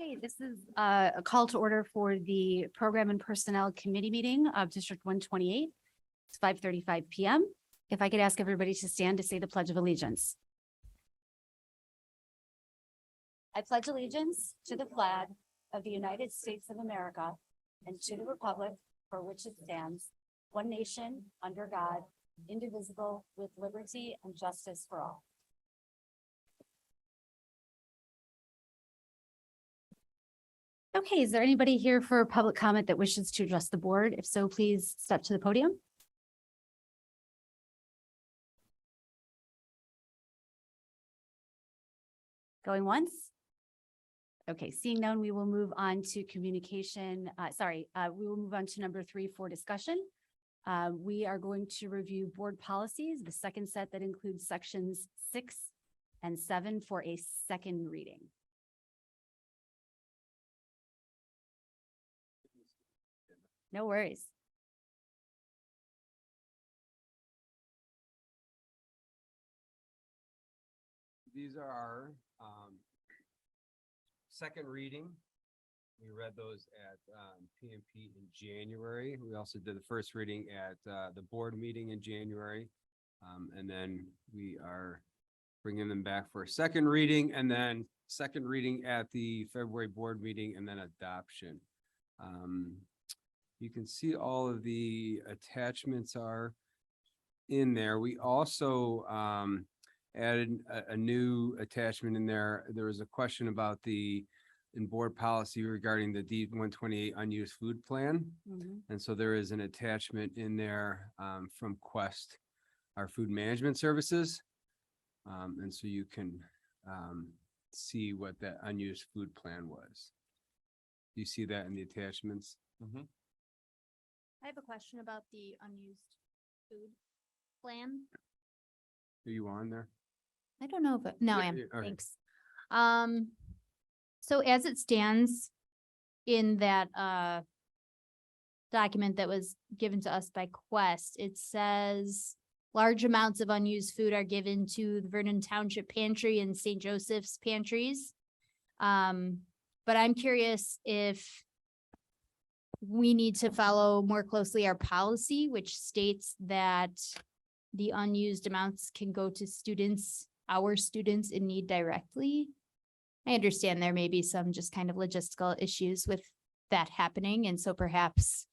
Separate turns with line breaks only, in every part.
Okay, this is a call to order for the Program and Personnel Committee meeting of District 128. It's 5:35 PM. If I could ask everybody to stand to say the Pledge of Allegiance. I pledge allegiance to the flag of the United States of America and to the republic for which it stands, one nation, under God, indivisible, with liberty and justice for all. Okay, is there anybody here for public comment that wishes to address the board? If so, please step to the podium. Going once? Okay, seeing none, we will move on to communication. We will move on to number 3 for discussion. We are going to review board policies, the second set that includes sections 6 and 7 for a second reading. No worries.
These are our second reading. We read those at PMP in January. We also did the first reading at the board meeting in January. And then we are bringing them back for a second reading and then second reading at the February board meeting and then adoption. You can see all of the attachments are in there. We also added a new attachment in there. There was a question about in board policy regarding the D128 unused food plan. And so there is an attachment in there from Quest, our food management services. And so you can see what that unused food plan was. You see that in the attachments?
I have a question about the unused food plan.
Are you on there?
I don't know if, no, I am,
Okay.
thanks. So as it stands in that, document that was given to us by Quest, it says large amounts of unused food are given to the Vernon Township Pantry and St. Joseph's Pantries. But I'm curious if we need to follow more closely our policy, which states that the unused amounts can go to students, our students in need directly. I understand there may be some just kind of logistical issues with that happening. And so perhaps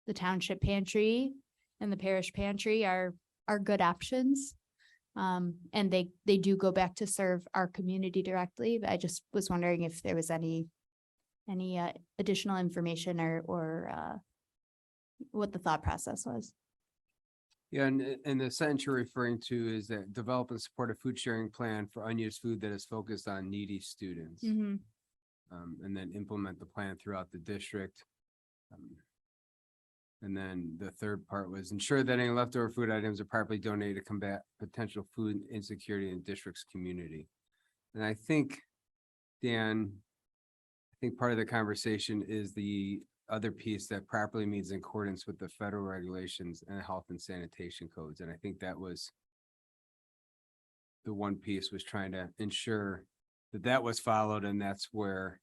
the township pantry and the parish pantry are good options. And they do go back to serve our community directly. But I just was wondering if there was any additional information or what the thought process was.
Yeah, and the sentence you're referring to is that develop and support a food sharing plan for unused food that is focused on needy students. And then implement the plan throughout the district. And then the third part was ensure that any leftover food items are properly donated to combat potential food insecurity in the district's community. And I think, Dan, part of the conversation is the other piece that properly means in accordance with the federal regulations and health and sanitation codes. And I think that was the one piece, was trying to ensure that that was followed, and that's where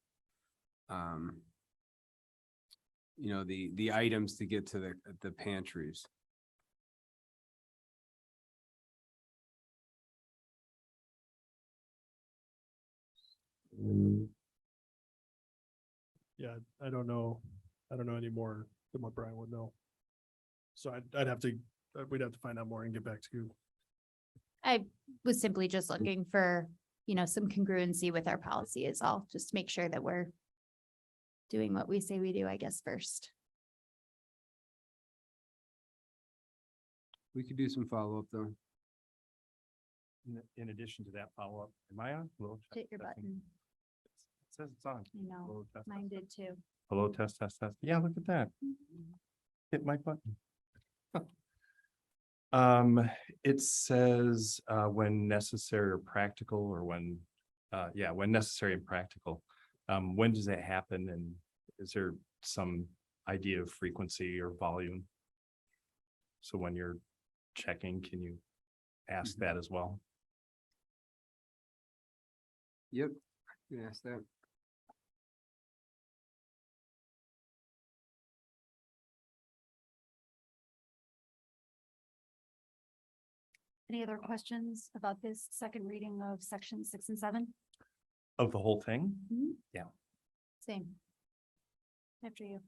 the items to get to the pantries.
Yeah, I don't know any more than what Brian would know. So we'd have to find out more and get back to you.
I was simply just looking for, some congruency with our policy is all, just to make sure that we're doing what we say we do, I guess, first.
We could do some follow-up though.
In addition to that follow-up, am I on? Hello,
Hit your button.
It says it's on.
I know,
Hello, test,
mine
test.
did too.
Hello, test, test, test. Yeah, look at that. Hit my button. It says, when necessary or practical, or when necessary and practical. When does that happen? And is there some idea of frequency or volume? So when you're checking, can you ask that as well?
Yep, you can ask that.
Any other questions about this second reading of section 6 and 7?
Of the whole thing?
Same. After you.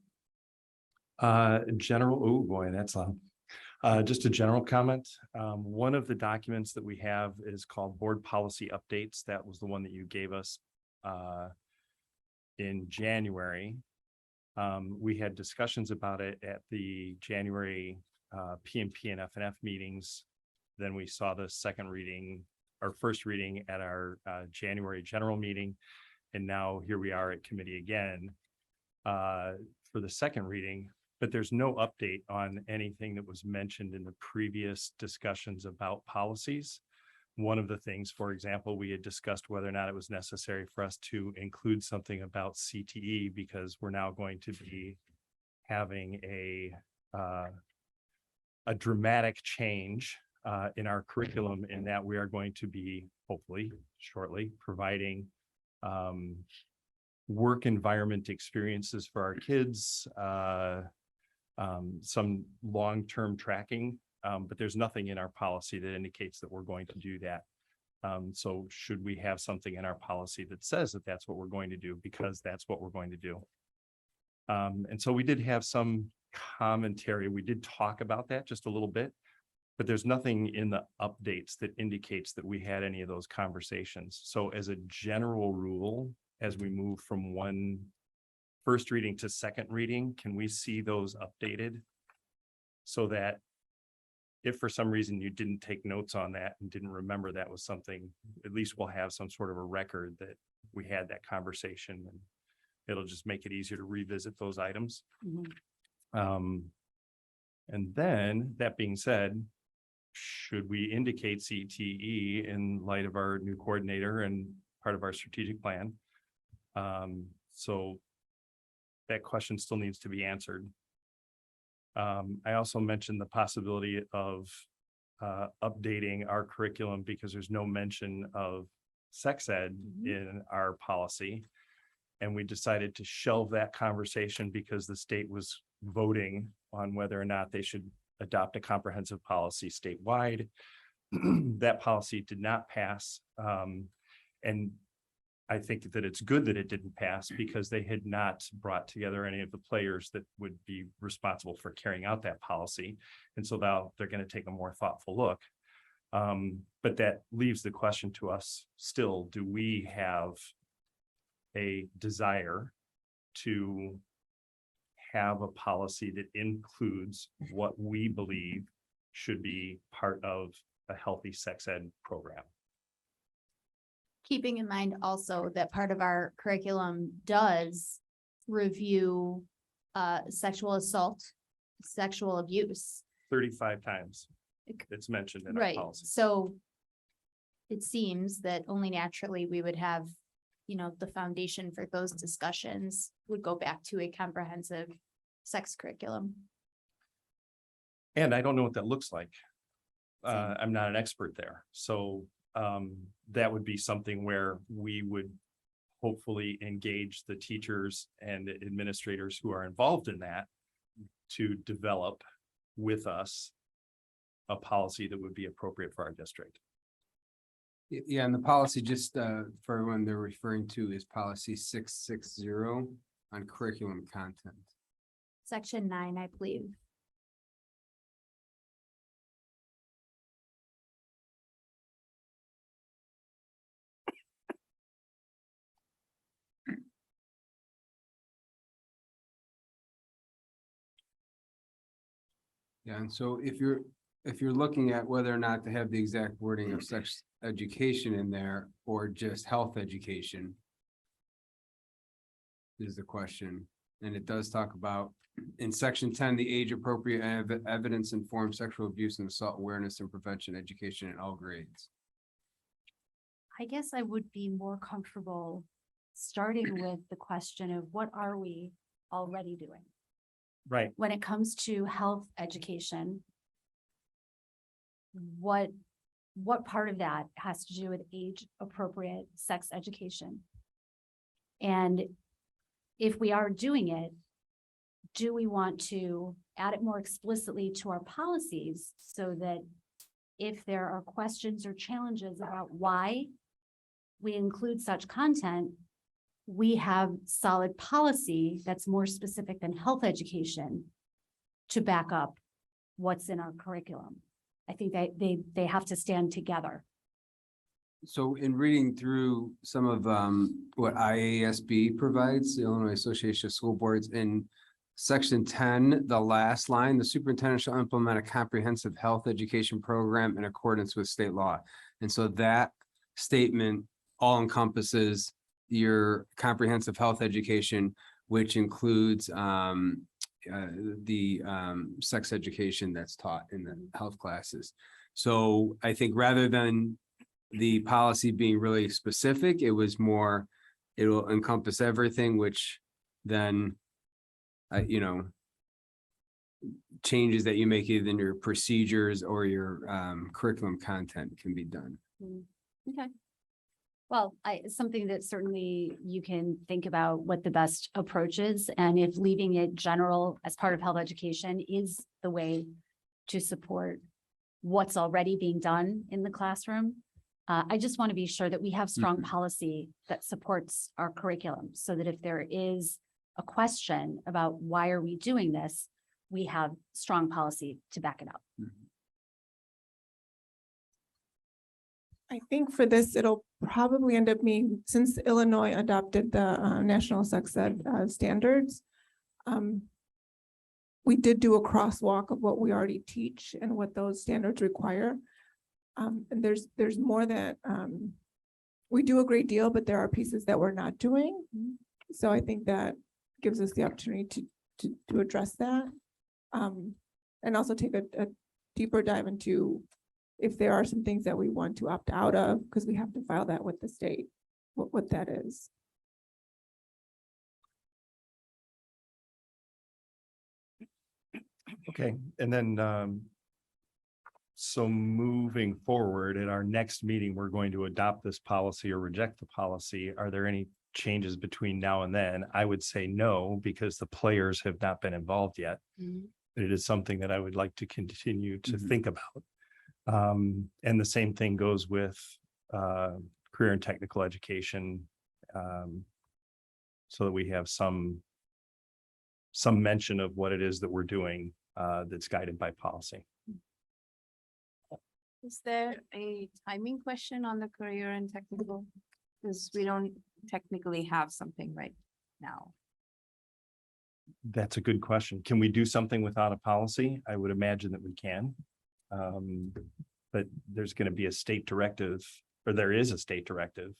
General, oh boy, that's long. Just a general comment. One of the documents that we have is called Board Policy Updates. That was the one that you gave us in January. We had discussions about it at the January PMP and FNF meetings. Then we saw the second reading, our first reading at our January general meeting. And now here we are at committee again for the second reading. But there's no update on anything that was mentioned in the previous discussions about policies. One of the things, for example, we had discussed whether or not it was necessary for us to include something about CTE because we're now going to be having a dramatic change in our curriculum in that we are going to be hopefully shortly providing work environment experiences for our kids, some long-term tracking, but there's nothing in our policy that indicates that we're going to do that. So should we have something in our policy that says that that's what we're going to do because that's what we're going to do? And so we did have some commentary. We did talk about that just a little bit, but there's nothing in the updates that indicates that we had any of those conversations. So as a general rule, as we move from one first reading to second reading, can we see those updated? So that if for some reason you didn't take notes on that and didn't remember that was something, at least we'll have some sort of a record that we had that conversation, and it'll just make it easier to revisit those items. And then that being said, should we indicate CTE in light of our new coordinator and part of our strategic plan? So that question still needs to be answered. I also mentioned the possibility of updating our curriculum because there's no mention of sex ed in our policy. And we decided to shelve that conversation because the state was voting on whether or not they should adopt a comprehensive policy statewide. That policy did not pass. And I think that it's good that it didn't pass because they had not brought together any of the players that would be responsible for carrying out that policy. And so now they're going to take a more thoughtful look. But that leaves the question to us still, do we have a desire to have a policy that includes what we believe should be part of a healthy sex ed program?
Keeping in mind also that part of our curriculum does review sexual assault, sexual abuse.
35 times it's mentioned in our
Right,
policy.
so it seems that only naturally we would have, the foundation for those discussions would go back to a comprehensive sex curriculum.
And I don't know what that looks like.
Same.
I'm not an expert there. So that would be something where we would hopefully engage the teachers and administrators who are involved in that to develop with us a policy that would be appropriate for our district.
Yeah, and the policy, just for everyone they're referring to, is policy 660 on curriculum content.
Section 9, I believe.
Yeah, and so if you're looking at whether or not to have the exact wording of sex education in there or just health education is the question. And it does talk about in section 10, the age appropriate evidence informed sexual abuse and assault awareness and prevention education in all grades.
I guess I would be more comfortable starting with the question of what are we already doing?
Right.
When it comes to health education, what part of that has to do with age appropriate sex education? And if we are doing it, do we want to add it more explicitly to our policies so that if there are questions or challenges about why we include such content, we have solid policy that's more specific than health education to back up what's in our curriculum. I think they have to stand together.
So in reading through some of what IASB provides, the Illinois Association of School Boards, in section 10, the last line, the superintendent shall implement a comprehensive health education program in accordance with state law. And so that statement all encompasses your comprehensive health education, which includes the sex education that's taught in the health classes. So I think rather than the policy being really specific, it was more, it will encompass everything, which then, you know, changes that you make either in your procedures or your curriculum content can be done.
Okay. Well, it's something that certainly you can think about what the best approach is, and if leaving it general as part of health education is the way to support what's already being done in the classroom. I just want to be sure that we have strong policy that supports our curriculum, so that if there is a question about why are we doing this, we have strong policy to back it up.
I think for this, it'll probably end up being, since Illinois adopted the national sex ed standards, we did do a crosswalk of what we already teach and what those standards require. And there's more that we do a great deal, but there are pieces that we're not doing. So I think that gives us the opportunity to address that. And also take a deeper dive into if there are some things that we want to opt out of, because we have to file that with the state, what that is.
Okay, and then so moving forward, at our next meeting, we're going to adopt this policy or reject the policy. Are there any changes between now and then? I would say no, because the players have not been involved yet. But it is something that I would like to continue to think about. And the same thing goes with career and technical education, so that we have some mention of what it is that we're doing that's guided by policy.
Is there a timing question on the career and technical? Because we don't technically have something right now.
That's a good question. Can we do something without a policy? I would imagine that we can. But there's going to be a state directive, or there is a state directive.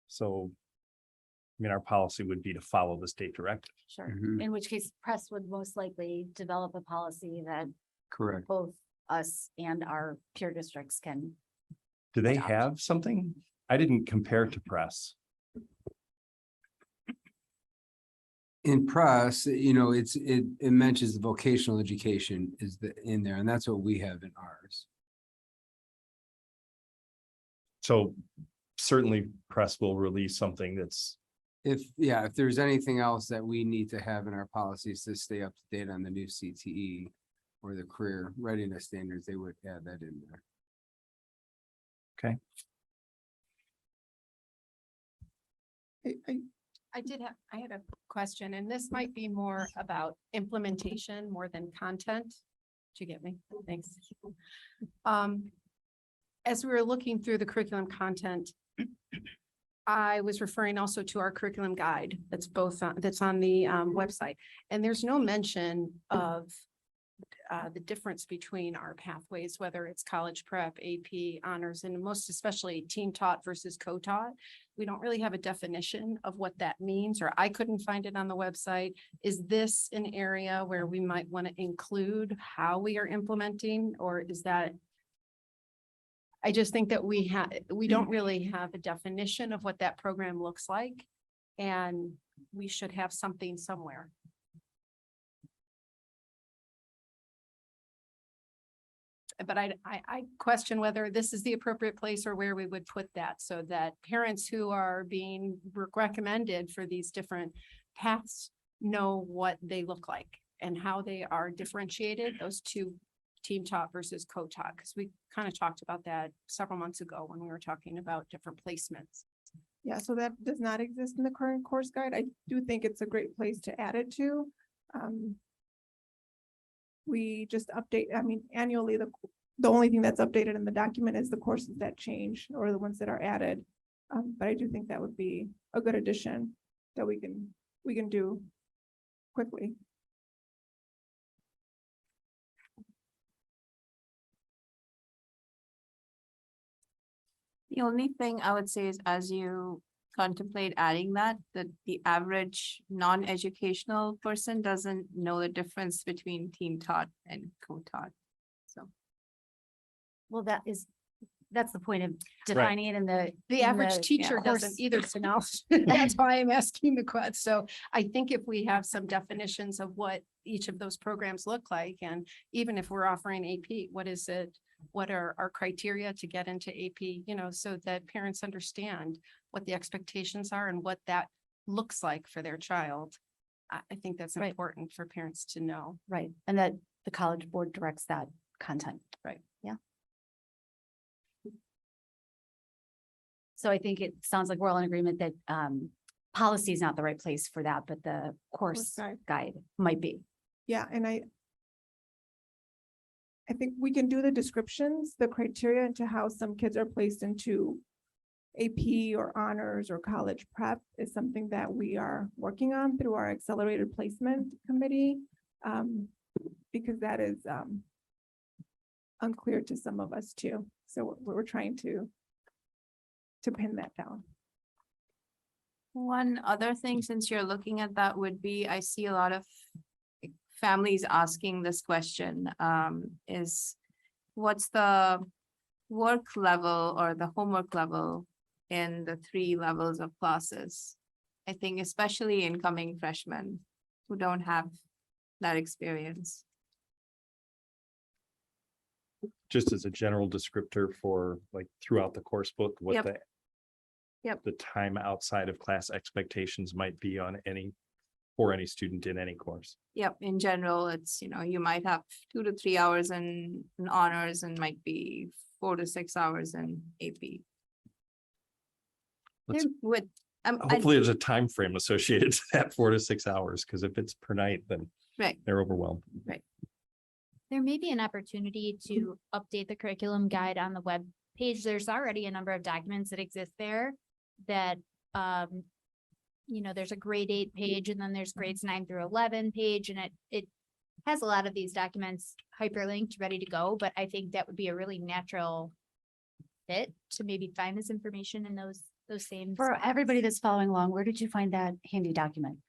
So, I mean, our policy would be to follow the state directive.
Sure. In which case, press would most likely develop a policy that
Correct.
both us and our peer districts can.
Do they
adopt.
have something? I didn't compare to press.
In press, you know, it mentions vocational education is in there, and that's what we have in ours.
So certainly press will release something that's,
If there's anything else that we need to have in our policies to stay up to date on the new CTE or the career readiness standards, they would add that in there.
okay.
I had a question, and this might be more about implementation more than content. Did you get me? Thanks. As we were looking through the curriculum content, I was referring also to our curriculum guide that's that's on the website, and there's no mention of the difference between our pathways, whether it's college prep, AP, honors, and most especially team taught versus co-taught. We don't really have a definition of what that means, or I couldn't find it on the website. Is this an area where we might want to include how we are implementing, or is that? I just think that we don't really have a definition of what that program looks like, and we should have something somewhere. But I question whether this is the appropriate place or where we would put that, so that parents who are being recommended for these different paths know what they look like and how they are differentiated, those two team taught versus co-taught, because we kind of talked about that several months ago when we were talking about different placements.
Yeah, so that does not exist in the current course guide. I do think it's a great place to add it to. We just update, I mean, annually, the only thing that's updated in the document is the courses that change or the ones that are added. But I do think that would be a good addition that we can do quickly.
The only thing I would say is as you contemplate adding that the average non-educational person doesn't know the difference between team taught and co-taught. So,
Well, that's the point of defining it in the.
The
in
average
the
teacher
course.
doesn't either, so now that's why I'm asking the question. So I think if we have some definitions of what each of those programs look like, and even if we're offering AP, what is it? What are our criteria to get into AP, you know, so that parents understand what the expectations are and what that looks like for their child. I think that's
Right.
important for parents to know.
Right, and that the college board directs that content.
Right.
Yeah. So I think it sounds like we're all in agreement that policy is not the right place for that, but the course guide might be.
Yeah, and I think we can do the descriptions, the criteria into how some kids are placed into AP or honors or college prep is something that we are working on through our accelerated placement committee. Because that is unclear to some of us too. So we're trying to pin that down.
one other thing, since you're looking at that, would be, I see a lot of families asking this question, is what's the work level or the homework level in the 3 levels of classes? I think especially incoming freshmen who don't have that experience.
Just as a general descriptor for like throughout the course book, what
Yep.
the
Yep.
the time outside of class expectations might be on for any student in any course.
Yep, in general, it's, you might have 2 to 3 hours in honors and might be 4 to 6 hours in AP.
Let's-
There would,
Hopefully there's a time frame associated to that 4 to 6 hours, because if it's per night, then
right,
they're overwhelmed.
There may be an opportunity to update the curriculum guide on the web page. There's already a number of documents that exist there that, there's a grade 8 page and then there's grades 9 through 11 page, and it has a lot of these documents hyperlinked, ready to go, but I think that would be a really natural fit to maybe find this information in those same.
For
spots.
everybody that's following along, where did you find that handy document?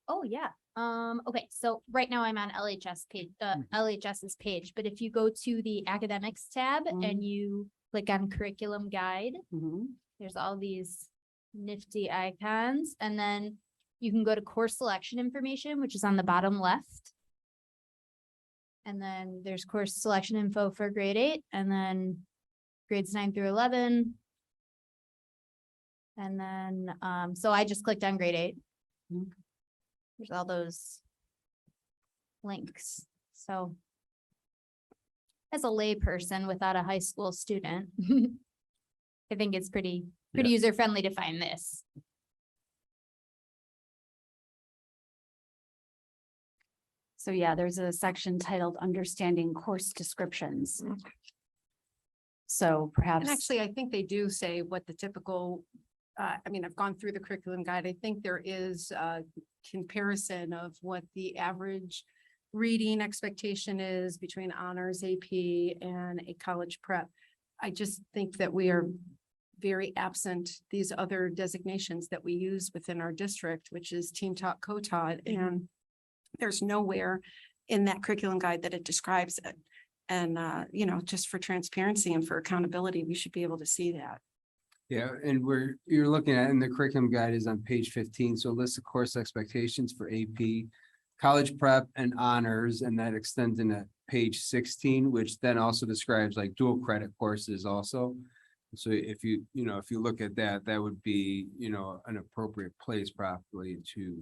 Oh, yeah. Okay, so right now I'm on LHS page, LHS's page, but if you go to the academics tab and you click on curriculum guide,
Mhm.
there's all these nifty icons, and then you can go to course selection information, which is on the bottom left. And then there's course selection info for grade 8, and then grades 9 through 11. And then, so I just clicked on grade 8.
Mhm.
There's all those links. So as a layperson without a high school student, I think it's pretty user friendly to find this.
So yeah, there's a section titled Understanding Course Descriptions. So perhaps.
And actually, I think they do say what the typical, I've gone through the curriculum guide. I think there is a comparison of what the average reading expectation is between honors AP and a college prep. I just think that we are very absent these other designations that we use within our district, which is team taught, co-taught, and there's nowhere in that curriculum guide that it describes it. And, just for transparency and for accountability, we should be able to see that.
Yeah, and you're looking at, and the curriculum guide is on page 15, so list of course expectations for AP, college prep and honors, and that extends into page 16, which then also describes like dual credit courses also. So if you look at that, that would be, an appropriate place probably to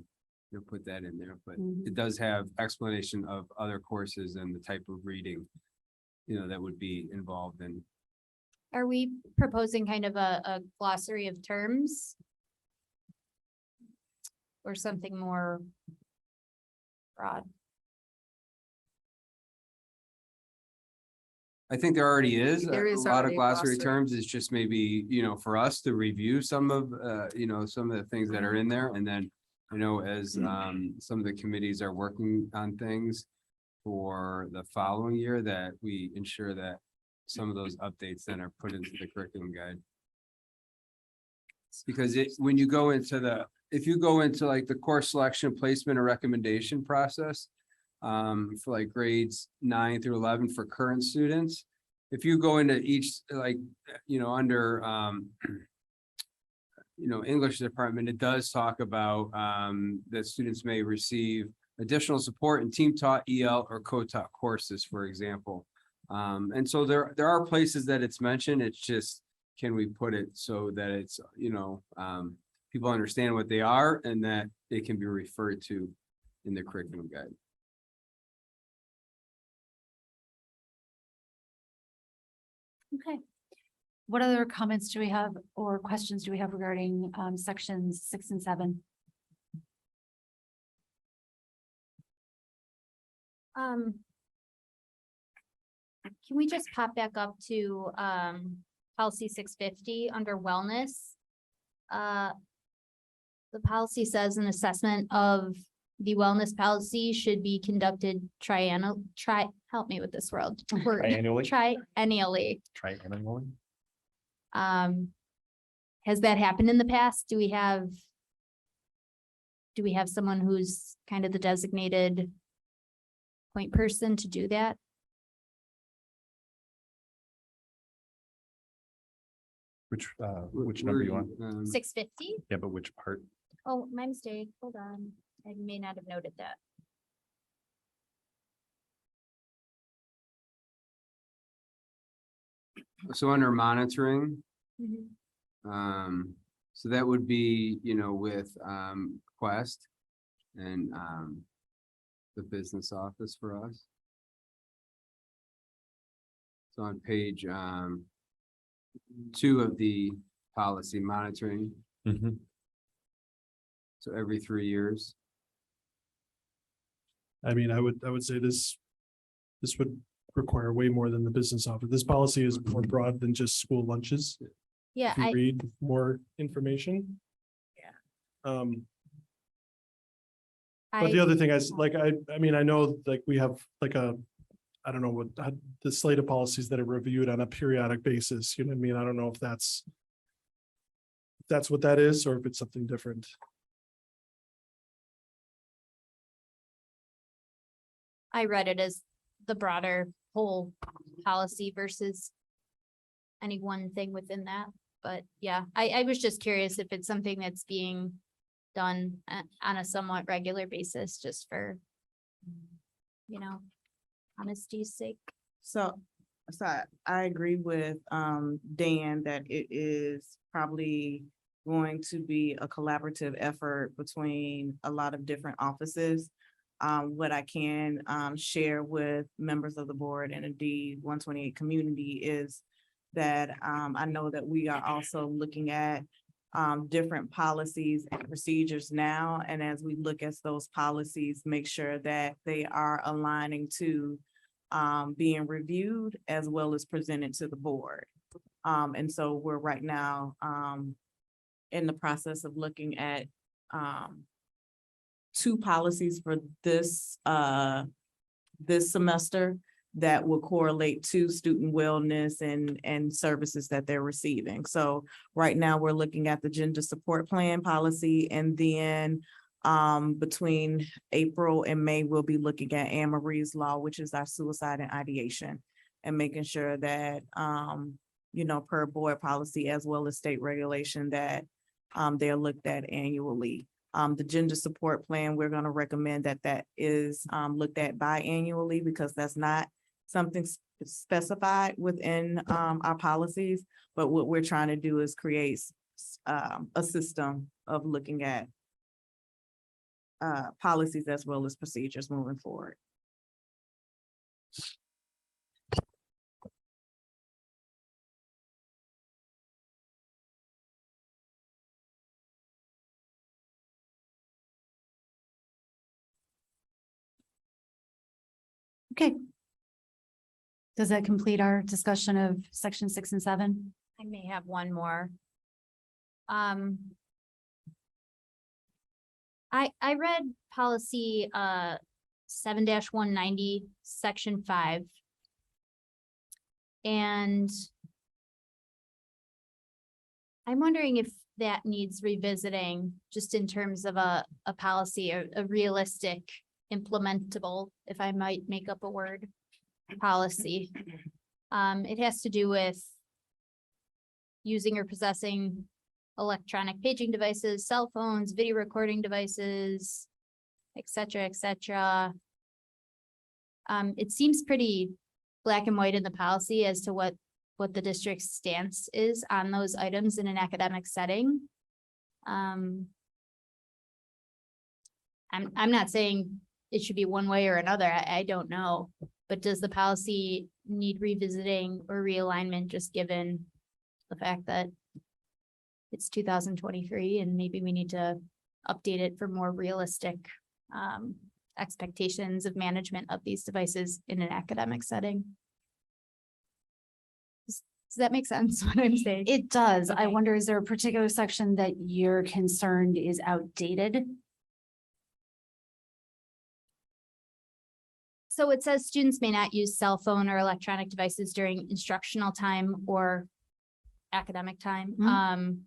put that in there, but
Mhm.
it does have explanation of other courses and the type of reading, that would be involved in.
Are we proposing kind of a glossary of terms? Or something more broad?
I think there already is
There is
a lot of
already a
glossary
glossary.
terms. It's just maybe, for us to review some of, some of the things that are in there. And then, as some of the committees are working on things for the following year, that we ensure that some of those updates then are put into the curriculum guide. Because when you go into if you go into like the course selection, placement or recommendation process, for like grades 9 through 11 for current students, if you go into each, like, under, English department, it does talk about, that students may receive additional support in team taught, EL or co-taught courses, for example. And so there are places that it's mentioned. It's just, can we put it so that it's, people understand what they are and that they can be referred to in the curriculum guide.
Okay. What other comments do we have or questions do we have regarding sections 6 and 7?
Can we just pop back up to policy 650 under wellness? The policy says an assessment of the wellness policy should be conducted help me with this word.
Triannually?
Triennially.
Triannually?
Has that happened in the past? Do we have someone who's kind of the designated point person to do that?
Which number you want?
650?
Yeah, but which part?
Oh, my mistake. Hold on. I may not have noted that.
So under monitoring, so that would be, with, Quest and, the business office for us. So on page, 2 of the policy monitoring,
Mhm.
so every 3 years.
I mean, I would say this would require way more than the business office. This policy is more broad than just school lunches.
Yeah,
If you read more information. But the other thing is, like, I mean, I know, like, we have like I don't know what, the slate of policies that are reviewed on a periodic basis, you know what I mean? I don't know if that's what that is, or if it's something different.
I read it as the broader whole policy versus any one thing within that. But yeah, I was just curious if it's something that's being done on a somewhat regular basis, just for, honesty's sake.
So I agree with Dan that it is probably going to be a collaborative effort between a lot of different offices. What I can share with members of the board and indeed D128 community is that I know that we are also looking at different policies and procedures now. And as we look at those policies, make sure that they are aligning to being reviewed as well as presented to the board. And so we're right now in the process of looking at 2 policies for this semester that will correlate to student wellness and services that they're receiving. So right now, we're looking at the gender support plan policy, and then between April and May, we'll be looking at Anne Marie's law, which is our suicide and ideation, and making sure that per board policy as well as state regulation that they're looked at annually. The gender support plan, we're going to recommend that is looked at biannually, because that's not something specified within our policies. But what we're trying to do is create a system of looking at policies as well as procedures moving forward.
Okay. Does that complete our discussion of section 6 and 7?
I may have one more. I read policy 7-190, section 5. And I'm wondering if that needs revisiting, just in terms of a policy, a realistic, implementable, if I might make up a word, policy. It has to do with using or possessing electronic paging devices, cell phones, video recording devices, et cetera, et cetera. It seems pretty black and white in the policy as to what the district's stance is on those items in an academic setting. I'm not saying it should be one way or another. I don't know. But does the policy need revisiting or realignment, just given the fact that it's 2023 and maybe we need to update it for more realistic expectations of management of these devices in an academic setting? Does that make sense what I'm saying?
It does. I
Okay.
wonder, is there a particular section that you're concerned is outdated?
So it says students may not use cell phone or electronic devices during instructional time or academic time.
Mhm.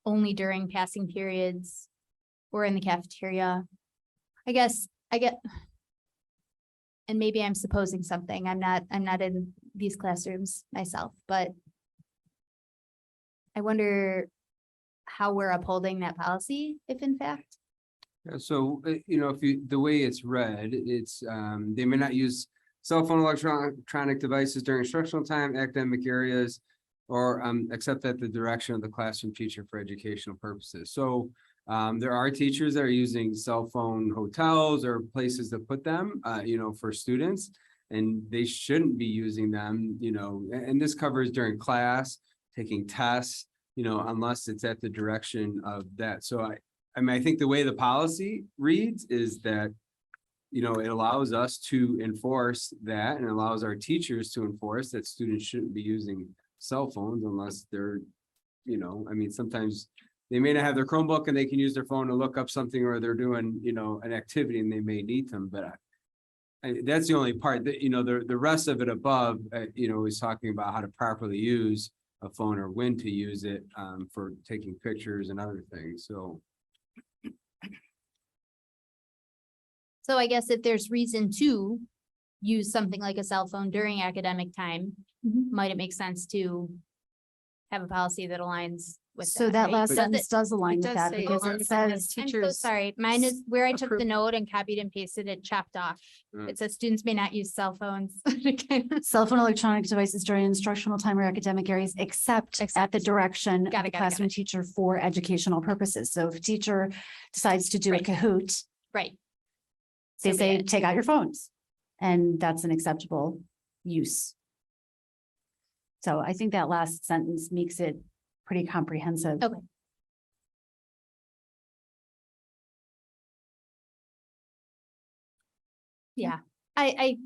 Only during passing periods or in the cafeteria. I guess I get. And maybe I'm supposing something. I'm not in these classrooms myself, but I wonder how we're upholding that policy, if in fact.
Yeah, so, the way it's read, it's, they may not use cell phone, electronic devices during instructional time, academic areas, or, except at the direction of the classroom teacher for educational purposes. So, there are teachers that are using cell phone hotels or places to put them, for students. And they shouldn't be using them, and this covers during class, taking tests, unless it's at the direction of that. So I think the way the policy reads is that, it allows us to enforce that and allows our teachers to enforce that students shouldn't be using cell phones unless they're, sometimes they may not have their Chromebook and they can use their phone to look up something, or they're doing, an activity and they may need them, but that's the only part that, the rest of it above, is talking about how to properly use a phone or when to use it, for taking pictures and other things.
So I guess if there's reason to use something like a cell phone during academic time, might it make sense to have a policy that aligns with
So
that,
that
right?
last
Does
sentence
it-
does align
It
with
does
that
say
because
as long
it
as
says,
I'm so
teachers
sorry, mine is where I took the
approve.
note and copied and pasted it, chopped off.
Mm.
It says students may not use cell phones.
cell phone, electronic devices during instructional time or academic areas, except at the direction of
Got
the
it, got it, got
classroom
it.
teacher for educational purposes. So if a teacher decides to do a
Right.
Kahoot,
Right.
they
So be
say,
it.
take out your phones. And that's an acceptable use. So I think that last sentence makes it pretty comprehensive.
Okay. Yeah, I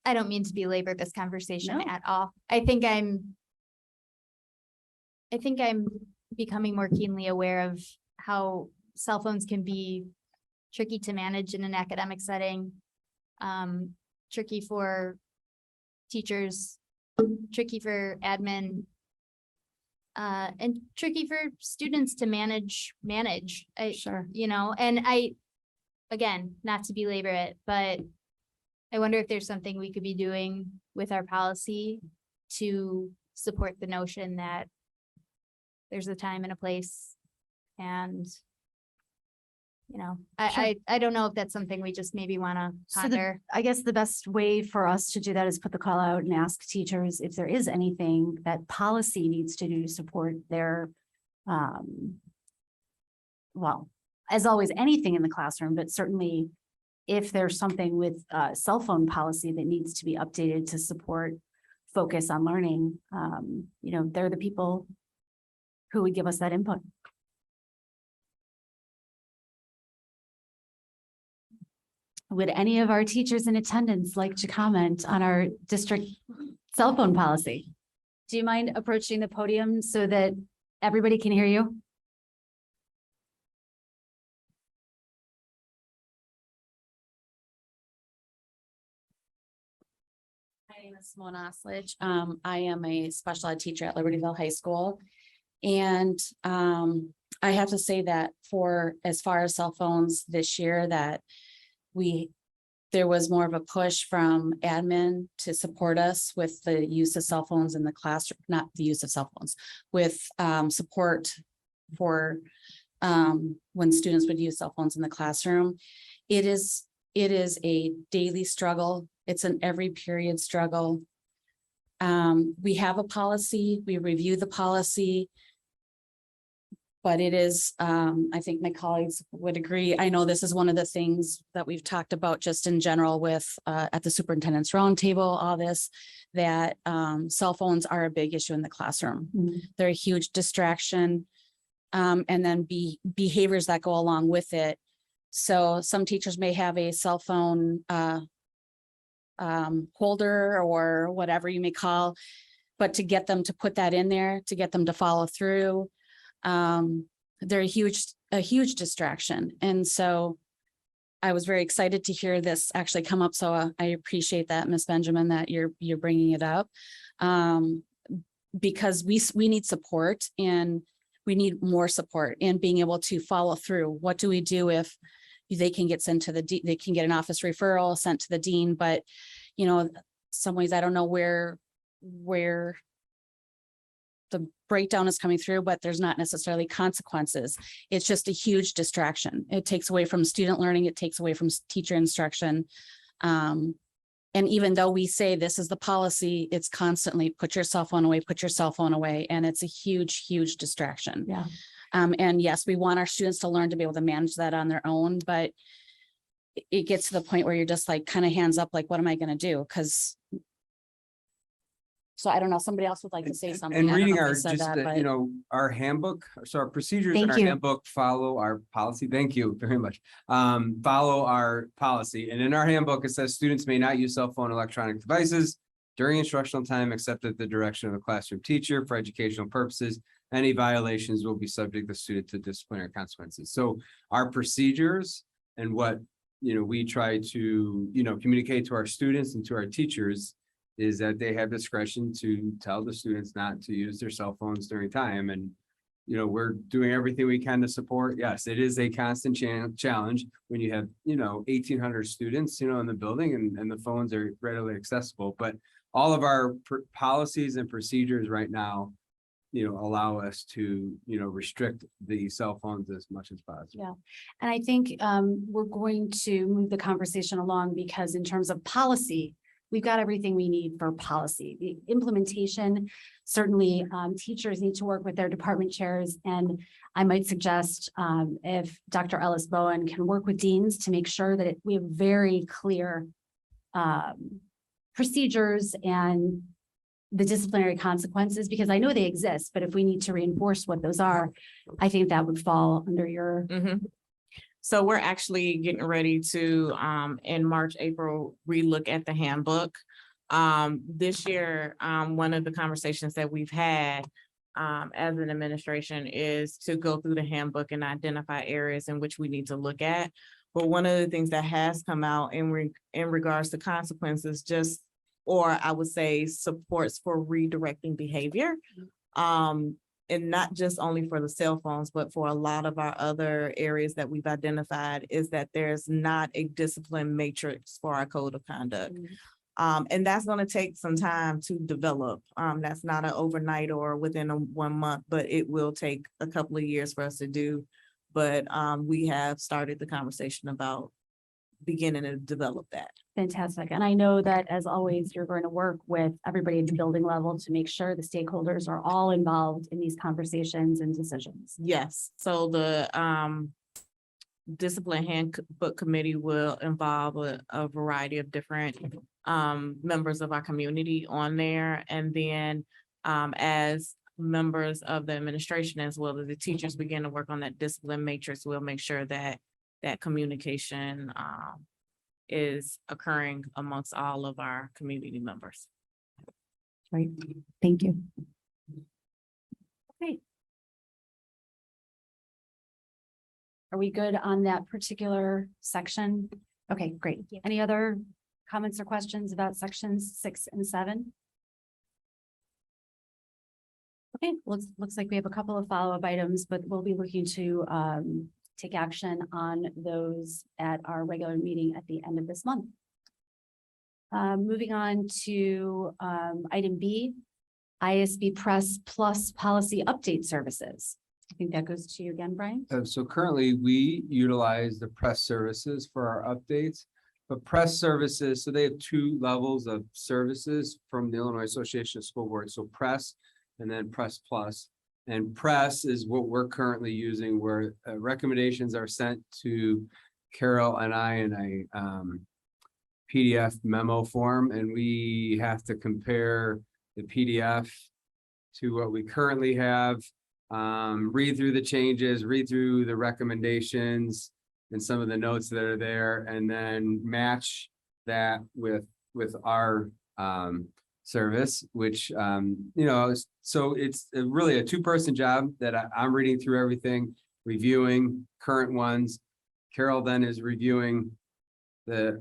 don't mean to belabor this conversation
No.
at all. I think I'm becoming more keenly aware of how cell phones can be tricky to manage in an academic setting. Tricky for teachers, tricky for admin. And tricky for students to manage.
Sure.
And again, not to belabor it, but I wonder if there's something we could be doing with our policy to support the notion that there's a time and a place. And, I don't know if that's something we just maybe want to
So
ponder.
I guess the best way for us to do that is put the call out and ask teachers if there is anything that policy needs to do to support their, well, as always, anything in the classroom, but certainly if there's something with cell phone policy that needs to be updated to support focus on learning, they're the people who would give us that input. Would any of our teachers in attendance like to comment on our district cell phone policy? Do you mind approaching the podium so that everybody can hear you?
My name is Simone Oslich. I am a special ed teacher at Libertyville High School. And I have to say that for as far as cell phones this year, that there was more of a push from admin to support us with the use of cell phones in the classroom, not the use of cell phones, with support for when students would use cell phones in the classroom. It is a daily struggle. It's an every period struggle. We have a policy, we review the policy. But it is, I think my colleagues would agree. I know this is one of the things that we've talked about just in general with at the superintendent's roundtable, all this, that cell phones are a big issue in the classroom.
Mhm.
They're a huge distraction. And then behaviors that go along with it. So some teachers may have a cell phone holder or whatever you may call, but to get them to put that in there, to get them to follow through, they're a huge distraction. And so I was very excited to hear this actually come up. So I appreciate that, Ms. Benjamin, that you're bringing it up. Because we need support, and we need more support and being able to follow through. What do we do if they can get sent to they can get an office referral sent to the dean, but some ways I don't know where the breakdown is coming through, but there's not necessarily consequences. It's just a huge distraction. It takes away from student learning. It takes away from teacher instruction. And even though we say this is the policy, it's constantly put your cell phone away, put your cell phone away. And it's a huge, huge distraction.
Yeah.
And yes, we want our students to learn to be able to manage that on their own, but it gets to the point where you're just like kind of hands up, like, what am I going to do? So I don't know, somebody else would like to say something.
And
I don't
reading
know if
our,
they said that, but-
our handbook, so our procedures in
Thank
our
you.
handbook follow our policy. Thank you very much. Follow our policy. And in our handbook, it says students may not use cell phone electronic devices during instructional time, except at the direction of a classroom teacher for educational purposes. Any violations will be subject the student to disciplinary consequences. So our procedures and what, we try to, communicate to our students and to our teachers is that they have discretion to tell the students not to use their cell phones during time. And, we're doing everything we can to support. Yes, it is a constant challenge when you have, 1,800 students, in the building and the phones are readily accessible. But all of our policies and procedures right now, allow us to, restrict the cell phones as much as possible.
Yeah. And I think we're going to move the conversation along because in terms of policy, we've got everything we need for policy. The implementation, certainly teachers need to work with their department chairs. And I might suggest if Dr. Ellis Bowen can work with deans to make sure that we have very clear procedures and the disciplinary consequences, because I know they exist, but if we need to reinforce what those are, I think that would fall under your.
So we're actually getting ready to, in March, April, relook at the handbook. This year, one of the conversations that we've had as an administration is to go through the handbook and identify areas in which we need to look at. But one of the things that has come out in regards to consequences, or I would say supports for redirecting behavior. And not just only for the cell phones, but for a lot of our other areas that we've identified, is that there's not a discipline matrix for our code of conduct. And that's going to take some time to develop. That's not an overnight or within 1 month, but it will take a couple of years for us to do. But we have started the conversation about beginning to develop that.
Fantastic. And I know that as always, you're going to work with everybody at the building level to make sure the stakeholders are all involved in these conversations and decisions.
Yes, so the discipline handbook committee will involve a variety of different members of our community on there. And then as members of the administration as well as the teachers begin to work on that discipline matrix, we'll make sure that that communication is occurring amongst all of our community members.
Right, thank you. Okay. Are we good on that particular section? Okay, great. Any other comments or questions about sections 6 and 7? Okay, looks like we have a couple of follow-up items, but we'll be looking to take action on those at our regular meeting at the end of this month. Moving on to item B, ISB Press Plus Policy Update Services. I think that goes to you again, Brian.
So currently we utilize the press services for our updates. But press services, so they have 2 levels of services from the Illinois Association of School Boards. So press and then press plus. And press is what we're currently using, where recommendations are sent to Carol and I in a PDF memo form, and we have to compare the PDF to what we currently have, read through the changes, read through the recommendations and some of the notes that are there, and then match that with our service, which so it's really a 2-person job that I'm reading through everything, reviewing current ones. Carol then is reviewing the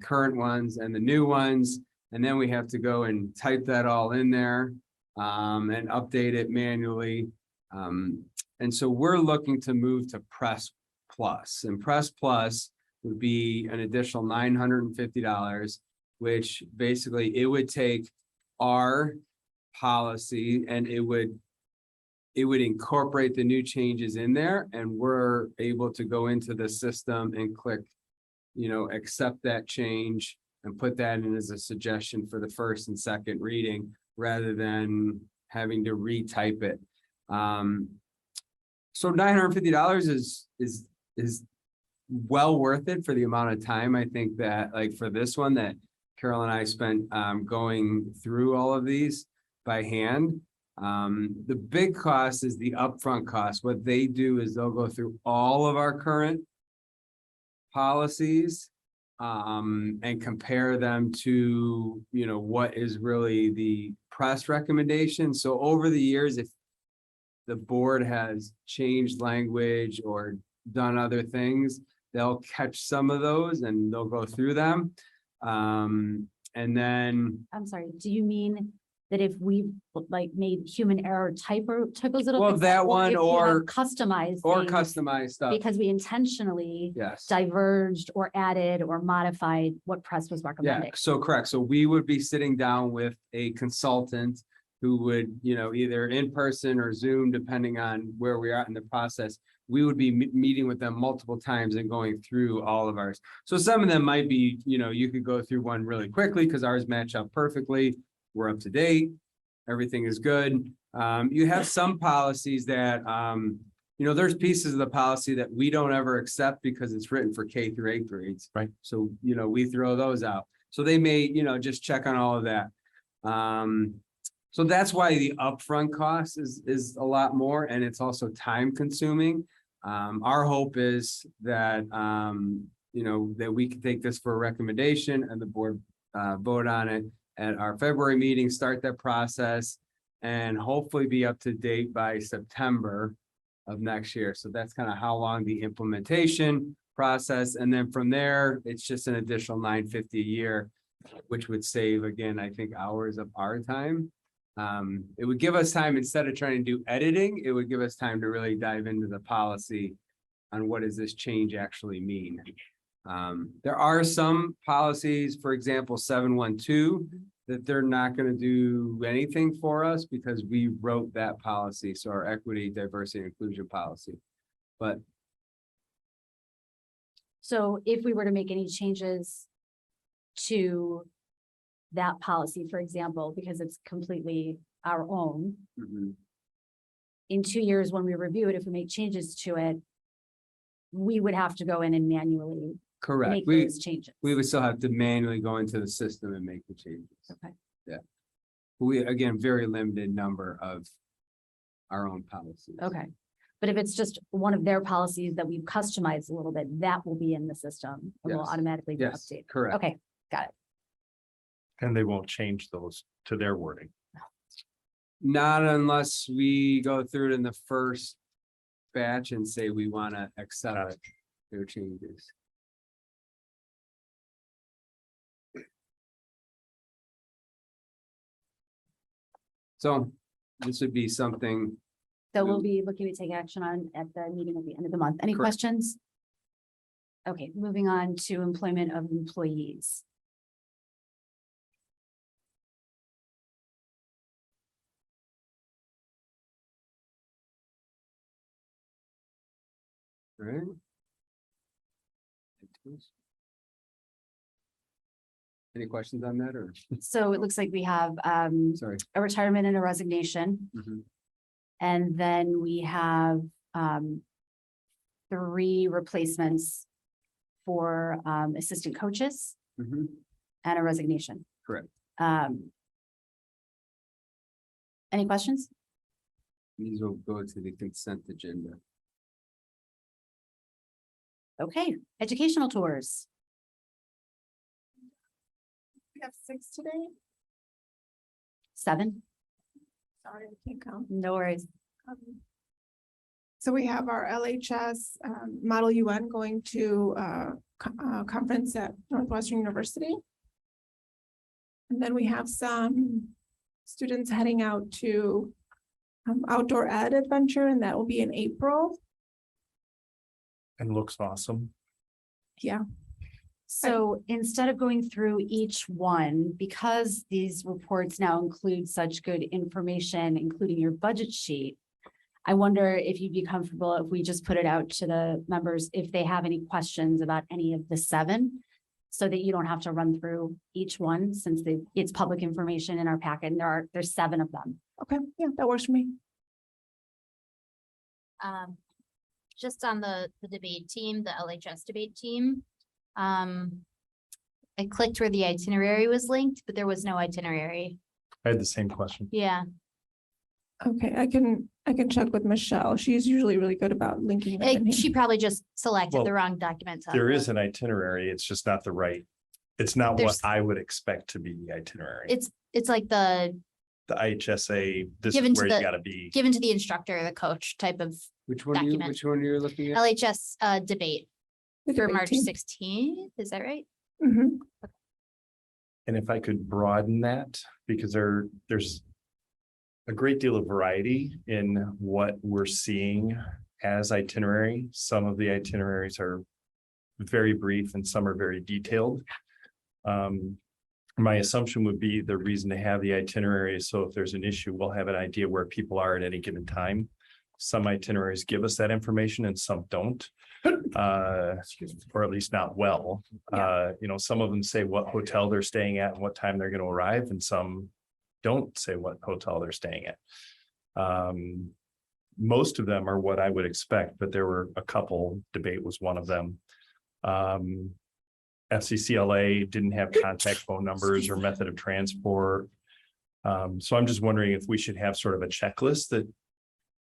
current ones and the new ones, and then we have to go and type that all in there and update it manually. And so we're looking to move to Press Plus, and Press Plus would be an additional $950, which basically it would take our policy and it would incorporate the new changes in there, and we're able to go into the system and click, accept that change and put that in as a suggestion for the first and second reading rather than having to retype it. So $950 is well worth it for the amount of time. I think that, like, for this one that Carol and I spent going through all of these by hand. The big cost is the upfront cost. What they do is they'll go through all of our current policies and compare them to, what is really the press recommendation. So over the years, if the board has changed language or done other things, they'll catch some of those and they'll go through them. And then,
I'm sorry, do you mean that if we made human error typos? It'll
well,
fix
that
Or
one
if you have
or
customized things
customized stuff.
because we intentionally
Yes.
diverged or added or modified what press was
Yeah,
recommending.
so correct. So we would be sitting down with a consultant who would, either in person or Zoom, depending on where we are in the process. We would be meeting with them multiple times and going through all of ours. So some of them might be, you could go through one really quickly because ours match up perfectly. We're up to date. Everything is good. You have some policies that, there's pieces of the policy that we don't ever accept because it's written for K through 8 grades.
Right.
So, we throw those out. So they may, just check on all of that. So that's why the upfront cost is a lot more, and it's also time consuming. Our hope is that, that we can take this for a recommendation and the board vote on it at our February meeting, start that process, and hopefully be up to date by September of next year. So that's kind of how long the implementation process. And then from there, it's just an additional $950 a year, which would save, again, I think, hours of our time. It would give us time, instead of trying to do editing, it would give us time to really dive into the policy on what does this change actually mean. There are some policies, for example, 712, that they're not going to do anything for us because we wrote that policy. So our equity, diversity, and inclusion policy. But
So if we were to make any changes to that policy, for example, because it's completely our own, in 2 years when we review it, if we make changes to it, we would have to go in and manually
Correct.
make
We,
those changes.
we would still have to manually go into the system and make the changes.
Okay.
We, again, very limited number of our own policies.
Okay, but if it's just one of their policies that we've customized a little bit, that will be in the system and will
Yes.
automatically be
Yes,
updated.
correct.
Okay,
And they won't change those to their wording.
Not unless we go through it in the first batch and say we want to accept their changes. So this would be something,
so we'll
Mm.
be looking to take action on at the meeting at the end of the month. Any
Correct.
questions? Okay, moving on to employment of employees.
right? Any questions on that or,
So it looks like we have
sorry?
a retirement and a resignation.
Mhm.
And then we have 3 replacements for assistant coaches
Mhm.
and a resignation.
Correct.
Any questions?
These will go to the consent agenda.
Okay, educational tours.
We have 6 today.
7,
Sorry, I can't count.
no worries.
So we have our LHS Model UN going to conference at Northwestern University. And then we have some students heading out to outdoor ed adventure, and that will be in April.
And looks awesome.
Yeah.
So instead of going through each one, because these reports now include such good information, including your budget sheet, I wonder if you'd be comfortable if we just put it out to the members if they have any questions about any of the 7, so that you don't have to run through each one since it's public information in our packet. And there's 7 of them.
Okay, yeah, that works for me.
Just on the debate team, the LHS debate team. I clicked where the itinerary was linked, but there was no itinerary.
I had the same question.
Yeah,
Okay, I can check with Michelle. She's usually really good about linking that in
she
here.
probably just selected
Well,
the wrong document.
There is an itinerary. It's just not the right. It's not what
There's-
I would expect to be the itinerary.
It's like the
The IHSA, this
Given
is
to
where you
the-
gotta be.
given to the instructor or the coach type of
Which one are you,
Document.
which one are you looking at?
LHS debate
The
for
debate
March
team.
16th. Is that right?
Mhm.
And if I could broaden that, because there's a great deal of variety in what we're seeing as itinerary. Some of the itineraries are very brief and some are very detailed. My assumption would be the reason to have the itinerary is so if there's an issue, we'll have an idea where people are at any given time. Some itineraries give us that information and some don't. Or at least not well. Some of them say what hotel they're staying at and what time they're going to arrive, and some don't say what hotel they're staying at. Most of them are what I would expect, but there were a couple, debate was one of them. FCCLA didn't have contact phone numbers or method of transport. So I'm just wondering if we should have sort of a checklist that,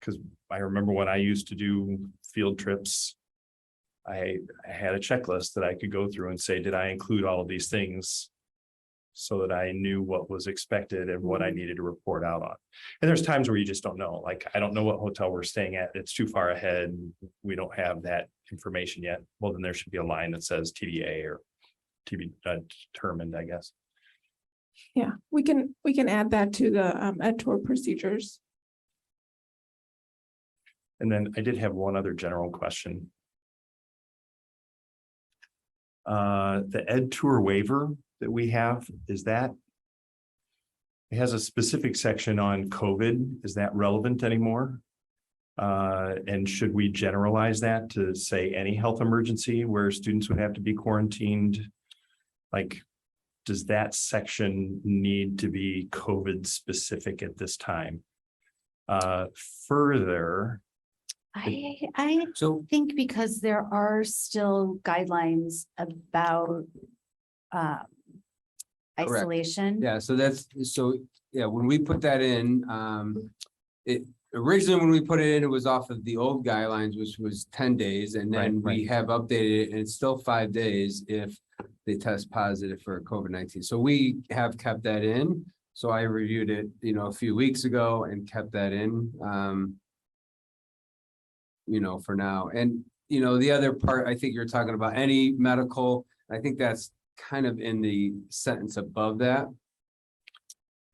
because I remember when I used to do field trips, I had a checklist that I could go through and say, did I include all of these things? So that I knew what was expected and what I needed to report out on. And there's times where you just don't know, like, I don't know what hotel we're staying at. It's too far ahead. We don't have that information yet. Well, then there should be a line that says TBA or to be determined, I guess.
Yeah, we can add that to the ed tour procedures.
And then I did have one other general question. The ed tour waiver that we have, is that? It has a specific section on COVID. Is that relevant anymore? And should we generalize that to say any health emergency where students would have to be quarantined? Like, does that section need to be COVID specific at this time? Further,
I
So,
think because there are still guidelines about
Correct.
isolation.
yeah, yeah, when we put that in, it originally, when we put it in, it was off of the old guidelines, which was 10 days, and then
Right,
we have updated it, and it's still 5 days if they test positive for COVID-19. So we have kept that in. So I reviewed it, a few weeks ago and kept that in, for now. And, the other part, I think you're talking about any medical, I think that's kind of in the sentence above that.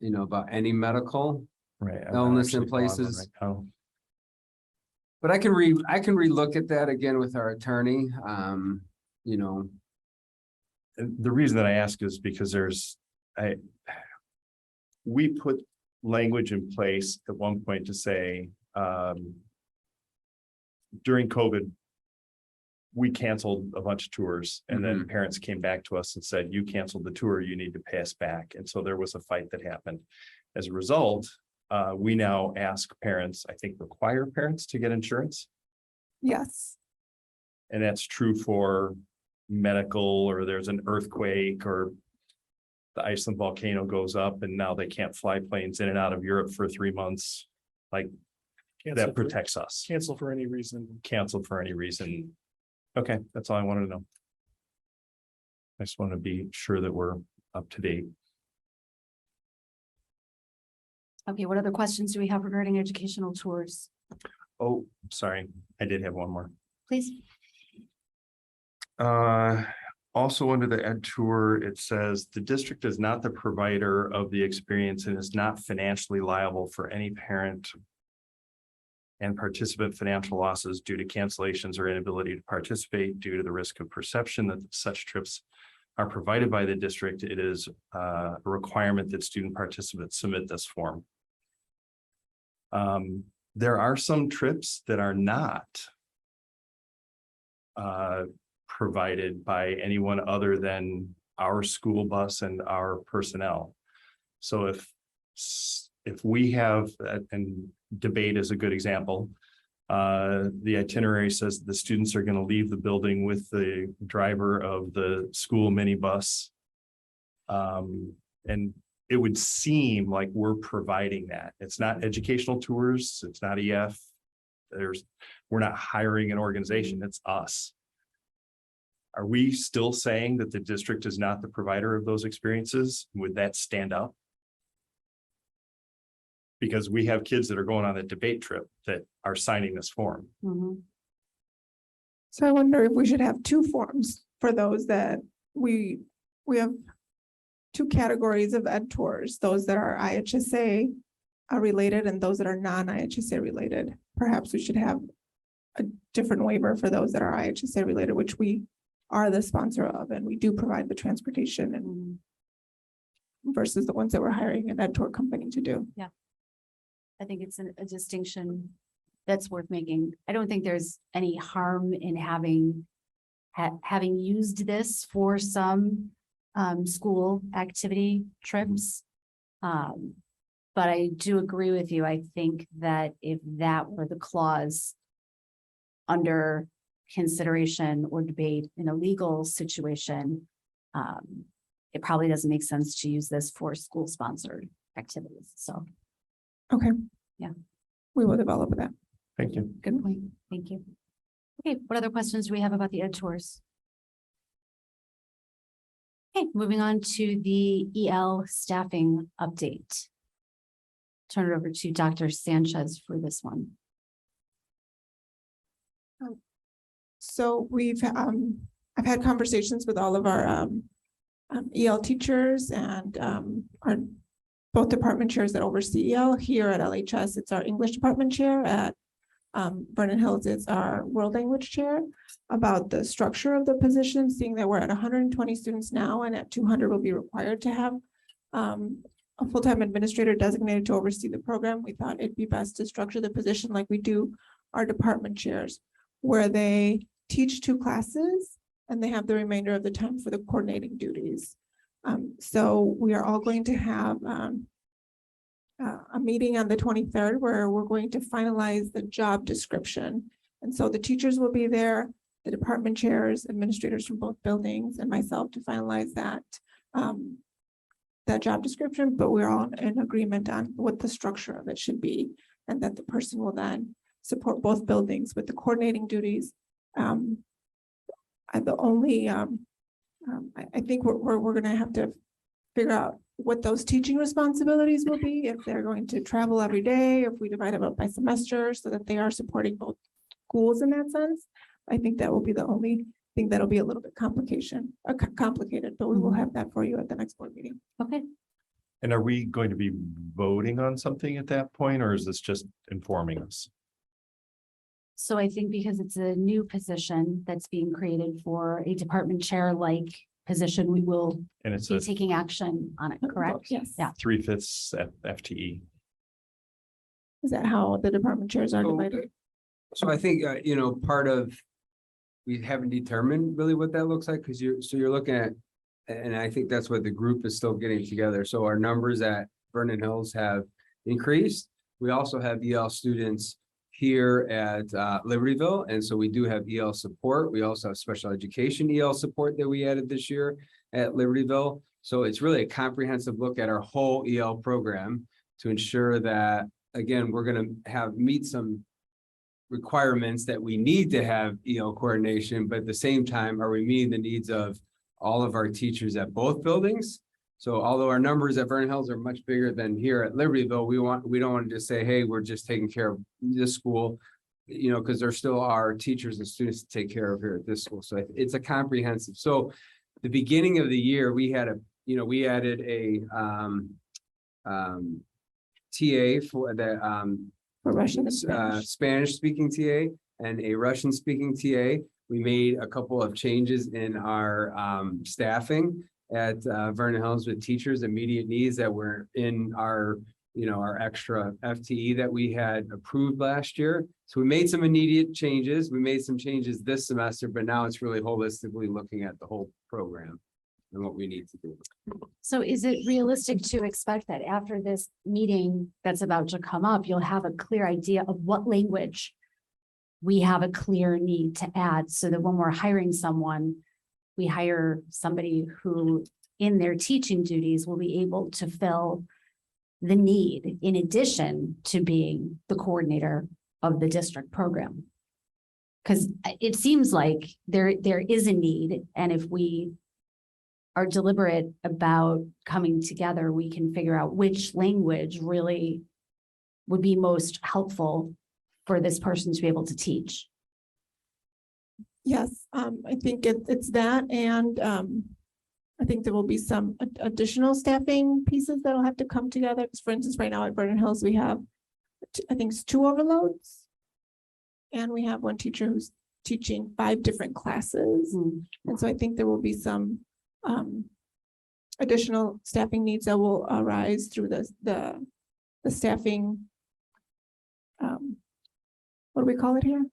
About any medical,
Right. I'm
illness in
actually on one
places.
right now.
but I can relook at that again with our attorney,
And the reason that I ask is because we put language in place at one point to say, during COVID, we canceled a bunch of tours, and then parents came back to us and said, you canceled the tour, you need to pay us back. And so there was a fight that happened. As a result, we now ask parents, I think require parents to get insurance.
Yes.
And that's true for medical, or there's an earthquake, or the Iceland volcano goes up and now they can't fly planes in and out of Europe for 3 months. Like, that protects us.
Cancel for any reason.
Canceled for any reason. Okay, that's all I wanted to know. I just want to be sure that we're up to date.
Okay, what other questions do we have regarding educational tours?
Oh, sorry, I did have one more.
Please.
Also under the ed tour, it says the district is not the provider of the experience and is not financially liable for any parent and participant financial losses due to cancellations or inability to participate due to the risk of perception that such trips are provided by the district. It is a requirement that student participants submit this form. There are some trips that are not provided by anyone other than our school bus and our personnel. So if we have, and debate is a good example, the itinerary says the students are going to leave the building with the driver of the school minibus. And it would seem like we're providing that. It's not educational tours, it's not EF. We're not hiring an organization, it's us. Are we still saying that the district is not the provider of those experiences? Would that stand up? Because we have kids that are going on a debate trip that are signing this form.
So I wonder if we should have two forms for those that we have two categories of ed tours, those that are IHSA related and those that are non-IHSA related. Perhaps we should have a different waiver for those that are IHSA related, which we are the sponsor of, and we do provide the transportation and versus the ones that we're hiring an ed tour company to do.
I think it's a distinction that's worth making. I don't think there's any harm in having used this for some school activity trips. But I do agree with you. I think that if that were the clause under consideration or debate in a legal situation, it probably doesn't make sense to use this for school sponsored activities. So.
Okay.
Yeah.
We will develop that.
Thank you.
Good point. Thank you. Okay, what other questions do we have about the ed tours? Okay, moving on to the EL staffing update. Turn it over to Dr. Sanchez for this one.
So I've had conversations with all of our EL teachers and our both department chairs that oversee EL. Here at LHS, it's our English department chair. At Vernon Hills, it's our world language chair, about the structure of the position, seeing that we're at 120 students now and at 200 will be required to have a full-time administrator designated to oversee the program. We thought it'd be best to structure the position like we do our department chairs, where they teach 2 classes and they have the remainder of the time for the coordinating duties. So we are all going to have a meeting on the 23rd where we're going to finalize the job description. And so the teachers will be there, the department chairs, administrators from both buildings, and myself to finalize that that job description, but we're all in agreement on what the structure of it should be, and that the person will then support both buildings with the coordinating duties. And the only, I think we're gonna have to figure out what those teaching responsibilities will be, if they're going to travel every day, if we divide them up by semester, so that they are supporting both schools in that sense. I think that will be the only thing that'll be a little bit complicated, but we will have that for you at the next board meeting.
Okay.
And are we going to be voting on something at that point, or is this just informing us?
So I think because it's a new position that's being created for a department chair like position, we will
And it's
be
a
taking action on it, correct?
Yes.
Yeah.
3/5 FTE.
Is that how the department chairs are divided?
So I think, part of, we haven't determined really what that looks like, because you're looking at, and I think that's what the group is still getting together. So our numbers at Vernon Hills have increased. We also have EL students here at Libertyville, and so we do have EL support. We also have special education EL support that we added this year at Libertyville. So it's really a comprehensive look at our whole EL program to ensure that, again, we're going to meet some requirements that we need to have EL coordination, but at the same time, are we meeting the needs of all of our teachers at both buildings? So although our numbers at Vernon Hills are much bigger than here at Libertyville, we don't want to just say, hey, we're just taking care of this school, because there still are teachers and students to take care of here at this school. So it's a comprehensive. So the beginning of the year, we added a TA for the
For Russian and Spanish.
Spanish speaking TA and a Russian speaking TA. We made a couple of changes in our staffing at Vernon Hills with teachers' immediate needs that were in our extra FTE that we had approved last year. So we made some immediate changes. We made some changes this semester, but now it's really holistically looking at the whole program and what we need to do.
So is it realistic to expect that after this meeting that's about to come up, you'll have a clear idea of what language we have a clear need to add, so that when we're hiring someone, we hire somebody who in their teaching duties will be able to fill the need in addition to being the coordinator of the district program? Because it seems like there is a need, and if we are deliberate about coming together, we can figure out which language really would be most helpful for this person to be able to teach.
Yes, I think it's that, and I think there will be some additional staffing pieces that'll have to come together. For instance, right now at Vernon Hills, we have, I think it's 2 overloads. And we have one teacher who's teaching 5 different classes. And so I think there will be some additional staffing needs that will arise through the staffing. What do we call it here?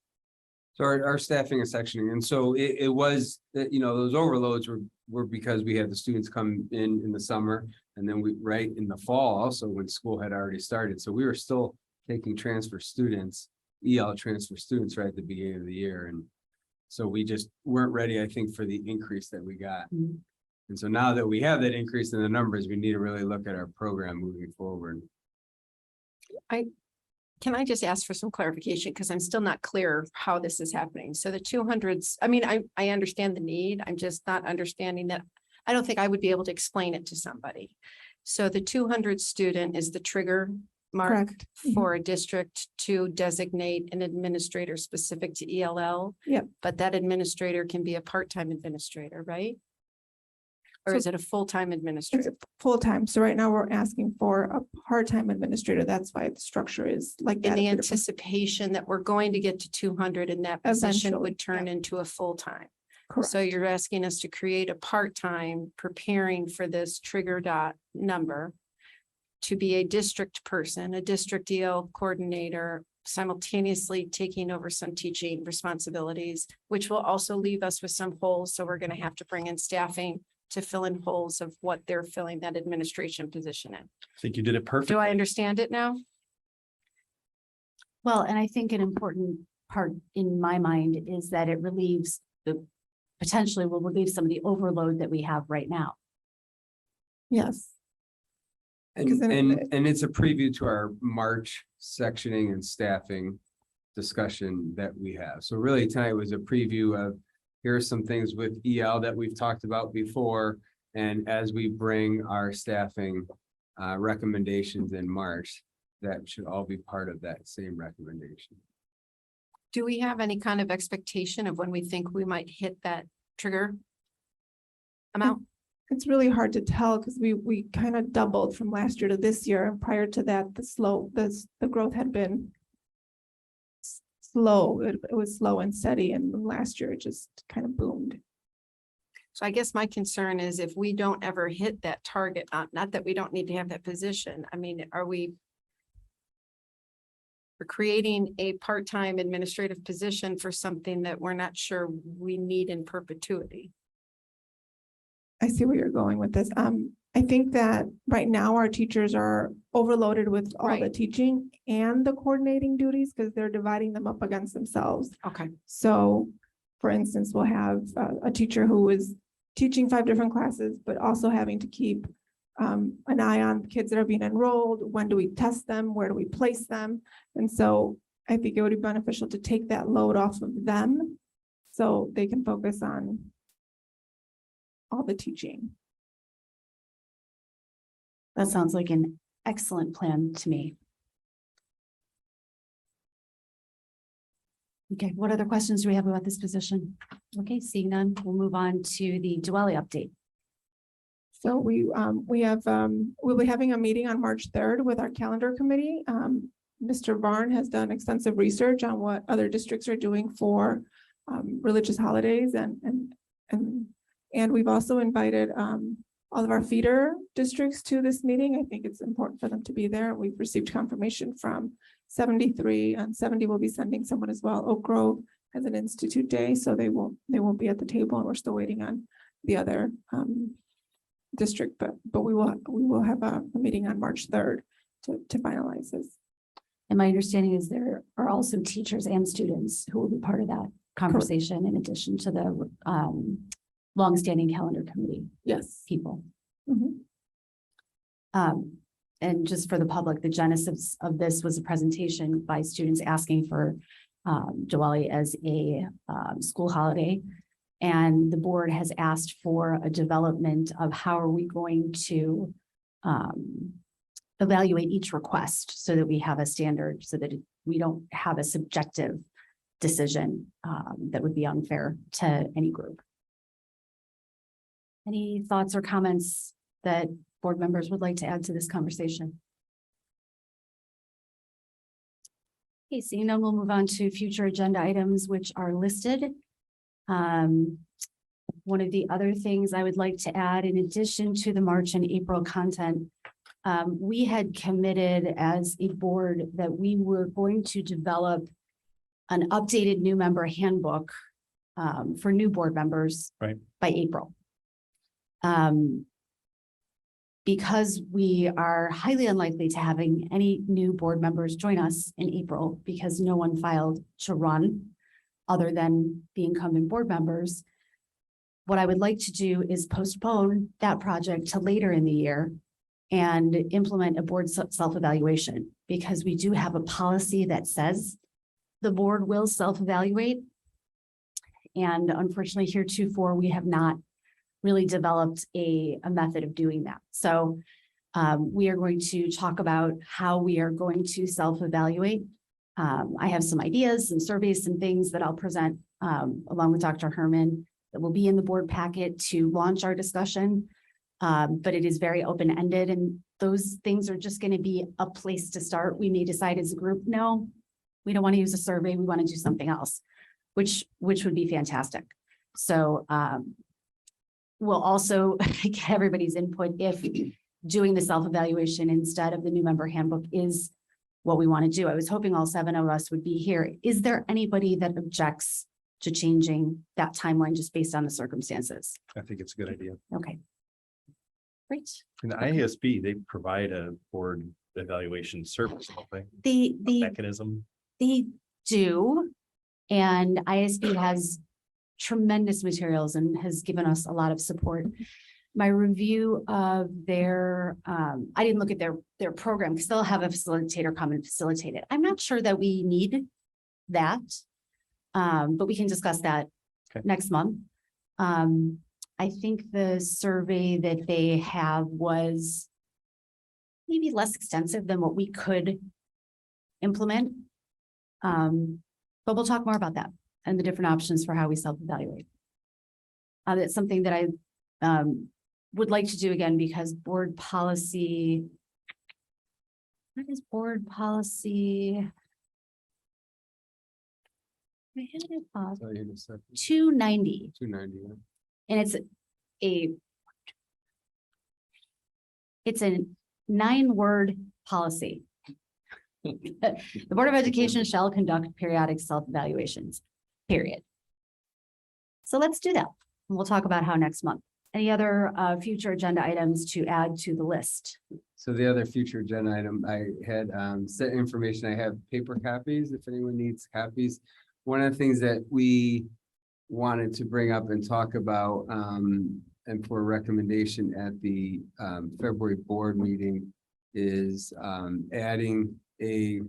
So our staffing and sectioning, and so it was, those overloads were because we had the students come in the summer, and then right in the fall also when school had already started. So we were still taking transfer students, EL transfer students right at the beginning of the year. And so we just weren't ready, I think, for the increase that we got. And so now that we have that increase in the numbers, we need to really look at our program moving forward.
Can I just ask for some clarification? Because I'm still not clear how this is happening. So the 200s, I mean, I understand the need. I'm just not understanding that. I don't think I would be able to explain it to somebody. So the 200 student is the trigger mark
Correct.
for a district to designate an administrator specific to ELL.
Yep.
But that administrator can be a part-time administrator, right? Or
So
is it a full-time
It's
administrator?
full-time. So right now we're asking for a part-time administrator. That's why the structure is like
In
that.
the
at different-
anticipation that we're going to get to 200 and that position
Eventually,
would turn
yeah.
into a full-time.
Correct.
So you're asking us to create a part-time preparing for this trigger dot number to be a district person, a district EL coordinator, simultaneously taking over some teaching responsibilities, which will also leave us with some holes. So we're going to have to bring in staffing to fill in holes of what they're filling that administration position in.
I think you did it perfectly.
Do I understand it now?
Well, and I think an important part in my mind is that it relieves potentially will relieve some of the overload that we have right now.
Yes.
And,
'Cause then
and it's a preview to our March sectioning and staffing discussion that we have. So really tonight was a preview of, here are some things with EL that we've talked about before. And as we bring our staffing recommendations in March, that should all be part of that same recommendation.
Do we have any kind of expectation of when we think we might hit that trigger amount?
It's really hard to tell because we kind of doubled from last year to this year. And prior to that, the growth had been slow. It was slow and steady. And last year it just kind of boomed.
So I guess my concern is if we don't ever hit that target, not that we don't need to have that position. I mean, we're creating a part-time administrative position for something that we're not sure we need in perpetuity.
I see where you're going with this. I think that right now our teachers are overloaded with all the
Right.
teaching and the coordinating duties because they're dividing them up against themselves.
Okay.
So, for instance, we'll have a teacher who is teaching 5 different classes, but also having to keep an eye on the kids that are being enrolled. When do we test them? Where do we place them? And so I think it would be beneficial to take that load off of them so they can focus on all the teaching.
That sounds like an excellent plan to me. Okay, what other questions do we have about this position? Okay, seeing none, we'll move on to the Dwelly update.
So we'll be having a meeting on March 3rd with our calendar committee. Mr. Varn has done extensive research on what other districts are doing for religious holidays and we've also invited all of our feeder districts to this meeting. I think it's important for them to be there. We've received confirmation from 73 and 70 will be sending someone as well. Oak Grove has an Institute Day, so they won't be at the table, and we're still waiting on the other district, but we will have a meeting on March 3rd to finalize this.
And my understanding is there are also teachers and students who will be part of that conversation in addition to the longstanding calendar committee
Yes.
people.
Mhm.
And just for the public, the genesis of this was a presentation by students asking for Diwali as a school holiday. And the board has asked for a development of how are we going to evaluate each request so that we have a standard so that we don't have a subjective decision that would be unfair to any group. Any thoughts or comments that board members would like to add to this conversation? Okay, seeing none, we'll move on to future agenda items which are listed. One of the other things I would like to add, in addition to the March and April content, we had committed as a board that we were going to develop an updated new member handbook for new board members by April. Because we are highly unlikely to having any new board members join us in April because no one filed to run other than the incumbent board members. What I would like to do is postpone that project to later in the year and implement a board self-evaluation, because we do have a policy that says the board will self-evaluate. And unfortunately, heretofore, we have not really developed a method of doing that. So we are going to talk about how we are going to self-evaluate. I have some ideas, some surveys, some things that I'll present along with Dr. Herman that will be in the board packet to launch our discussion. But it is very open-ended, and those things are just going to be a place to start. We may decide as a group, no, we don't want to use a survey. We want to do something else, which would be fantastic. So we'll also get everybody's input if doing the self-evaluation instead of the new member handbook is what we want to do. I was hoping all 7 of us would be here. Is there anybody that objects to changing that timeline just based on the circumstances.
I think it's a good idea.
Okay. Great.
And the IASB, they provide a board evaluation service, don't they?
The
Mechanism.
They do. And ISB has tremendous materials and has given us a lot of support. My review of their, I didn't look at their program because they'll have a facilitator come and facilitate it. I'm not sure that we need that. But we can discuss that
Okay.
next month. I think the survey that they have was maybe less extensive than what we could implement. But we'll talk more about that and the different options for how we self-evaluate. It's something that I would like to do again because board policy. What is board policy? I had it up,
Tell you in a second.
290,
290.
and it's a 9-word policy. The Board of Education shall conduct periodic self-evaluations, period. So let's do that. And we'll talk about how next month. Any other future agenda items to add to the list?
So the other future agenda item, I had set information. I have paper copies if anyone needs copies. One of the things that we wanted to bring up and talk about and for recommendation at the February board meeting is adding a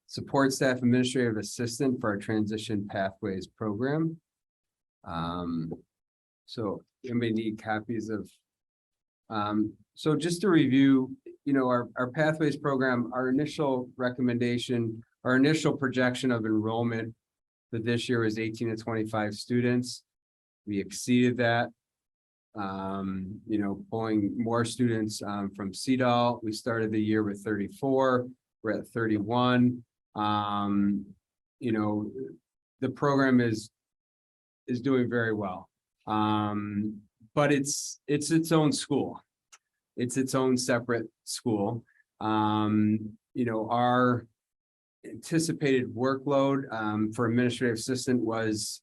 support staff administrative assistant for our transition pathways program. So anybody need copies of so just to review, you know, our pathways program, our initial recommendation, our initial projection of enrollment for this year is 18 to 25 students. We exceeded that. You know, pulling more students from CEDAL. We started the year with 34. We're at 31. You know, the program is doing very well. But it's its own school. It's its own separate school. You know, our anticipated workload for administrative assistant was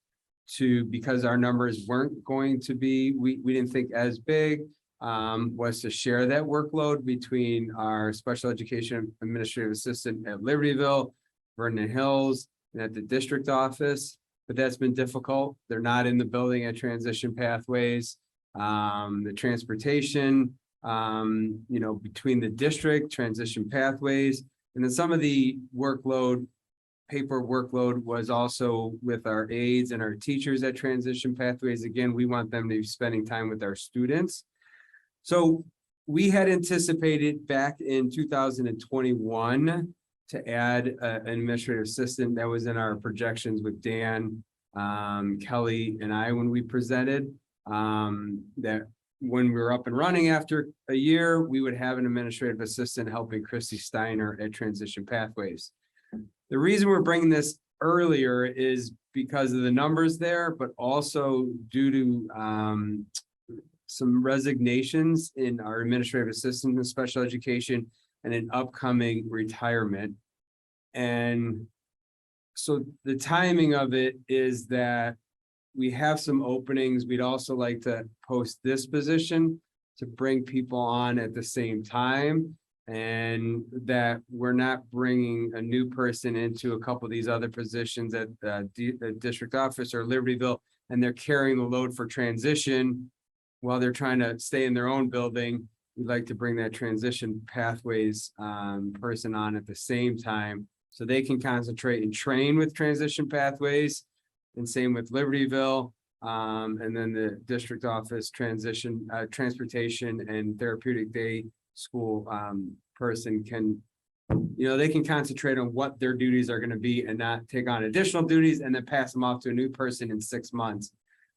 because our numbers weren't going to be, we didn't think as big, was to share that workload between our special education administrative assistant at Libertyville, Vernon Hills, and at the district office. But that's been difficult. They're not in the building at Transition Pathways. The transportation, you know, between the district, Transition Pathways, and then some of the paper workload was also with our aides and our teachers at Transition Pathways. Again, we want them to be spending time with our students. So we had anticipated back in 2021 to add an administrative assistant. That was in our projections with Dan, Kelly, and I when we presented, that when we were up and running after a year, we would have an administrative assistant helping Christy Steiner at Transition Pathways. The reason we're bringing this earlier is because of the numbers there, but also due to some resignations in our administrative assistant in special education and an upcoming retirement. And so the timing of it is that we have some openings. We'd also like to post this position to bring people on at the same time, and that we're not bringing a new person into a couple of these other positions at the district office or Libertyville, and they're carrying the load for transition while they're trying to stay in their own building. We'd like to bring that Transition Pathways person on at the same time so they can concentrate and train with Transition Pathways, and same with Libertyville. And then the district office transition, transportation and therapeutic day school person can, you know, they can concentrate on what their duties are going to be and not take on additional duties and then pass them off to a new person in 6 months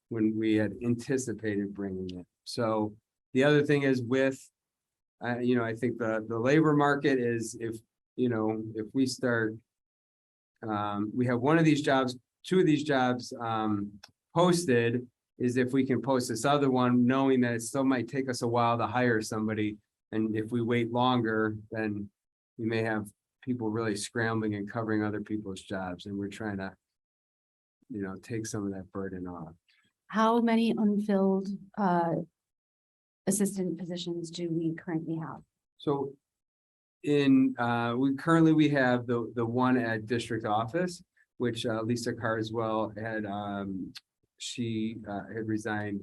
when we had anticipated bringing it. So the other thing is with, you know, I think the labor market is if we start, we have one of these jobs, 2 of these jobs posted, is if we can post this other one, knowing that it still might take us a while to hire somebody. And if we wait longer, then we may have people really scrambling and covering other people's jobs. And we're trying to take some of that burden off.
How many unfilled assistant positions do we currently have?
So we have the one at district office, which Lisa Carswell had, she had resigned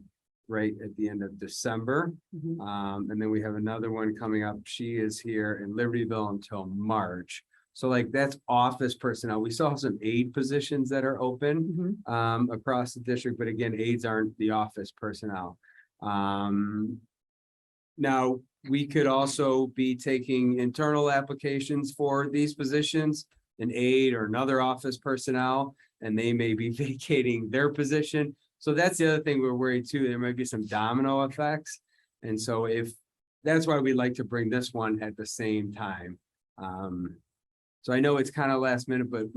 right at the end of December.
Mhm.
And then we have another one coming up. She is here in Libertyville until March. So like that's office personnel. We still have some aide positions that are open
Mhm.
across the district, but again, aides aren't the office personnel. Now, we could also be taking internal applications for these positions, an aide or another office personnel, and they may be vacating their position. So that's the other thing we're worried too. There might be some domino effects. And so that's why we like to bring this one at the same time. So I know it's kind of last minute, but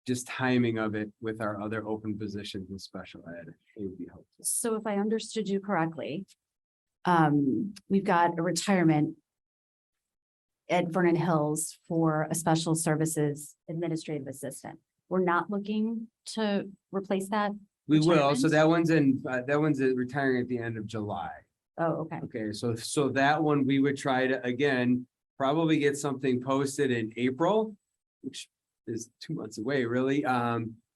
just timing of it with our other open positions in special ed, it would be helpful.
So if I understood you correctly, we've got a retirement at Vernon Hills for a special services administrative assistant. We're not looking to replace that.
We will, so
retirement?
that one's retiring at the end of July.
Oh, okay.
Okay, so that one, we would try to, again, probably get something posted in April, which is 2 months away, really.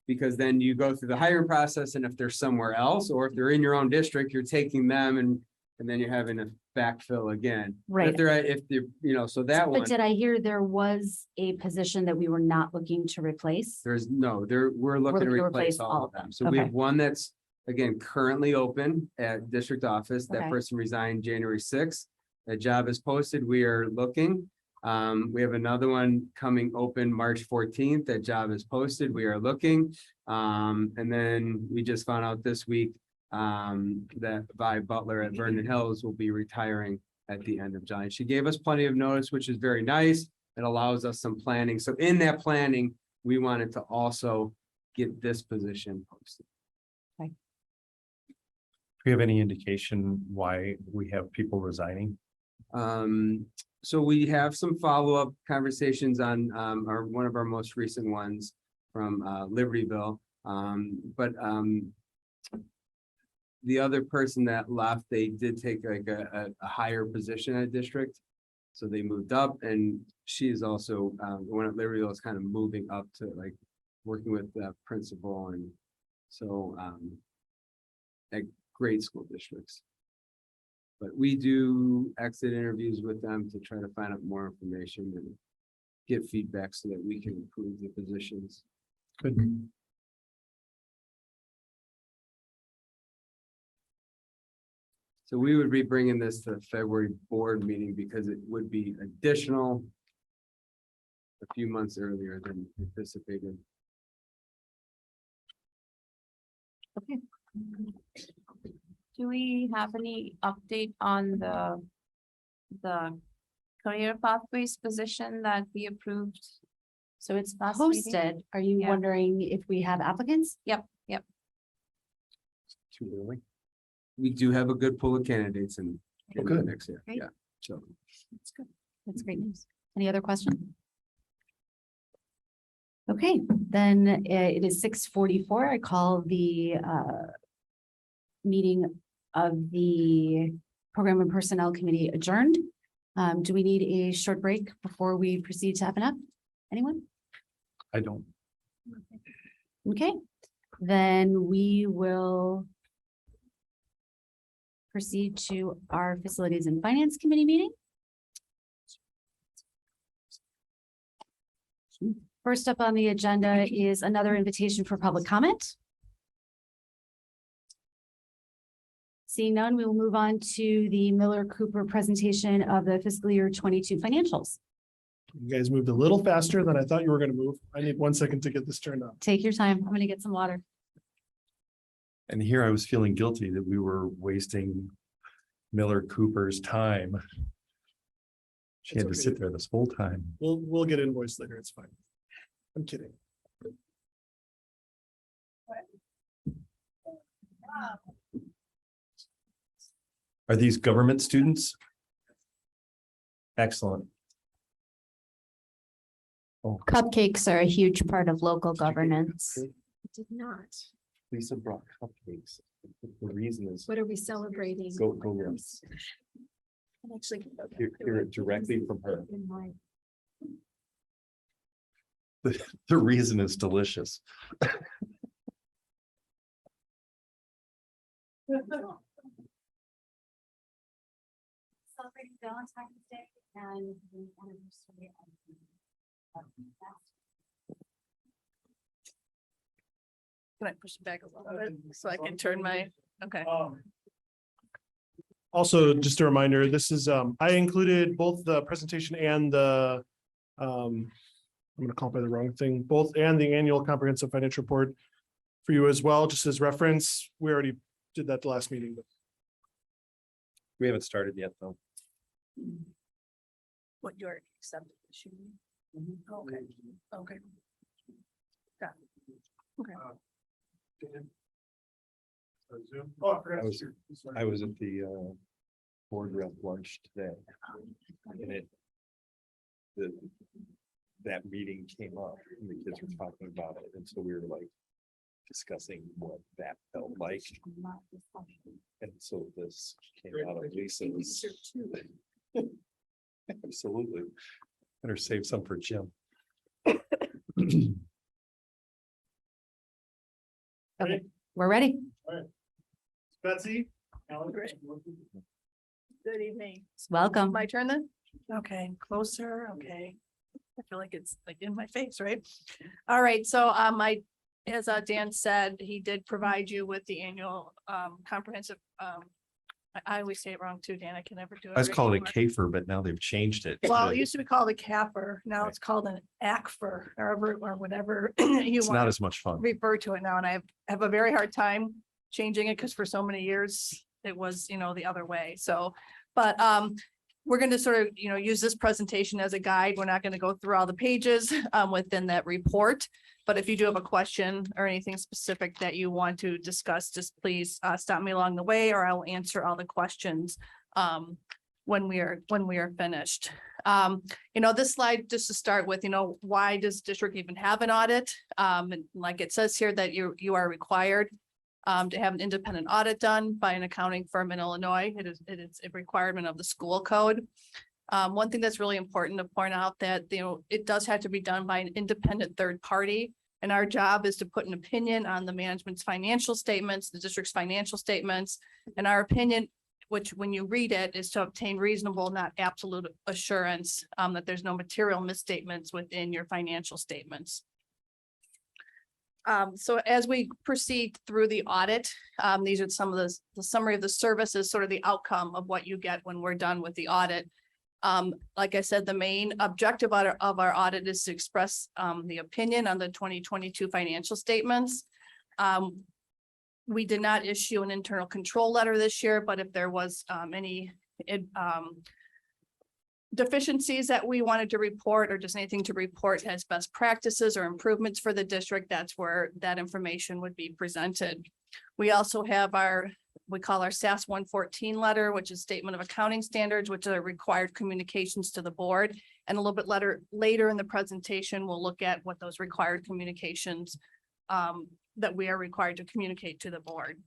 Because then you go through the hiring process, and if they're somewhere else, or if they're in your own district, you're taking them and then you're having to backfill again. But
Right.
if they're, so that one,
But did I hear there was a position that we were not looking to replace?
we're looking to replace all of them. So we have
Okay.
one that's, again, currently open at district office. That
Okay.
person resigned January 6th. That job is posted. We are looking. We have another one coming open March 14th. That job is posted. We are looking. And then we just found out this week that Vi Butler at Vernon Hills will be retiring at the end of July. She gave us plenty of notice, which is very nice. It allows us some planning. So in that planning, we wanted to also get this position posted.
Do we have any indication why we have people resigning?
So we have some follow-up conversations on one of our most recent ones from Libertyville. The other person that left, they did take like a higher position at district. So they moved up, and she is also the one at Libertyville is kind of moving up to like working with the principal, and so at grade school districts. But we do exit interviews with them to try to find out more information and get feedback so that we can improve the positions.
Good.
So we would be bringing this to the February board meeting because it would be additional a few months earlier than anticipated.
Okay. Do we have any update on the career pathways position that we approved?
So it's
Last meeting?
posted. Are you
Yeah.
wondering if we have applicants?
Yep.
Too early. We do have a good pool of candidates in the
good.
mix here.
Great.
Yeah, so.
That's good. That's great news. Any other questions? Okay, then it is 6:44. I call the meeting of the Program and Personnel Committee adjourned. Do we need a short break before we proceed to F&F? Anyone?
I don't.
Okay, then we will proceed to our Facilities and Finance Committee meeting. First up on the agenda is another invitation for public comment. Seeing none, we will move on to the Miller Cooper presentation of the fiscal year 22 financials.
You guys moved a little faster than I thought you were going to move. I need 1 second to get this turned on.
Take your time. I'm going to get some water.
And here I was feeling guilty that we were wasting Miller Cooper's time. She had to
It's
sit
okay.
there this whole time.
We'll get invoiced later. It's fine. I'm kidding.
Are these government students? Excellent.
Cupcakes are a huge part of local governance.
Did not.
Lisa brought cupcakes. The reason is,
What are we celebrating?
go look.
Actually.
Hear it directly from her. The reason is delicious.
Celebrating Valentine's Day and the anniversary of.
Can I push it back a little bit so I can turn my, okay.
Also, just a reminder, this is, I included both the presentation and the, I'm gonna call it by the wrong thing, both and the annual comprehensive financial report for you as well, just as reference. We already did that the last meeting. But
We haven't started yet, though.
What you already accepted. this year. Okay, okay. Got it. Okay.
Oh, I forgot.
I was at the board rep lunch today. And that meeting came up and the kids were talking about it. And so we were like discussing what that felt like. And so this came out of Lisa's. Absolutely. Better save some for Jim.
Okay, we're ready.
Betsy.
Good evening.
Welcome.
My turn then? Okay, closer, okay. I feel like it's like in my face, right? All right, so as Dan said, he did provide you with the annual comprehensive, I always say it wrong too, Dan, I can never do it.
I was
right
calling it
anymore.
KFIR, but now they've changed it.
Well,
to-
it used to be called a CAFR, now
Right.
it's called an ACFR, or whatever you
It's not
want
as much fun.
to refer to it now, and I have a very hard time changing it, because for so many years, it was, the other way, so, but, we're going to sort of, use this presentation as a guide. We're not going to go through all the pages within that report. But if you do have a question or anything specific that you want to discuss, just please stop me along the way, or I will answer all the questions when we are finished. This slide, just to start with, why does district even have an audit? And like it says here that you are required to have an independent audit done by an accounting firm in Illinois. It is a requirement of the school code. One thing that's really important to point out that, it does have to be done by an independent third party. And our job is to put an opinion on the management's financial statements, the district's financial statements. And our opinion, which when you read it, is to obtain reasonable, not absolute assurance that there's no material misstatements within your financial statements. So as we proceed through the audit, these are some of the summary of the services, sort of the outcome of what you get when we're done with the audit. Like I said, the main objective of our audit is to express the opinion on the 2022 financial statements. We did not issue an internal control letter this year, but if there was any deficiencies that we wanted to report, or just anything to report as best practices or improvements for the district, that's where that information would be presented. We also have we call our SAS 114 letter, which is Statement of Accounting Standards, which are required communications to the board. And a little bit later in the presentation, we'll look at what those required communications that we are required to communicate to the board.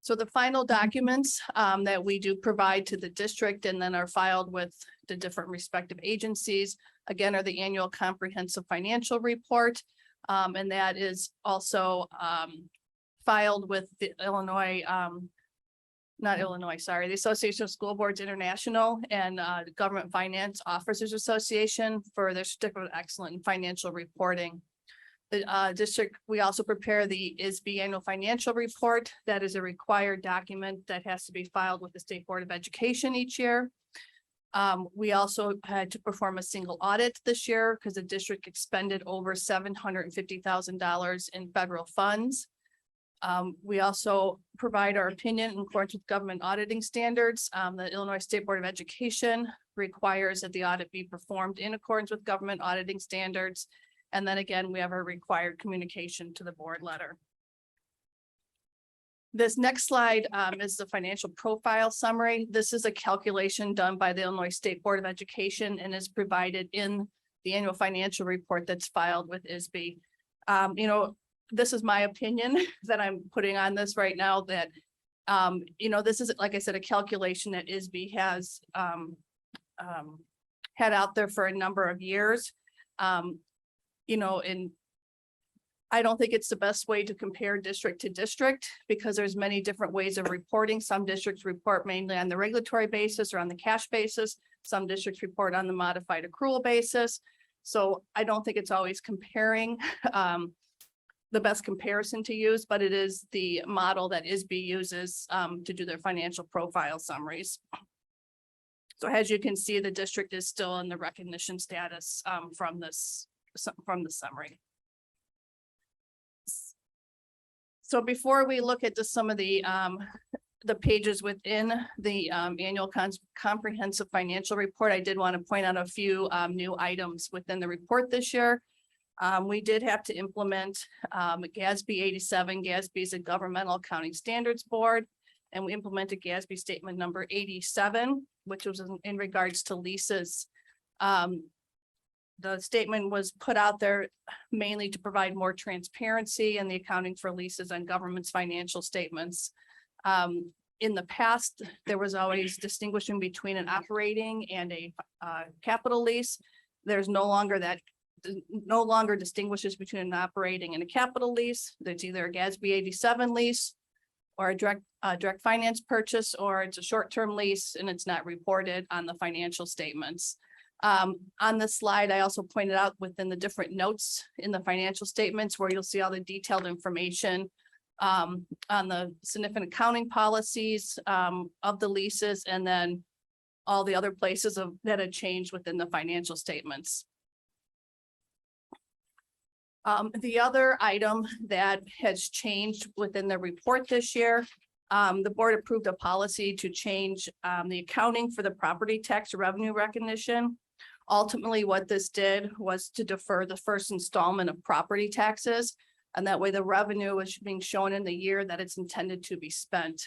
So the final documents that we do provide to the district and then are filed with the different respective agencies, again, are the annual comprehensive financial report. And that is also filed with the the Association of School Boards International and Government Finance Officers Association for their certificate of excellence in financial reporting. The district, we also prepare the ISB annual financial report. That is a required document that has to be filed with the State Board of Education each year. We also had to perform a single audit this year because the district expended over $750,000 in federal funds. We also provide our opinion in accordance with government auditing standards. The Illinois State Board of Education requires that the audit be performed in accordance with government auditing standards. And then again, we have a required communication to the board letter. This next slide is the financial profile summary. This is a calculation done by the Illinois State Board of Education and is provided in the annual financial report that's filed with ISB. You know, this is my opinion that I'm putting on this right now, that you know, this is, like I said, a calculation that ISB has had out there for a number of years. You know, and I don't think it's the best way to compare district to district, because there's many different ways of reporting. Some districts report mainly on the regulatory basis or on the cash basis. Some districts report on the modified accrual basis. So I don't think it's always comparing the best comparison to use, but it is the model that ISB uses to do their financial profile summaries. So as you can see, the district is still in the recognition status from the summary. So before we look at some of the pages within the annual comprehensive financial report, I did want to point out a few new items within the report this year. We did have to implement GASB 87. GASB is a governmental accounting standards board, and we implemented GASB statement number 87, which was in regards to leases. The statement was put out there mainly to provide more transparency in the accounting for leases on government's financial statements. In the past, there was always distinguishing between an operating and a capital lease. There's no longer distinguishes between an operating and a capital lease. There's either a GASB 87 lease or a direct finance purchase, or it's a short-term lease and it's not reported on the financial statements. On this slide, I also pointed out within the different notes in the financial statements where you'll see all the detailed information on the significant accounting policies of the leases, and then all the other places that had changed within the financial statements. The other item that has changed within the report this year, the board approved a policy to change the accounting for the property tax revenue recognition. Ultimately, what this did was to defer the first installment of property taxes, and that way the revenue is being shown in the year that it's intended to be spent.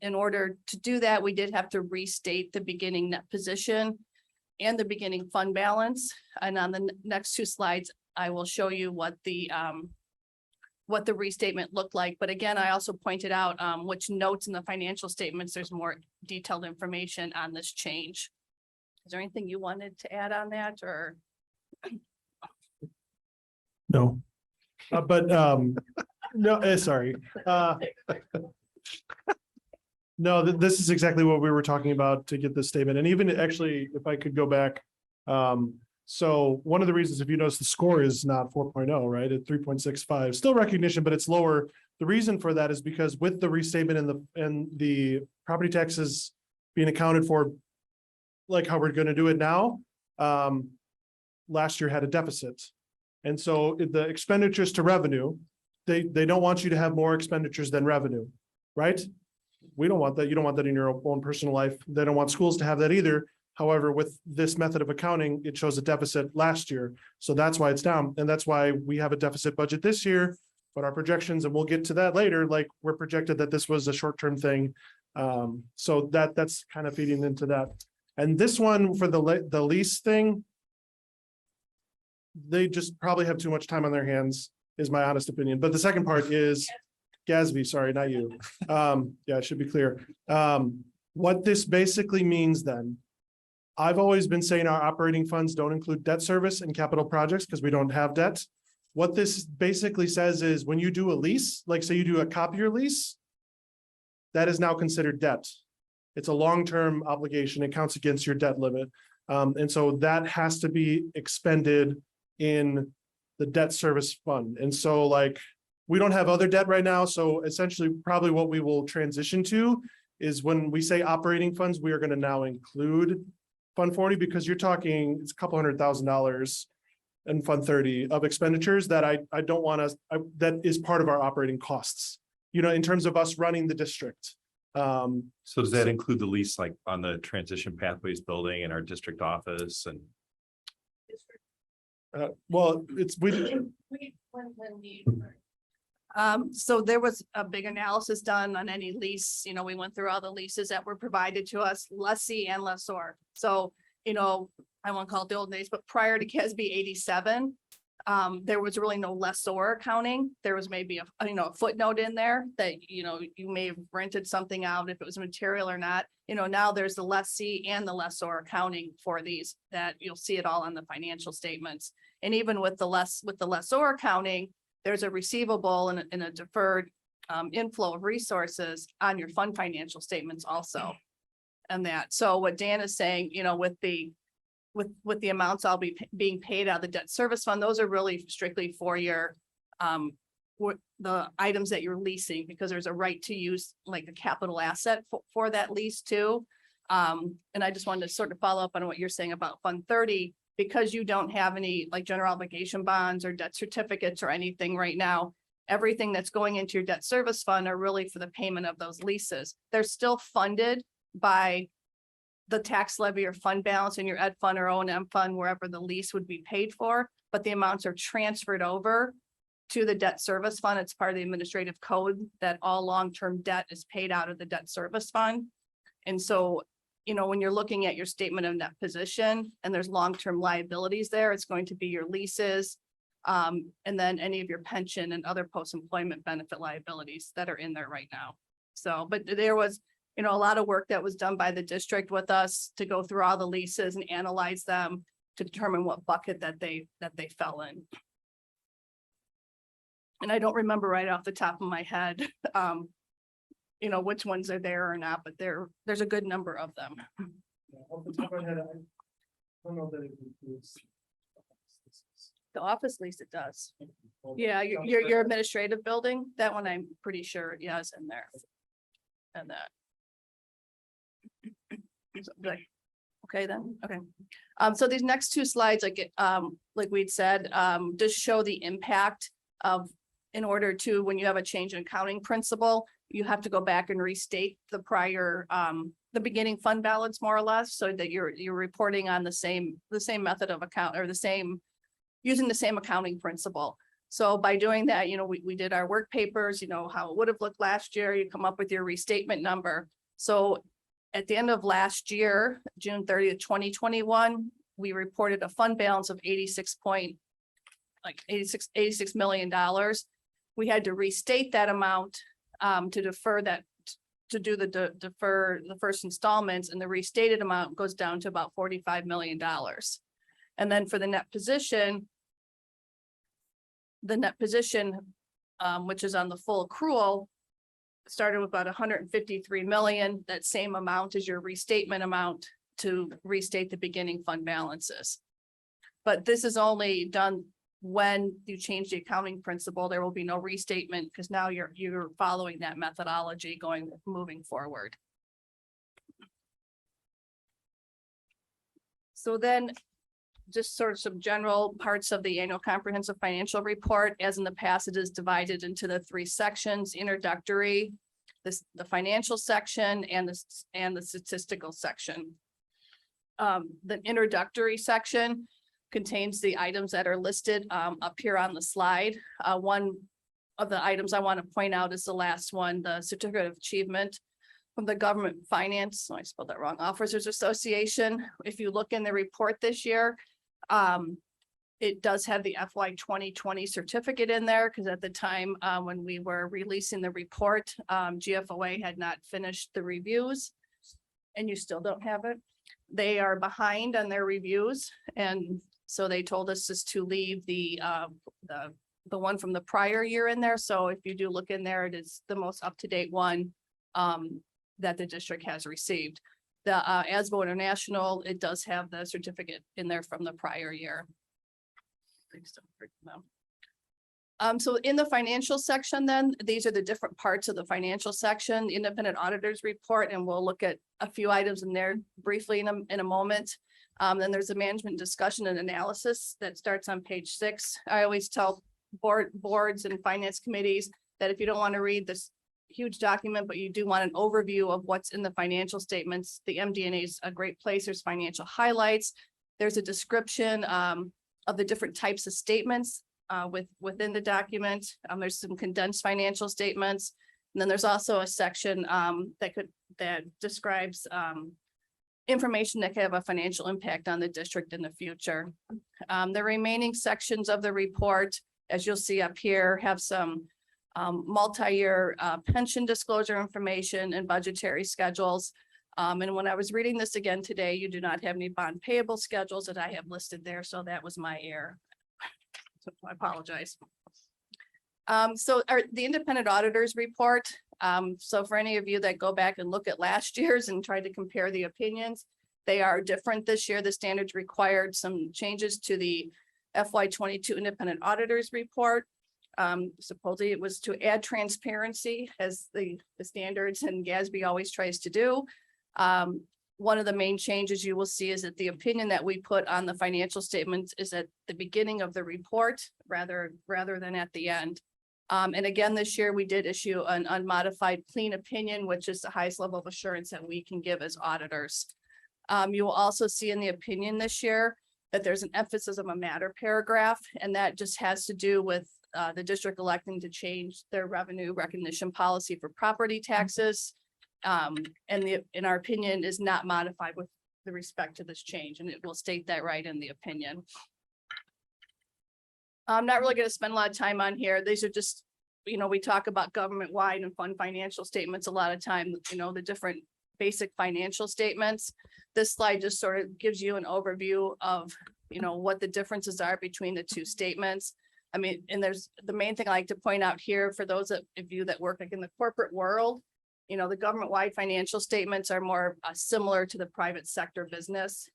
In order to do that, we did have to restate the beginning net position and the beginning fund balance. And on the next two slides, I will show you what the restatement looked like. But again, I also pointed out which notes in the financial statements, there's more detailed information on this change. Is there anything you wanted to add on that, or?
No. No, sorry. No, this is exactly what we were talking about to get this statement. And even actually, if I could go back. So one of the reasons, if you notice, the score is not 4.0, right? At 3.65, still recognition, but it's lower. The reason for that is because with the restatement and the property taxes being accounted for, like how we're going to do it now, last year had a deficit. And so the expenditures to revenue, they don't want you to have more expenditures than revenue, right? We don't want that. You don't want that in your own personal life. They don't want schools to have that either. However, with this method of accounting, it shows a deficit last year. So that's why it's down. And that's why we have a deficit budget this year, but our projections, and we'll get to that later, like we're projected that this was a short-term thing. So that's kind of feeding into that. And this one for the lease thing, they just probably have too much time on their hands, is my honest opinion. But the second part is GASB, sorry, not you. Yeah, it should be clear. What this basically means then, I've always been saying our operating funds don't include debt service and capital projects because we don't have debt. What this basically says is when you do a lease, like say you do a copier lease, that is now considered debt. It's a long-term obligation. It counts against your debt limit. And so that has to be expended in the debt service fund. And so like, we don't have other debt right now. So essentially probably what we will transition to is when we say operating funds, we are going to now include Fund 40, because you're talking, it's a couple $100,000 in Fund 30 of expenditures that I don't want to, that is part of our operating costs, you know, in terms of us running the district.
So does that include the lease like on the transition pathways building and our district office and?
Well, it's,
So there was a big analysis done on any lease. You know, we went through all the leases that were provided to us, lessee and lessor. So, you know, I won't call it the old days, but prior to KSB 87, there was really no lessor accounting. There was maybe a footnote in there that, you may have rented something out if it was material or not. Now there's the lessee and the lessor accounting for these, that you'll see it all on the financial statements. And even with the lessor accounting, there's a receivable and a deferred inflow of resources on your fund financial statements also. And that, so what Dan is saying, with the amounts I'll be being paid out of the debt service fund, those are really strictly for your the items that you're leasing, because there's a right to use like a capital asset for that lease too. And I just wanted to sort of follow up on what you're saying about Fund 30, because you don't have any like general obligation bonds or debt certificates or anything right now. Everything that's going into your debt service fund are really for the payment of those leases. They're still funded by the tax levy or fund balance in your ed fund or O&M fund, wherever the lease would be paid for, but the amounts are transferred over to the debt service fund. It's part of the administrative code that all long-term debt is paid out of the debt service fund. And so, when you're looking at your statement of net position and there's long-term liabilities there, it's going to be your leases, and then any of your pension and other post-employment benefit liabilities that are in there right now. So, but there was, a lot of work that was done by the district with us to go through all the leases and analyze them to determine what bucket that they fell in. And I don't remember right off the top of my head, which ones are there or not, but there's a good number of them.
Yeah, off the top of my head, I don't know that it includes.
The office lease, it does. Yeah, your administrative building, that one I'm pretty sure, yeah, is in there. And that. So, good. Okay, then, okay. So these next two slides, like we'd said, just show the impact of, in order to, when you have a change in accounting principle, you have to go back and restate the prior, the beginning fund balance more or less, so that you're reporting on the same method of account, or using the same accounting principle. So by doing that, we did our work papers, how it would have looked last year, you come up with your restatement number. So at the end of last year, June 30th, 2021, we reported a fund balance of $86 million. We had to restate that amount to defer that, to do defer the first installments, and the restated amount goes down to about $45 million. And then for the net position, which is on the full accrual, started with about 153 million. That same amount is your restatement amount to restate the beginning fund balances. But this is only done when you change the accounting principle. There will be no restatement, because now you're following that methodology moving forward. So then, just sort of some general parts of the annual comprehensive financial report. As in the past, it is divided into the three sections: introductory, the financial section, and the statistical section. The introductory section contains the items that are listed up here on the slide. One of the items I want to point out is the last one, the certificate of achievement from the Government Finance, I spelled that wrong, Officers Association. If you look in the report this year, it does have the FY 2020 certificate in there, because at the time when we were releasing the report, GFOA had not finished the reviews, and you still don't have it. They are behind on their reviews, and so they told us just to leave the one from the prior year in there. So if you do look in there, it is the most up-to-date one that the district has received. The ASBO International, it does have the certificate in there from the prior year. So in the financial section, then, these are the different parts of the financial section, the independent auditors report, and we'll look at a few items in there briefly in a moment. Then there's a management discussion and analysis that starts on page 6. I always tell boards and finance committees that if you don't want to read this huge document, but you do want an overview of what's in the financial statements, the MD&A is a great place. There's financial highlights. There's a description of the different types of statements within the document. There's some condensed financial statements. And then there's also a section that describes information that could have a financial impact on the district in the future. The remaining sections of the report, as you'll see up here, have some multi-year pension disclosure information and budgetary schedules. And when I was reading this again today, you do not have any bond payable schedules that I have listed there, so that was my error. So I apologize. The independent auditors report. So for any of you that go back and look at last year's and try to compare the opinions, they are different this year. The standards required some changes to the FY22 independent auditors report. Supposedly it was to add transparency as the standards and GASB always tries to do. One of the main changes you will see is that the opinion that we put on the financial statements is at the beginning of the report rather than at the end. And again, this year we did issue an unmodified clean opinion, which is the highest level of assurance that we can give as auditors. You will also see in the opinion this year that there's an emphasis of a matter paragraph, and that just has to do with the district electing to change their revenue recognition policy for property taxes. And in our opinion is not modified with the respect to this change, and it will state that right in the opinion. I'm not really going to spend a lot of time on here. These are just, we talk about government-wide and fund financial statements a lot of time, the different basic financial statements. This slide just sort of gives you an overview of, what the differences are between the two statements. I mean, and there's the main thing I like to point out here for those of you that work like in the corporate world, the government-wide financial statements are more similar to the private sector business.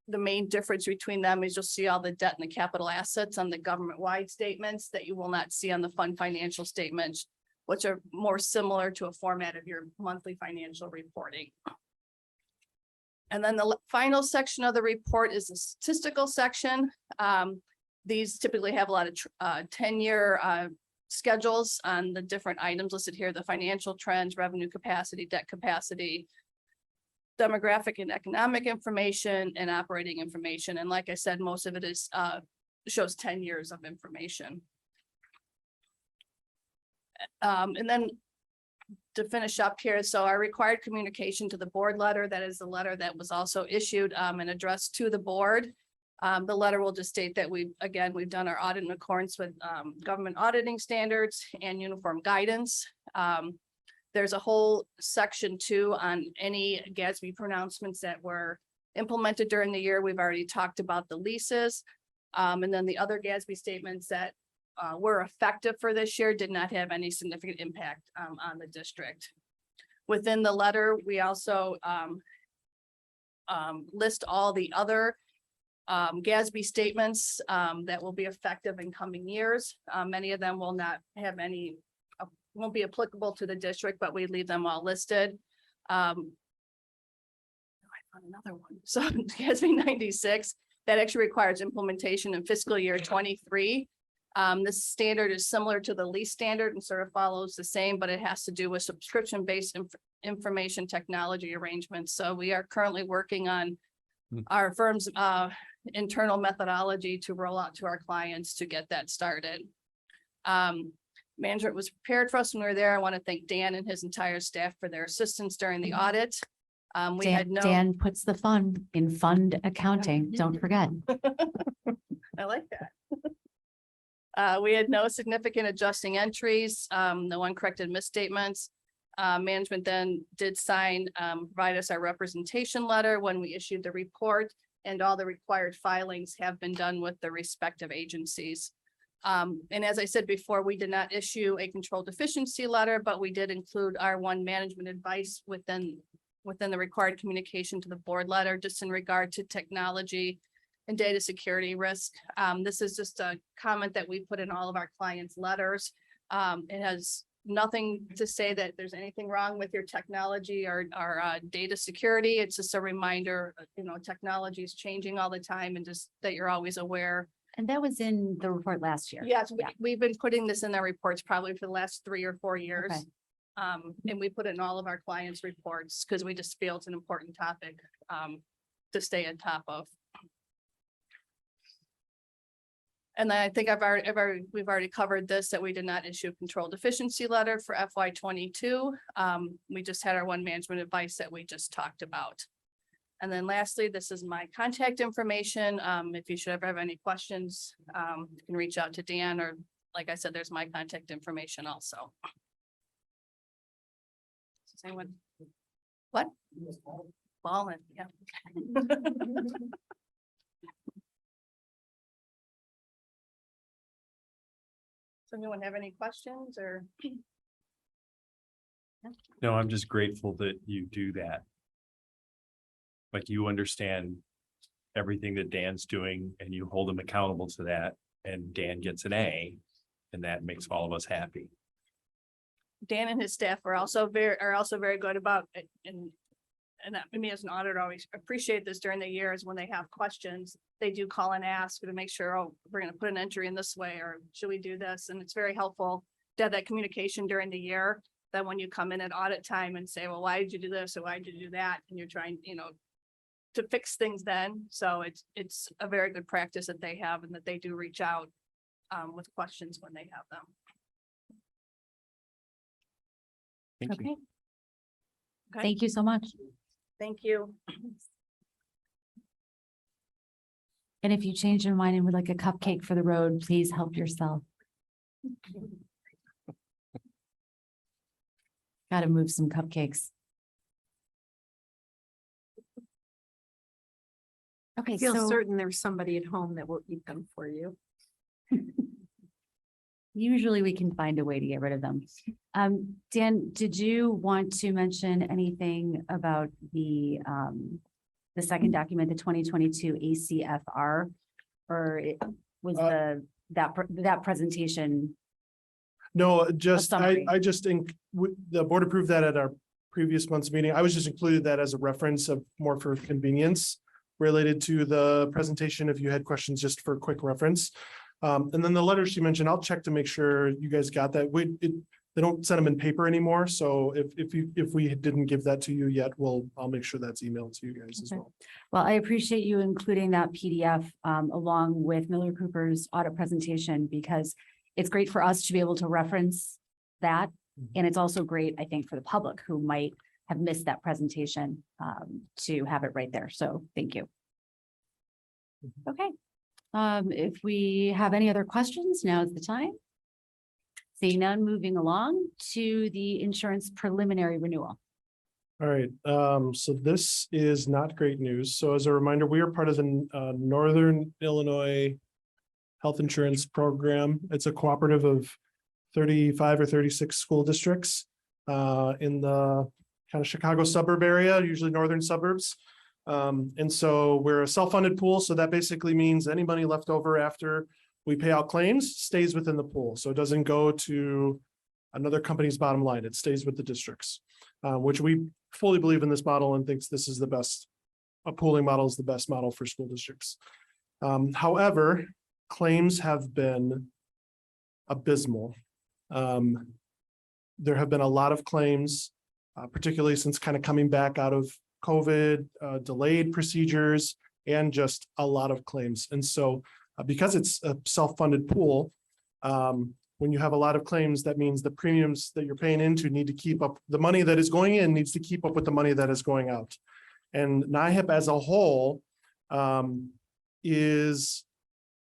The main difference between them is you'll see all the debt and the capital assets on the government-wide statements that you will not see on the fund financial statements, which are more similar to a format of your monthly financial reporting. And then the final section of the report is the statistical section. These typically have a lot of 10-year schedules on the different items listed here, the financial trends, revenue capacity, debt capacity, demographic and economic information, and operating information. And like I said, most of it is shows 10 years of information. And then to finish up here, so our required communication to the board letter, that is the letter that was also issued and addressed to the board. The letter will just state that we've done our audit in accordance with government auditing standards and uniform guidance. There's a whole section too on any GASB pronouncements that were implemented during the year. We've already talked about the leases. And then the other GASB statements that were effective for this year did not have any significant impact on the district. Within the letter, we also list all the other GASB statements that will be effective in coming years. Many of them will not have any, won't be applicable to the district, but we leave them all listed. I found another one. So GASB 96, that actually requires implementation in fiscal year 23. This standard is similar to the lease standard and sort of follows the same, but it has to do with subscription-based information technology arrangements. So we are currently working on our firm's internal methodology to roll out to our clients to get that started. Management was prepared for us when we were there. I want to thank Dan and his entire staff for their assistance during the audit.
Dan puts the fund in fund accounting. Don't forget.
I like that. We had no significant adjusting entries, no uncorrected misstatements. Management then did provide us our representation letter when we issued the report, and all the required filings have been done with the respective agencies. And as I said before, we did not issue a control deficiency letter, but we did include our one management advice within the required communication to the board letter, just in regard to technology and data security risk. This is just a comment that we put in all of our clients' letters. It has nothing to say that there's anything wrong with your technology or data security. It's just a reminder, technology is changing all the time, and just that you're always aware.
And that was in the report last year.
Yes, we've been putting this in their reports probably for the last 3 or 4 years.
Okay.
And we put it in all of our clients' reports because we just feel it's an important topic to stay on top of. And then I think we've already covered this, that we did not issue a control deficiency letter for FY22. We just had our one management advice that we just talked about. And then lastly, this is my contact information. If you should ever have any questions, you can reach out to Dan, or like I said, there's my contact information also. Does anyone? What? Ballin, yeah. Does anyone have any questions or?
No, I'm just grateful that you do that. Like you understand everything that Dan's doing and you hold him accountable to that, and Dan gets an A, and that makes all of us happy.
Dan and his staff are also very good about it, and me as an auditor always appreciate this during the years when they have questions. They do call and ask to make sure, oh, we're gonna put an entry in this way, or should we do this? And it's very helpful to have that communication during the year, that when you come in at audit time and say, well, why did you do this? Or why did you do that? And you're trying, to fix things then. So it's a very good practice that they have, and that they do reach out with questions when they have them.
Thank you.
Okay.
Thank you so much.
Thank you.
And if you change your mind and would like a cupcake for the road, please help yourself. Got to move some cupcakes. Okay,
Feel
so
certain there's somebody at home that will eat them for you.
usually we can find a way to get rid of them. Dan, did you want to mention anything about the second document, the 2022 ACFR? Or was that presentation?
No, just,
summary.
I just think the board approved that at our previous month's meeting. I was just included that as a reference of more for convenience related to the presentation, if you had questions, just for quick reference. And then the letters she mentioned, I'll check to make sure you guys got that. They don't send them in paper anymore. So if we didn't give that to you yet, I'll make sure that's emailed to you guys as
Okay.
well.
Well, I appreciate you including that PDF along with Miller Cooper's audit presentation, because it's great for us to be able to reference that. And it's also great, I think, for the public who might have missed that presentation to have it right there. So thank you. Okay. If we have any other questions, now is the time. Seeing none, moving along to the insurance preliminary renewal.
All right, so this is not great news. So as a reminder, we are part of the Northern Illinois Health Insurance Program. It's a cooperative of 35 or 36 school districts in the kind of Chicago suburb area, usually northern suburbs. And so we're a self-funded pool. So that basically means any money left over after we pay out claims stays within the pool. So it doesn't go to another company's bottom line. It stays with the districts, which we fully believe in this model and thinks this is the best. A pooling model is the best model for school districts. However, claims have been abysmal. There have been a lot of claims, particularly since kind of coming back out of COVID, delayed procedures, and just a lot of claims. And so because it's a self-funded pool, when you have a lot of claims, that means the premiums that you're paying into need to keep up. The money that is going in needs to keep up with the money that is going out. And NIHIP as a whole is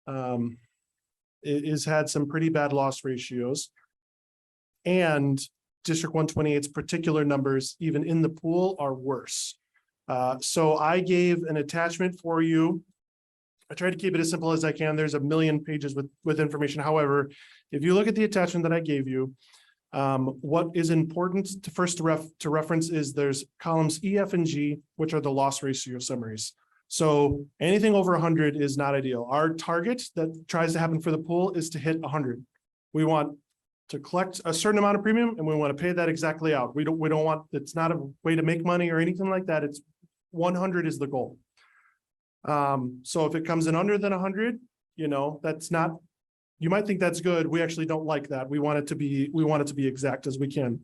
had some pretty bad loss ratios. And District 128's particular numbers, even in the pool, are worse. So I gave an attachment for you. I tried to keep it as simple as I can. There's a million pages with information. However, if you look at the attachment that I gave you, what is important to reference is there's columns E, F, and G, which are the loss ratio summaries. So anything over 100 is not ideal. Our target that tries to happen for the pool is to hit 100. We want to collect a certain amount of premium and we want to pay that exactly out. We don't want, it's not a way to make money or anything like that. It's 100 is the goal. So if it comes in under than 100, that's not, you might think that's good. We actually don't like that. We want it to be exact as we can.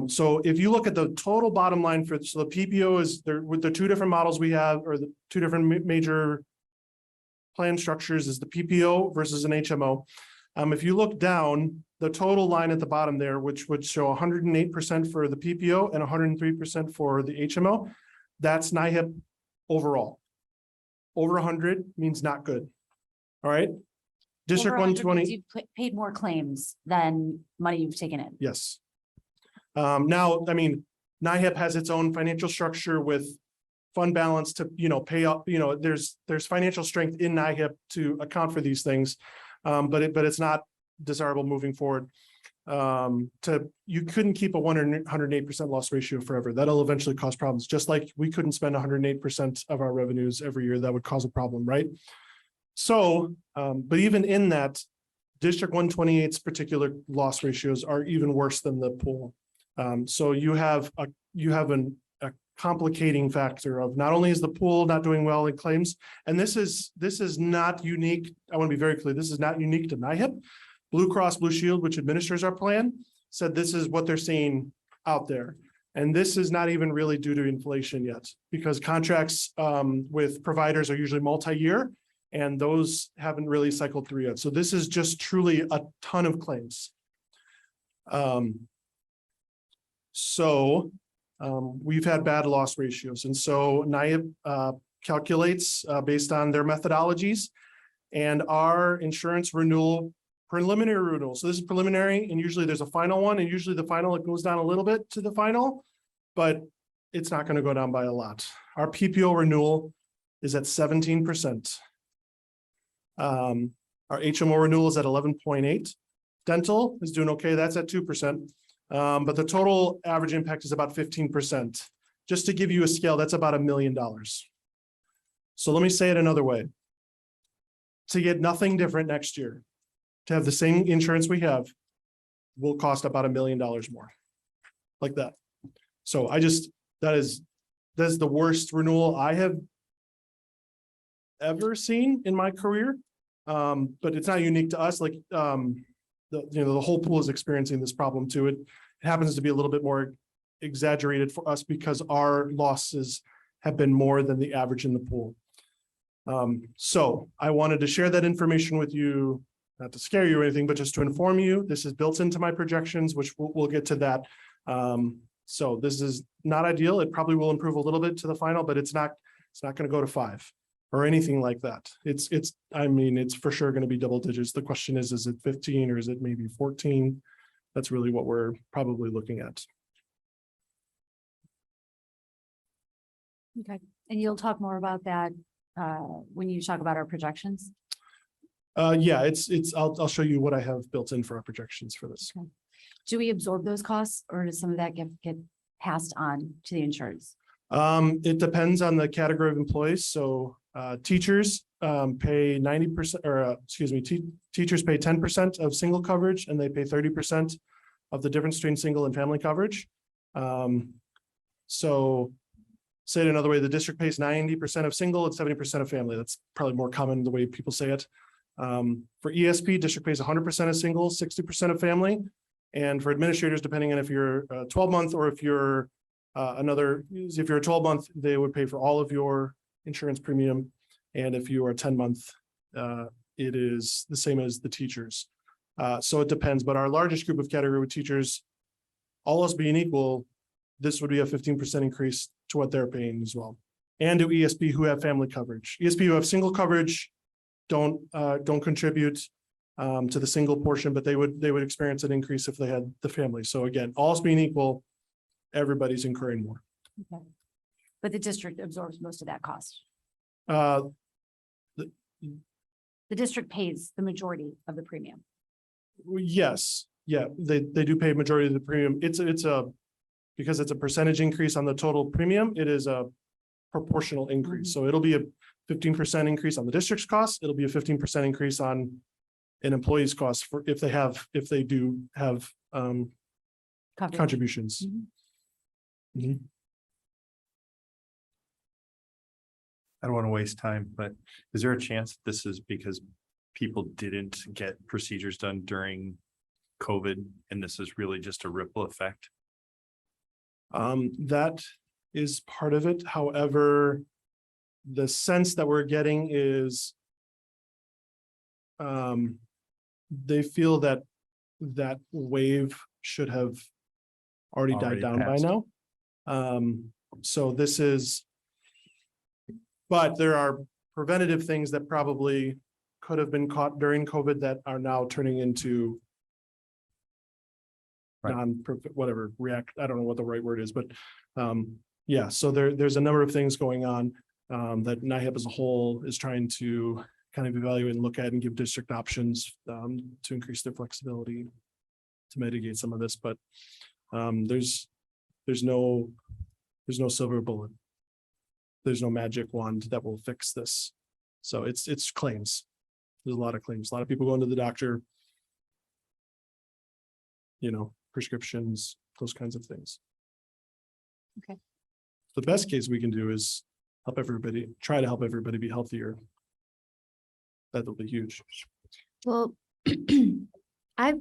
So if you look at the total bottom line so the PPO is there with the two different models we have, or the two different major plan structures, is the PPO versus an HMO. If you look down, the total line at the bottom there, which would show 108% for the PPO and 103% for the HMO, that's NIHIP overall. Over 100 means not good. All right? District
Over 100 means
120,
You've paid more claims than money you've taken in.
yes. Now, I mean, NIHIP has its own financial structure with fund balance to, pay up, there's financial strength in NIHIP to account for these things. But it's not desirable moving forward. You couldn't keep a 108% loss ratio forever. That'll eventually cause problems. Just like we couldn't spend 108% of our revenues every year, that would cause a problem, right? So, but even in that, District 128's particular loss ratios are even worse than the pool. So you have a complicating factor of not only is the pool not doing well in claims, and this is not unique. I want to be very clear. This is not unique to NIHIP. Blue Cross Blue Shield, which administers our plan, said this is what they're seeing out there. And this is not even really due to inflation yet, because contracts with providers are usually multi-year, and those haven't really cycled through yet. So this is just truly a ton of claims. We've had bad loss ratios. And so NIHIP calculates based on their methodologies, and our insurance renewal, preliminary renewal. So this is preliminary, and usually there's a final one, and usually the final, it goes down a little bit to the final, but it's not going to go down by a lot. Our PPO renewal is at 17%. Our HMO renewal is at 11.8. Dental is doing okay. That's at 2%. But the total average impact is about 15%. Just to give you a scale, that's about $1 million. So let me say it another way. To get nothing different next year, to have the same insurance we have, will cost about $1 million more. Like that. So that's the worst renewal I have ever seen in my career. But it's not unique to us. Like the whole pool is experiencing this problem too. It happens to be a little bit more exaggerated for us because our losses have been more than the average in the pool. So I wanted to share that information with you, not to scare you or anything, but just to inform you. This is built into my projections, which we'll get to that. So this is not ideal. It probably will improve a little bit to the final, but it's not going to go to 5 or anything like that. It's for sure going to be double digits. The question is it 15 or is it maybe 14? That's really what we're probably looking at.
Okay, and you'll talk more about that when you talk about our projections?
Yeah, I'll show you what I have built in for our projections for this.
Okay. Do we absorb those costs, or does some of that get passed on to the insurance?
It depends on the category of employees. So teachers pay 90%, or teachers pay 10% of single coverage, and they pay 30% of the difference between single and family coverage. So say it another way, the district pays 90% of single and 70% of family. That's probably more common the way people say it. For ESP, district pays 100% of single, 60% of family. And for administrators, depending on if you're a 12-month or if you're if you're a 12-month, they would pay for all of your insurance premium. And if you are a 10-month, it is the same as the teachers. So it depends, but our largest group of category teachers, all else being equal, this would be a 15% increase to what they're paying as well. And to ESP who have family coverage. ESP who have single coverage don't contribute to the single portion, but they would experience an increase if they had the family. So again, all else being equal, everybody's incurring more.
Okay. But the district absorbs most of that cost.
The
district pays the majority of the premium.
Yes, yeah, they do pay majority of the premium. Because it's a percentage increase on the total premium, it is a proportional increase. So it'll be a 15% increase on the district's cost. It'll be a 15% increase on an employee's cost for if they do have contributions.
I don't want to waste time, but is there a chance this is because people didn't get procedures done during COVID and this is really just a ripple effect?
That is part of it. However, the sense that we're getting is they feel that wave should have already died down by
passed.
now. So this is But there are preventative things that probably could have been caught during COVID that are now turning into
Right.
whatever, I don't know what the right word is, but yeah, so there's a number of things going on that NIHIP as a whole is trying to kind of evaluate and look at and give district options to increase their flexibility to mitigate some of this, but there's no silver bullet. There's no magic wand that will fix this. So it's claims. There's a lot of claims. A lot of people going to the doctor, prescriptions, those kinds of things.
Okay.
The best case we can do is try to help everybody be healthier. That'll be huge.
Well, I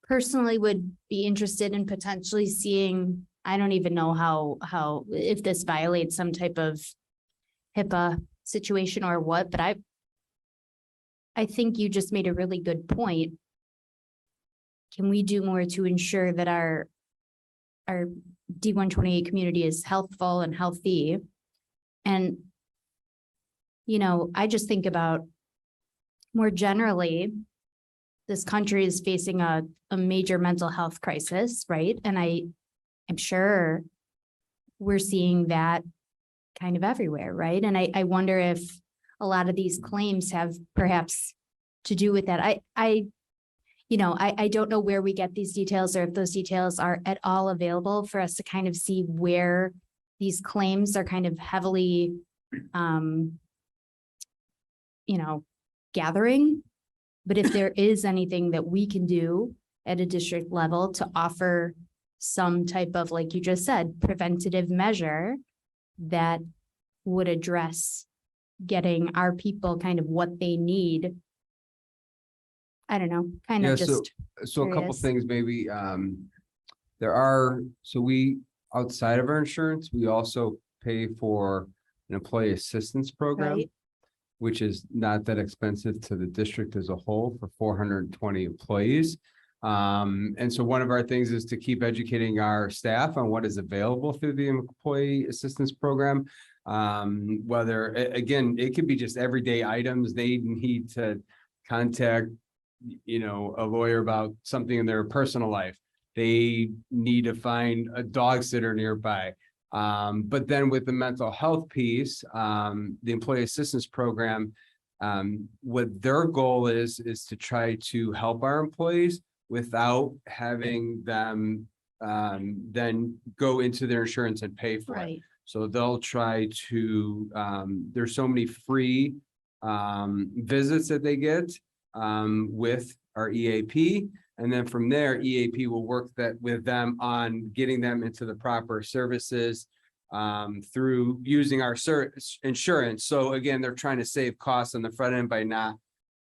personally would be interested in potentially seeing, I don't even know how, if this violates some type of HIPAA situation or what, but I think you just made a really good point. Can we do more to ensure that our D128 community is healthful and healthy? And, I just think about more generally, this country is facing a major mental health crisis, right? And I'm sure we're seeing that kind of everywhere, right? And I wonder if a lot of these claims have perhaps to do with that. I don't know where we get these details or if those details are at all available for us to kind of see where these claims are kind of heavily, gathering. But if there is anything that we can do at a district level to offer some type of, like you just said, preventative measure that would address getting our people kind of what they need. I don't know, kind
Yeah,
of just.
So a couple
curious.
things maybe, outside of our insurance, we also pay for an employee assistance program,
Right.
which is not that expensive to the district as a whole for 420 employees. And so one of our things is to keep educating our staff on what is available through the employee assistance program. Whether, again, it could be just everyday items. They need to contact, a lawyer about something in their personal life. They need to find a dog sitter nearby. But then with the mental health piece, the employee assistance program, what their goal is to try to help our employees without having them then go into their insurance and pay for it.
Right.
So they'll try to, there's so many free visits that they get with our EAP. And then from there, EAP will work with them on getting them into the proper services through using our insurance. So again, they're trying to save costs on the front end by not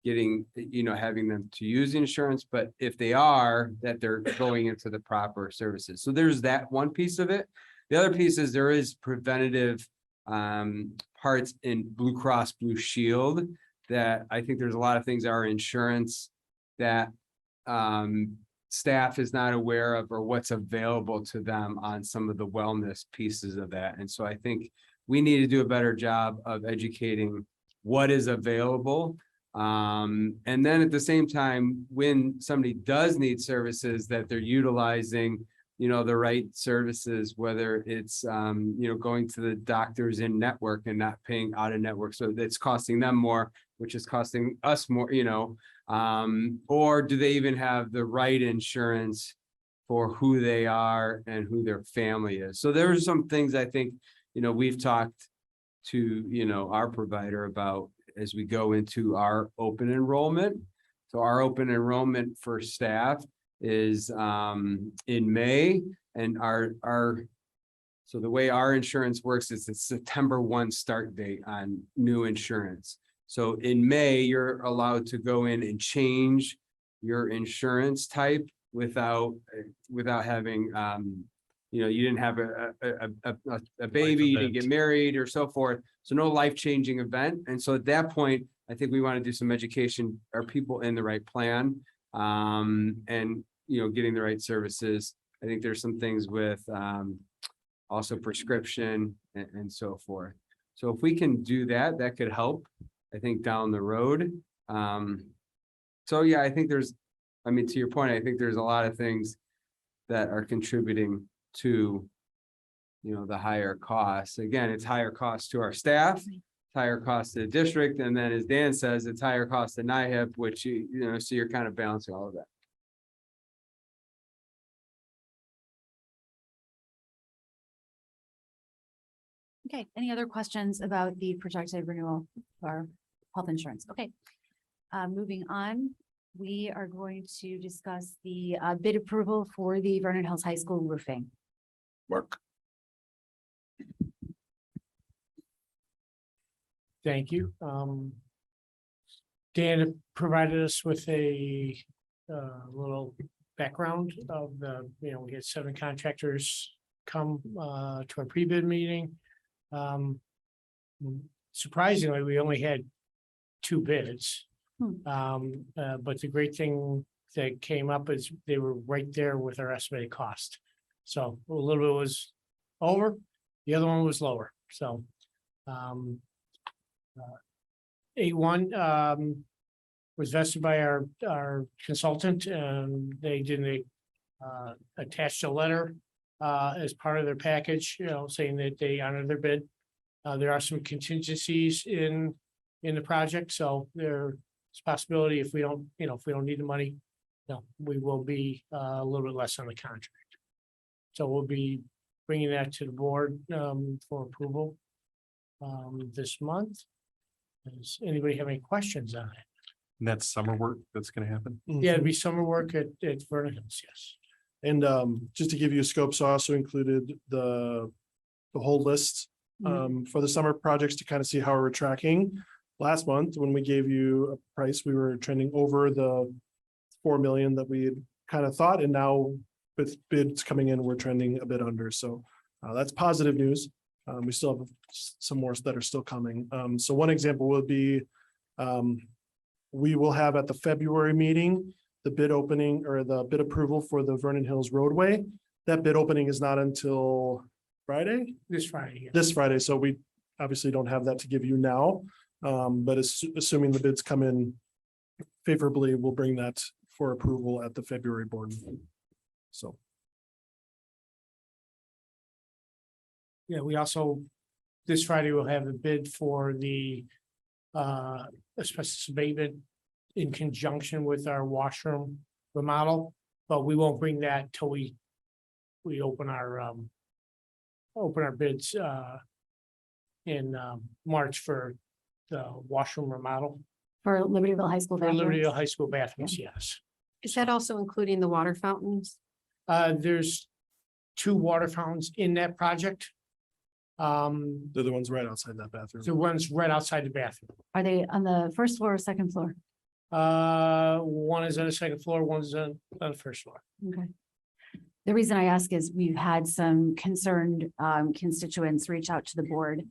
getting, having them to use the insurance, but if they are, that they're going into the proper services. So there's that one piece of it. The other piece is there is preventative parts in Blue Cross Blue Shield that I think there's a lot of things our insurance that staff is not aware of or what's available to them on some of the wellness pieces of that. And so I think we need to do a better job of educating what is available. And then at the same time, when somebody does need services, that they're utilizing, the right services, whether it's, going to the doctors in network and not paying out of network. So that's costing them more, which is costing us more, or do they even have the right insurance for who they are and who their family is? So there are some things I think, we've talked to, our provider about as we go into our open enrollment. So our open enrollment for staff is in May, and so the way our insurance works is it's September 1 start date on new insurance. So in May, you're allowed to go in and change your insurance type without having, you didn't have a baby, you didn't get married or so forth. So no life-changing event. And so at that point, I think we want to do some education. Are people in the right plan? And, getting the right services. I think there's some things with also prescription and so forth. So if we can do that, that could help, I think, down the road. So yeah, I think I mean, to your point, I think there's a lot of things that are contributing to, the higher costs. Again, it's higher costs to our staff, higher cost to the district, and then as Dan says, it's higher cost to NIHIP, which so you're kind of balancing all of that.
Okay, any other questions about the projected renewal of our health insurance? Okay. Moving on, we are going to discuss the bid approval for the Vernon Hills High School roofing.
Mark.
Thank you. Dan provided us with a little background of we had 7 contractors come to a pre-bid meeting. Surprisingly, we only had 2 bids. But the great thing that came up is they were right there with our estimated cost. So a little bit was over, the other one was lower, so. A1 was vested by our consultant, and they didn't attach a letter as part of their package, saying that they honored their bid. There are some contingencies in the project, so there's a possibility if we don't need the money, we will be a little bit less on the contract. So we'll be bringing that to the board for approval this month. Does anybody have any questions on it?
And that's summer work that's gonna happen?
Yeah, it'd be summer work at Vernon Hills, yes.
And just to give you a scope, so I also included the whole list for the summer projects to kind of see how we're tracking. Last month, when we gave you a price, we were trending over the 4 million that we had kind of thought, and now with bids coming in, we're trending a bit under. So that's positive news. We still have some more that are still coming. So one example would be we will have at the February meeting the bid opening or the bid approval for the Vernon Hills roadway. That bid opening is not until Friday.
This Friday.
This Friday, so we obviously don't have that to give you now. But assuming the bids come in favorably, we'll bring that for approval at the February board meeting. So.
Yeah, we also, this Friday, we'll have a bid for the asbestos abatement in conjunction with our washroom remodel, but we won't bring that till we open our bids in March for the washroom remodel.
For Libertyville High School
For
bathrooms?
Libertyville High School bathrooms, yes.
Is that also including the water fountains?
There's 2 water fountains in that project.
They're the ones right outside that bathroom.
The ones right outside the bathroom.
Are they on the first floor or second floor?
One is on the second floor, one's on the first floor.
Okay. The reason I ask is we've had some concerned constituents reach out to the board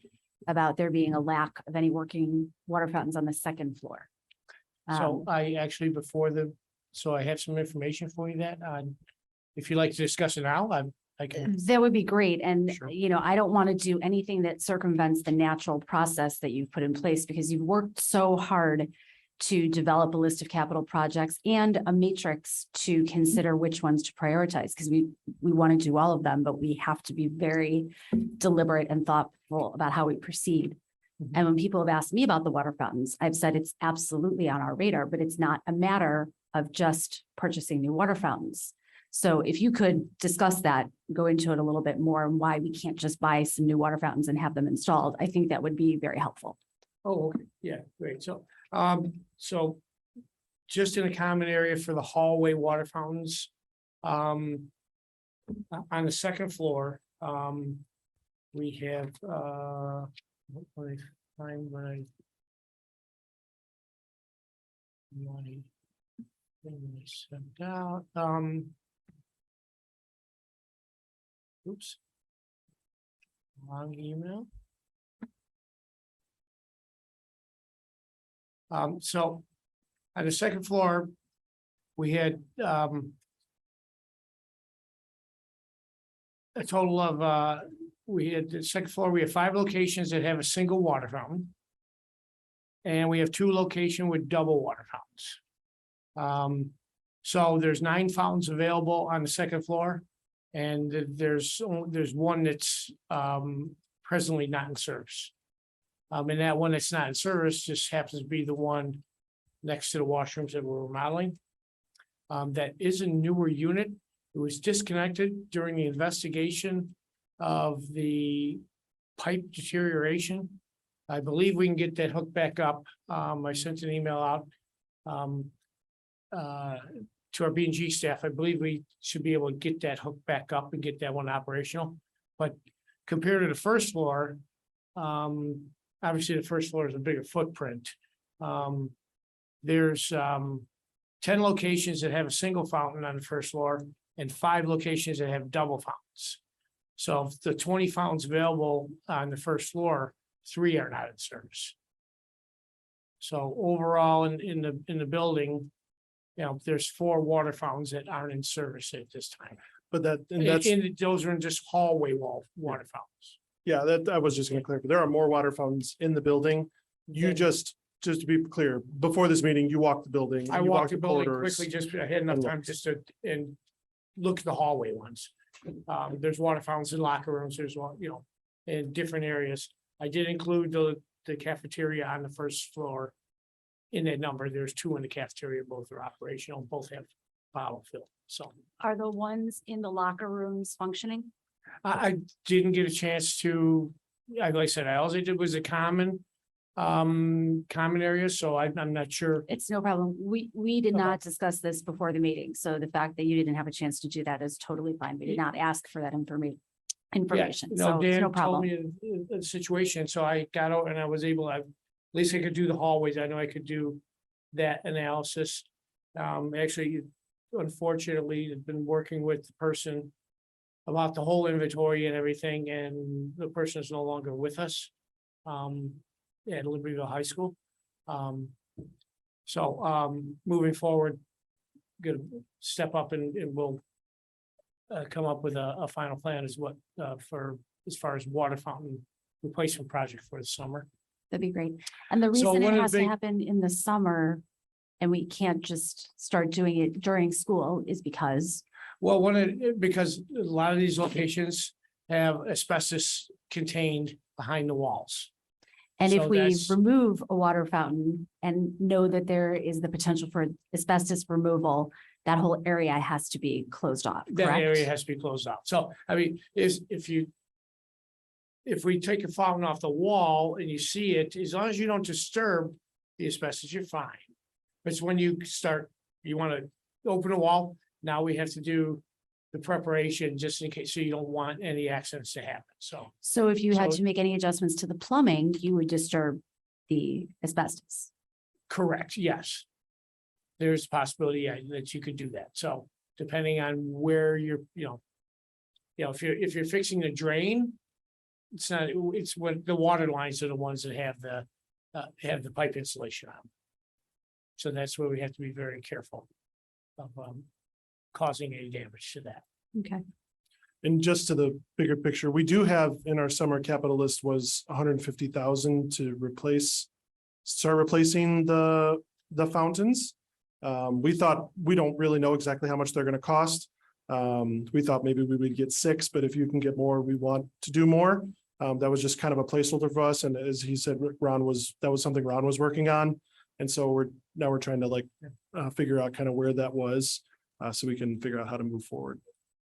about there being a lack of any working water fountains on the second floor.
So I actually, so I have some information for you that, if you'd like to discuss it now, I can.
That would be great. And,
Sure.
I don't want to do anything that circumvents the natural process that you've put in place because you've worked so hard to develop a list of capital projects and a matrix to consider which ones to prioritize, because we want to do all of them, but we have to be very deliberate and thoughtful about how we proceed.
Mhm.
And when people have asked me about the water fountains, I've said it's absolutely on our radar, but it's not a matter of just purchasing new water fountains. So if you could discuss that, go into it a little bit more and why we can't just buy some new water fountains and have them installed, I think that would be very helpful.
Oh, okay, yeah, great. So just in a common area for the hallway water fountains, on the second floor, we have, let me find my thing I sent out, oops. Wrong email. So on the second floor, we had a total of we had the second floor, we have 5 locations that have a single water fountain. And we have 2 locations with double water fountains. So there's 9 fountains available on the second floor. And there's one that's presently not in service. And that one that's not in service just happens to be the one next to the washrooms that we're remodeling. That is a newer unit. It was disconnected during the investigation of the pipe deterioration. I believe we can get that hooked back up. I sent an email out to our B&G staff. I believe we should be able to get that hooked back up and get that one operational. But compared to the first floor, obviously the first floor is a bigger footprint. There's 10 locations that have a single fountain on the first floor and 5 locations that have double fountains. So of the 20 fountains available on the first floor, 3 are not in service. So overall in the building, there's 4 water fountains that aren't in service at this time.
But that's,
And those are in just hallway water fountains.
yeah, that, I was just gonna clarify. There are more water fountains in the building. You
Okay.
just to be clear, before this meeting, you walked the building.
I
you
walked the building
corridors.
quickly, just I had enough
and
time just to, and look at the hallway ones. There's water fountains in locker rooms, there's one, in different areas. I did include the cafeteria on the first floor. In that number, there's 2 in the cafeteria, both are operational, both have bottle fill, so.
Are the ones in the locker rooms functioning?
I didn't get a chance to, like I said, all I did was a common area, so I'm not sure.
It's no problem. We did
Okay.
not discuss this before the meeting, so the fact that you didn't have a chance to do that is totally fine. We did not ask for that information, so it's
Dan
no
told
problem.
me the situation, so I got out and I was able, at least I could do the hallways. I know I could do that analysis. Actually, unfortunately, I've been working with the person about the whole inventory and everything, and the person is no longer with us. At Libertyville High School. Moving forward, gonna step up and we'll come up with a final plan as as far as water fountain replacement project for the summer.
That'd be great. And the
So
reason
one
it
of the
has to
big-
happen in the summer and we can't just start doing it during school is because
Well, because a lot of these locations have asbestos contained behind the walls.
and if
So
we
that's-
remove a water fountain and know that there is the potential for asbestos removal, that whole area has to be closed off,
That area
correct?
has to be closed out. So, I mean, if we take a fountain off the wall and you see it, as long as you don't disturb the asbestos, you're fine. But it's when you want to open a wall, now we have to do the preparation just in case, so you don't want any accidents to happen, so.
So if you had
So-
to make any adjustments to the plumbing, you would disturb the asbestos.
Correct, yes. There's a possibility, yeah, that you could do that, so depending on where you're, if you're fixing the drain. It's what the water lines are the ones that have the pipe insulation on. So that's where we have to be very careful of causing any damage to that.
Okay.
And just to the bigger picture, we do have in our summer capital list was 150,000 to start replacing the fountains. We thought, we don't really know exactly how much they're gonna cost. We thought maybe we would get 6, but if you can get more, we want to do more. That was just kind of a placeholder for us. And as he said, that was something Ron was working on. And so we're trying to figure out kind of where that was, so we can figure out how to move forward.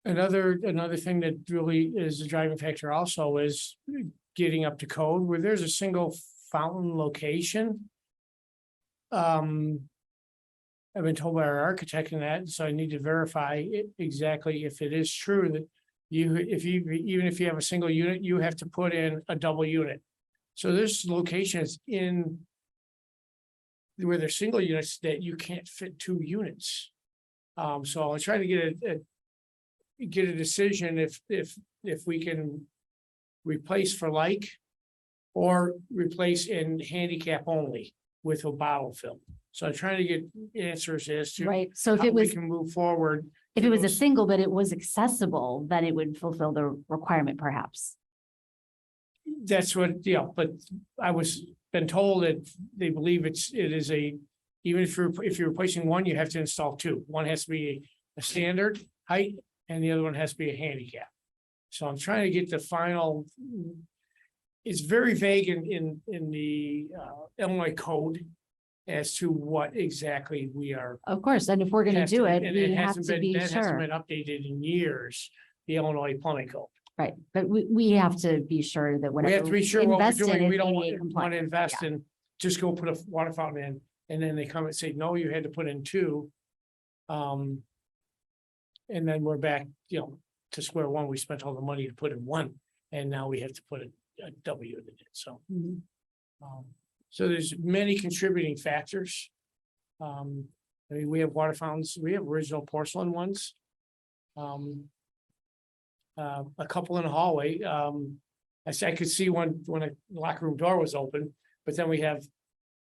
Another thing that really is a driving factor also is getting up to code where there's a single fountain location. I've been told by our architect in that, so I need to verify exactly if it is true that even if you have a single unit, you have to put in a double unit. So there's locations where there's single units that you can't fit 2 units. So I'll try to get a decision if we can replace for like or replace in handicap only with a bottle fill. So I'm trying to get answers as to
Right. So if
how
it
we
was,
can move forward.
if it was a
those-
single, but it was accessible, then it would fulfill the requirement perhaps.
That's what, but I was been told that they believe it is even if you're replacing one, you have to install two. One has to be a standard height and the other one has to be a handicap. So I'm trying to get the final. It's very vague in the Illinois code as to what exactly we are.
Of course, and if we're gonna
has to
do
be-
it,
and
we have
hasn't
to
been-
be
that hasn't
sure.
been updated in years, the Illinois plumbing code.
Right, but we have to be sure that
We
whatever.
have to be sure what we're
invest in
doing.
is
We don't
ADA
want to
compliant.
invest in, just go put a water fountain in, and then they come and say, no, you had to put in two. And then we're back, to square one. We spent all the money to put in one, and now we have to put a W in it, so.
Mhm.
So there's many contributing factors. I mean, we have water fountains, we have original porcelain ones. A couple in the hallway, I could see one when a locker room door was open, but then we have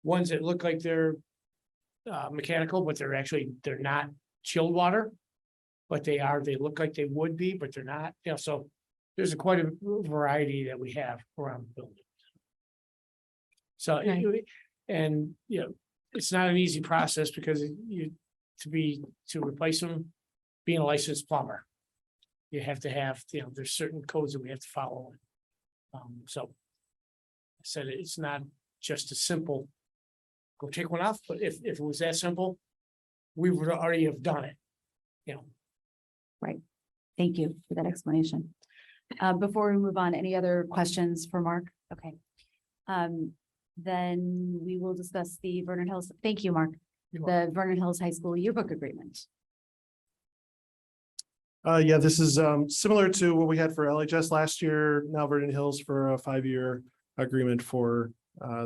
ones that look like they're mechanical, but they're not chilled water. But they look like they would be, but they're not, so there's quite a variety that we have around the building. So,
Right.
and, it's not an easy process because to replace them, being a licensed plumber. You have to have, there's certain codes that we have to follow. So. I said it's not just a simple. Go take one off, but if it was that simple, we would already have done it.
Thank you for that explanation. Before we move on, any other questions for Mark? Okay. Then we will discuss the Vernon Hills. Thank you, Mark.
You're
The Vernon Hills High School yearbook agreement.
Yeah, this is similar to what we had for LHS last year, now Vernon Hills for a 5-year agreement for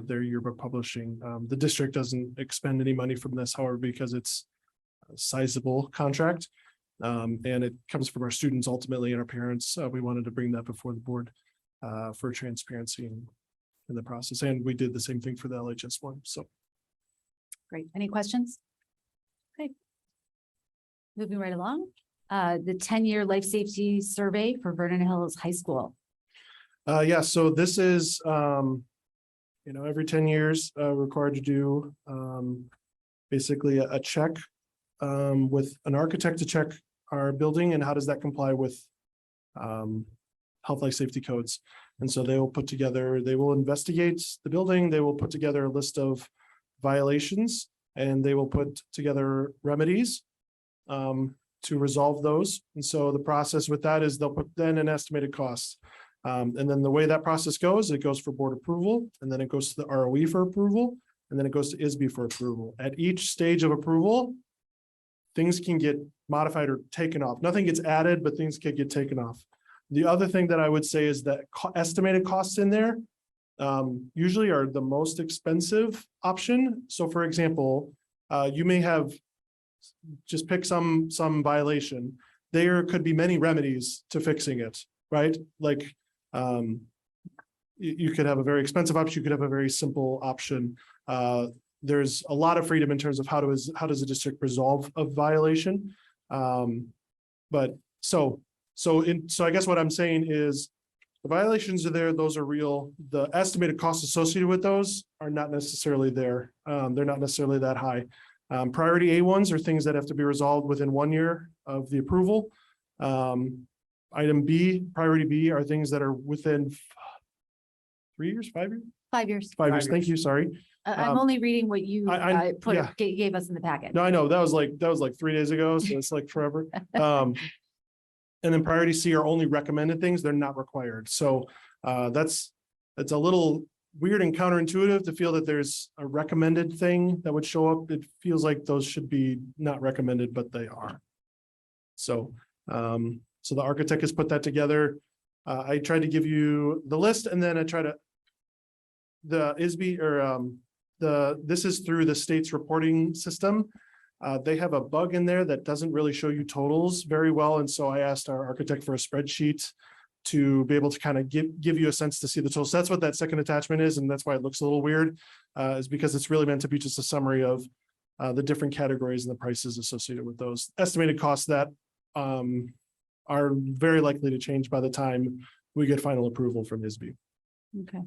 their yearbook publishing. The district doesn't expend any money from this, however, because it's a sizable contract. And it comes from our students ultimately and our parents. We wanted to bring that before the board for transparency in the process. And we did the same thing for the LHS one, so.
Great. Any questions? Okay. Moving right along, the 10-year life safety survey for Vernon Hills High School.
Yeah, so this is, every 10 years, required to do, basically a check, with an architect to check our building and how does that comply with, health, life, safety codes. And so they will investigate the building, they will put together a list of violations, and they will put together remedies, to resolve those. And so the process with that is they'll put then an estimated cost. And then the way that process goes, it goes for board approval, and then it goes to the ROE for approval, and then it goes to ISB for approval. At each stage of approval, things can get modified or taken off. Nothing gets added, but things can get taken off. The other thing that I would say is that estimated costs in there usually are the most expensive option. So for example, you may have, just pick some violation. There could be many remedies to fixing it, right? Like you could have a very expensive option, you could have a very simple option. There's a lot of freedom in terms of how does a district resolve a violation. But so I guess what I'm saying is the violations are there, those are real. The estimated costs associated with those are not necessarily there. They're not necessarily that high. Priority A1s are things that have to be resolved within 1 year of the approval. Item B, priority B are things that are within 3 years, 5 years?
5 years.
5 years, thank you, sorry.
I'm only reading what you
yeah.
gave us in the packet.
No, I know, that was like 3 days ago, so it's like forever. And then priority C are only recommended things, they're not required. So it's a little weird and counterintuitive to feel that there's a recommended thing that would show up. It feels like those should be not recommended, but they are. So the architect has put that together. I tried to give you the list, and then I try to the ISB or this is through the state's reporting system. They have a bug in there that doesn't really show you totals very well. And so I asked our architect for a spreadsheet to be able to kind of give you a sense to see the totals. That's what that second attachment is. And that's why it looks a little weird, is because it's really meant to be just a summary of the different categories and the prices associated with those estimated costs that are very likely to change by the time we get final approval from ISB.
Okay.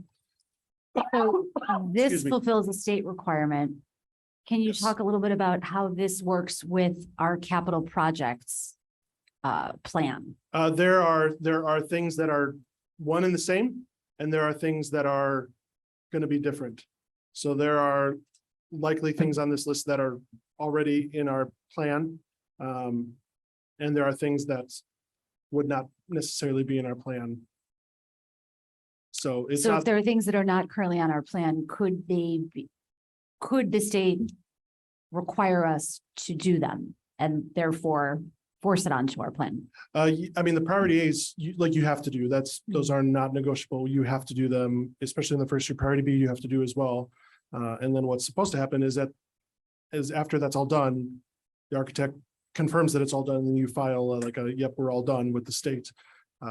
So this
Excuse me.
fulfills a state requirement. Can you
Yes.
talk a little bit about how this works with our capital projects plan?
There are things that are one and the same, and there are things that are gonna be different. So there are likely things on this list that are already in our plan. And there are things that would not necessarily be in our plan. So it's
So if
not,
there are things that are not currently on our plan, could the state require us to do them and therefore force it onto our plan?
I mean, the priority A's, you have to do, those are not negotiable. You have to do them, especially in the first year. Priority B, you have to do as well. And then what's supposed to happen is after that's all done, the architect confirms that it's all done, and then you file yep, we're all done with the state.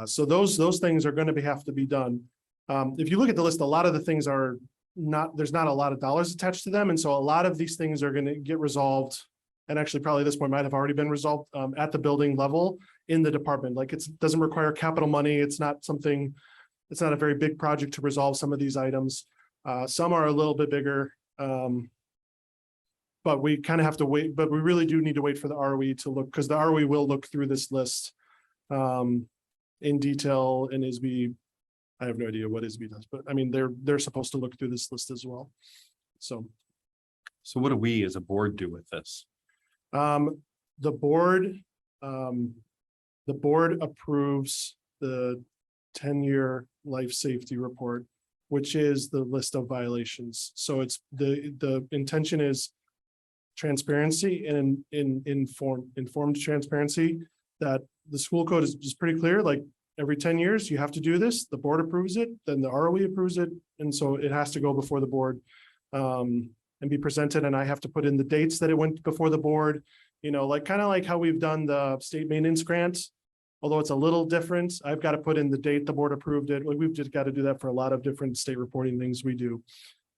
So those things are gonna have to be done. If you look at the list, a lot of the things are there's not a lot of dollars attached to them, and so a lot of these things are gonna get resolved. And actually, probably this point might have already been resolved at the building level in the department. Like it doesn't require capital money. It's not a very big project to resolve some of these items. Some are a little bit bigger. But we kind of have to wait, but we really do need to wait for the ROE to look, because the ROE will look through this list in detail, and I have no idea what ISB does, but I mean, they're supposed to look through this list as well. So
what do we as a board do with this?
the board approves the 10-year life safety report, which is the list of violations. So it's the intention is transparency and informed transparency, that the school code is just pretty clear, like every 10 years, you have to do this, the board approves it, then the ROE approves it. And so it has to go before the board and be presented. And I have to put in the dates that it went before the board, like kind of like how we've done the state maintenance grants. Although it's a little different, I've got to put in the date the board approved it. Like we've just got to do that for a lot of different state reporting things we do.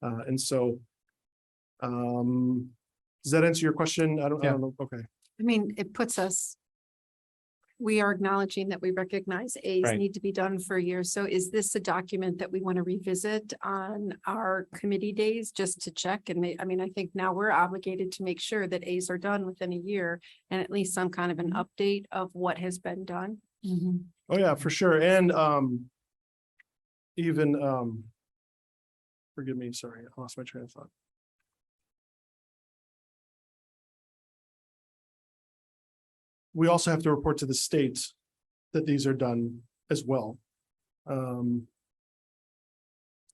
And so, does that answer your question? I don't know. Okay.
I mean, it puts us, we are acknowledging that we recognize A's
Right.
need to be done for years. So is this a document that we want to revisit on our committee days just to check? And I mean, I think now we're obligated to make sure that A's are done within a year and at least some kind of an update of what has been done.
Oh, yeah, for sure. And even forgive me, sorry, I lost my train of thought. We also have to report to the state that these are done as well. And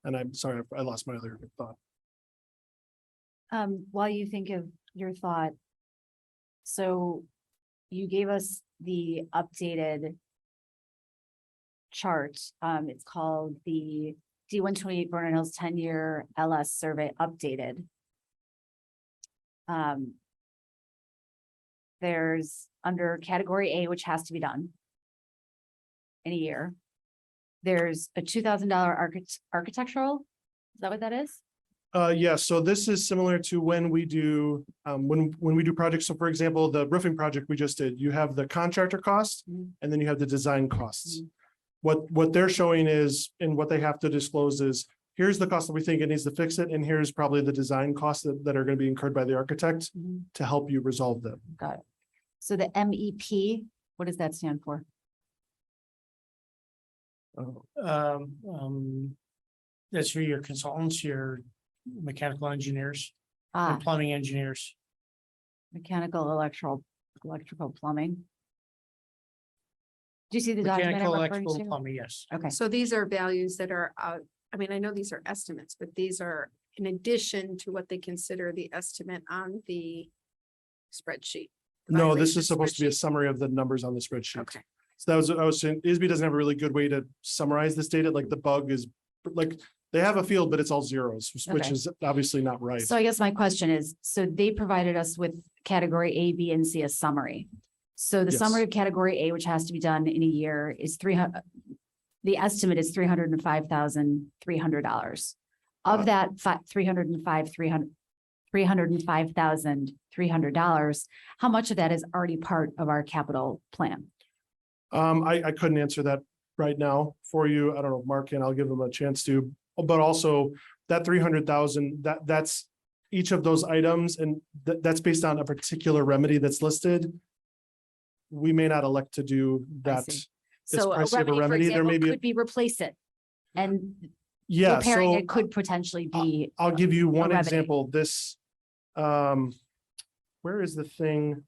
I'm sorry, I lost my other thought.
While you think of your thought, so you gave us the updated chart. It's called the D128 Vernon Hills 10-year LS survey updated. There's under category A, which has to be done in a year. There's a $2,000 architectural. Is that what that is?
Yeah, so this is similar to when we do, when we do projects. So for example, the roofing project we just did, you have the contractor costs and then you have the design costs. What they're showing is, and what they have to disclose is, here's the cost that we think it needs to fix it, and here's probably the design costs that are going to be incurred by the architect to help you resolve them.
Got it. So the MEP, what does that stand for?
That's for your consultants, your mechanical engineers,
Ah,
and plumbing engineers.
mechanical, electrical, plumbing. Do you see the document
Mechanical,
I'm referring
electrical,
to?
plumbing, yes.
Okay,
So these are values that are, I mean, I know these are estimates, but these are in addition to what they consider the estimate on the spreadsheet. the
No, this
violation
is supposed to be a
spreadsheet.
summary of the numbers on the spreadsheet.
Okay.
So that was, I was saying, ISB doesn't have a really good way to summarize this data, like the bug is, like, they have a field, but it's all zeros, which
Okay.
is obviously not right.
so I guess my question is, so they provided us with category A, B, and C as summary. So the
Yes.
summary of category A, which has to be done in a year, is the estimate is $305,300. Of that $305,300, how much of that is already part of our capital plan?
I couldn't answer that right now for you. I don't know, if Mark, and I'll give them a chance to, but also that 300,000, that's each of those items, and that's based on a particular remedy that's listed. We may not elect to do that.
see.
It's
So a
pricey of a
remedy, for
remedy. There
example,
may be,
could be replace it. And
yeah,
repairing
so
it could potentially be,
I'll give you one
remedy.
example. This, where is the thing?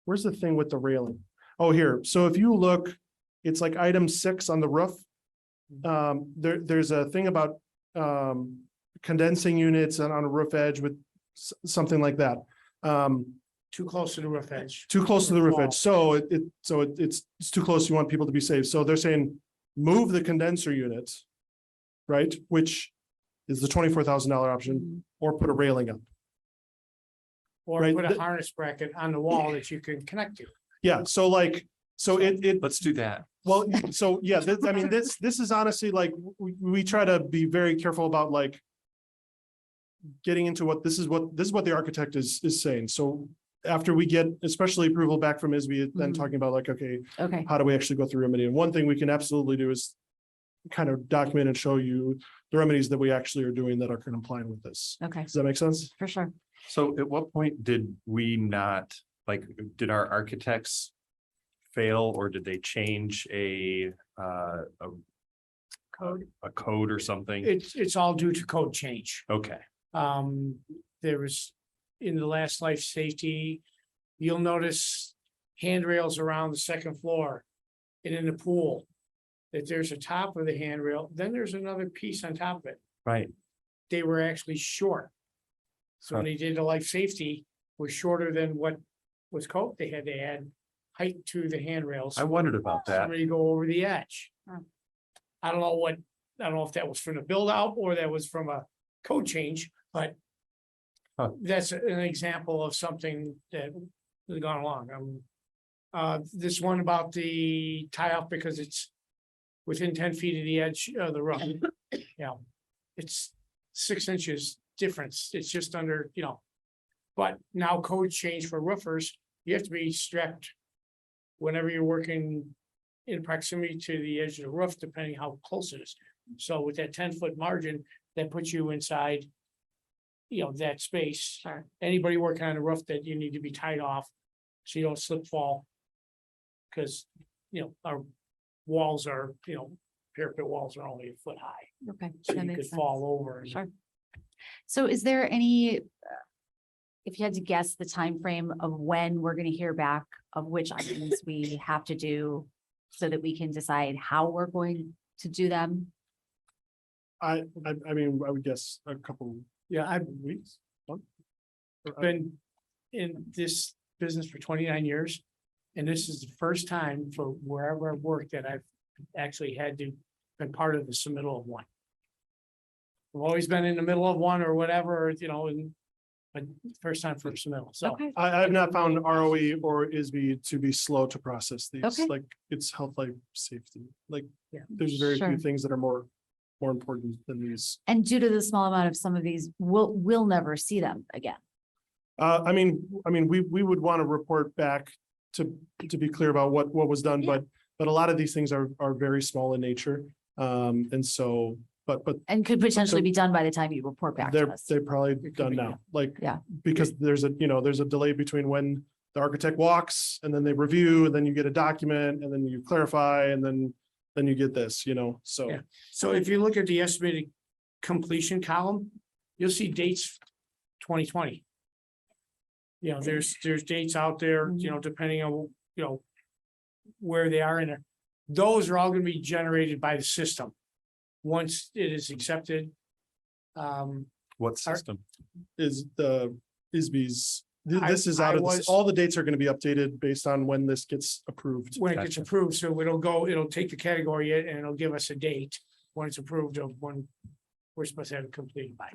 Where's the thing with the railing? Oh, here. So if you look, it's like item 6 on the roof. There's a thing about condensing units on a roof edge with something like that.
Too close to the roof edge.
Too close to the
Or
roof
fall.
edge. So it's too close. You want people to be safe. So they're saying, move the condenser unit, right? Which is the $24,000 option, or put a railing up.
Or
Right,
put a
the-
harness bracket on the wall that you can connect to.
Yeah, so like, so it,
Let's do that.
well, so yeah, I mean, this is honestly like, we try to be very careful about like getting into what this is what the architect is saying. So after we get especially approval back from ISB, then
Mhm.
talking about like, okay,
okay,
how do we actually go through remedy? And one thing we can absolutely do is kind of document and show you the remedies that we actually are doing that are compliant with this.
okay,
Does that make sense?
for sure.
So at what point did we not, like, did our architects fail or did they change a code or something?
It's all due to code change.
Okay,
There was, in the last life safety, you'll notice handrails around the second floor and in the pool. That there's a top of the handrail, then there's another piece on top of it.
right.
They were actually short. So when they did the life safety, was shorter than what was code. They had to add height to the handrails.
I wondered about that.
Somebody go over the edge.
Hmm.
I don't know if that was from the build out or that was from a code change, but.
Huh.
That's an example of something that has gone along. This one about the tie off because it's within 10 feet of the edge of the roof. Yeah, it's 6 inches difference. It's just under, but now code change for roofers, you have to be strapped whenever you're working in proximity to the edge of the roof, depending how close it is. So with that 10-foot margin, that puts you inside, that space.
Sure.
Anybody working on a roof that you need to be tied off, so you don't slip fall. Because, our walls are, parapet walls are only a foot high,
Okay.
so
that
you
makes
could
sense.
fall over. and-
Sure. So is there any, if you had to guess the time frame of when we're gonna hear back of which items we have to do so that we can decide how we're going to do them?
I mean, I would guess a couple
Yeah, I've
weeks. month? Or,
been in this business for 29 years. And this is the first time for wherever I've worked that I've actually had to been part of the submittal of one. I've always been in the middle of one or whatever, but first time for submittal, so.
Okay,
I have not found ROE or ISB to be slow to process these,
Okay.
like, it's health, life, safety, like,
Yeah.
there's very
Sure.
few things that are more important than these.
and due to the small amount of some of these, we'll never see them again.
I mean, we would want to report back to be clear about what was done,
Yeah.
but a lot of these things are very small in nature. And so, but
And could potentially be done by the time you report back to us.
they're probably
could
done
be,
now, like.
Yeah.
Because there's a delay between when the architect walks and then they review, and then you get a document and then you clarify, and then you get this, so.
Yeah. So if you look at the estimated completion column, you'll see dates 2020. There's dates out there, depending on, where they are in there. Those are all gonna be generated by the system. Once it is accepted.
What system?
Is the ISB's, this is
I
out of,
was-
all the dates are gonna be updated based on when this gets approved.
When it gets
Gotcha.
approved, so it'll take the category and it'll give us a date when it's approved of when we're supposed to have it completed by.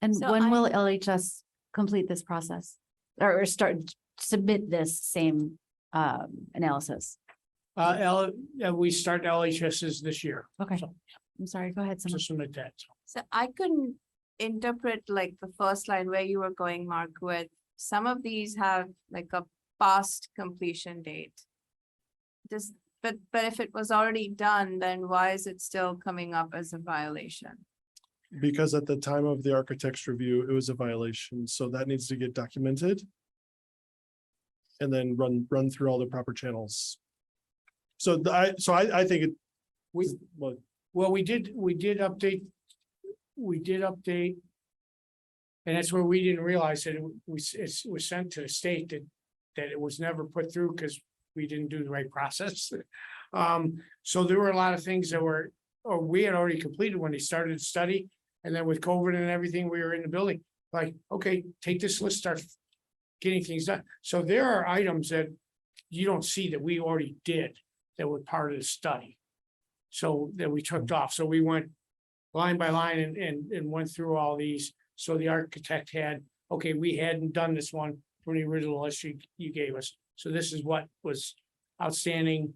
And
So
when
I-
will LHS complete this process? Or submit this same analysis?
We start LHSs this year.
Okay.
So,
I'm sorry, go ahead.
to
Someone.
submit that.
So I couldn't interpret like the first line where you were going, Mark, with some of these have like a past completion date. but if it was already done, then why is it still coming up as a violation?
Because at the time of the architect's review, it was a violation, so that needs to get documented. And then run through all the proper channels. So I think it.
Well, we did update. And that's where we didn't realize that it was sent to the state that it was never put through because we didn't do the right process. So there were a lot of things that were, or we had already completed when they started the study. And then with COVID and everything, we were in the building, like, okay, take this list, start getting things done. So there are items that you don't see that we already did that were part of the study. So that we took off. So we went line by line and went through all these. So the architect had, okay, we hadn't done this one from the original list you gave us. So this is what was outstanding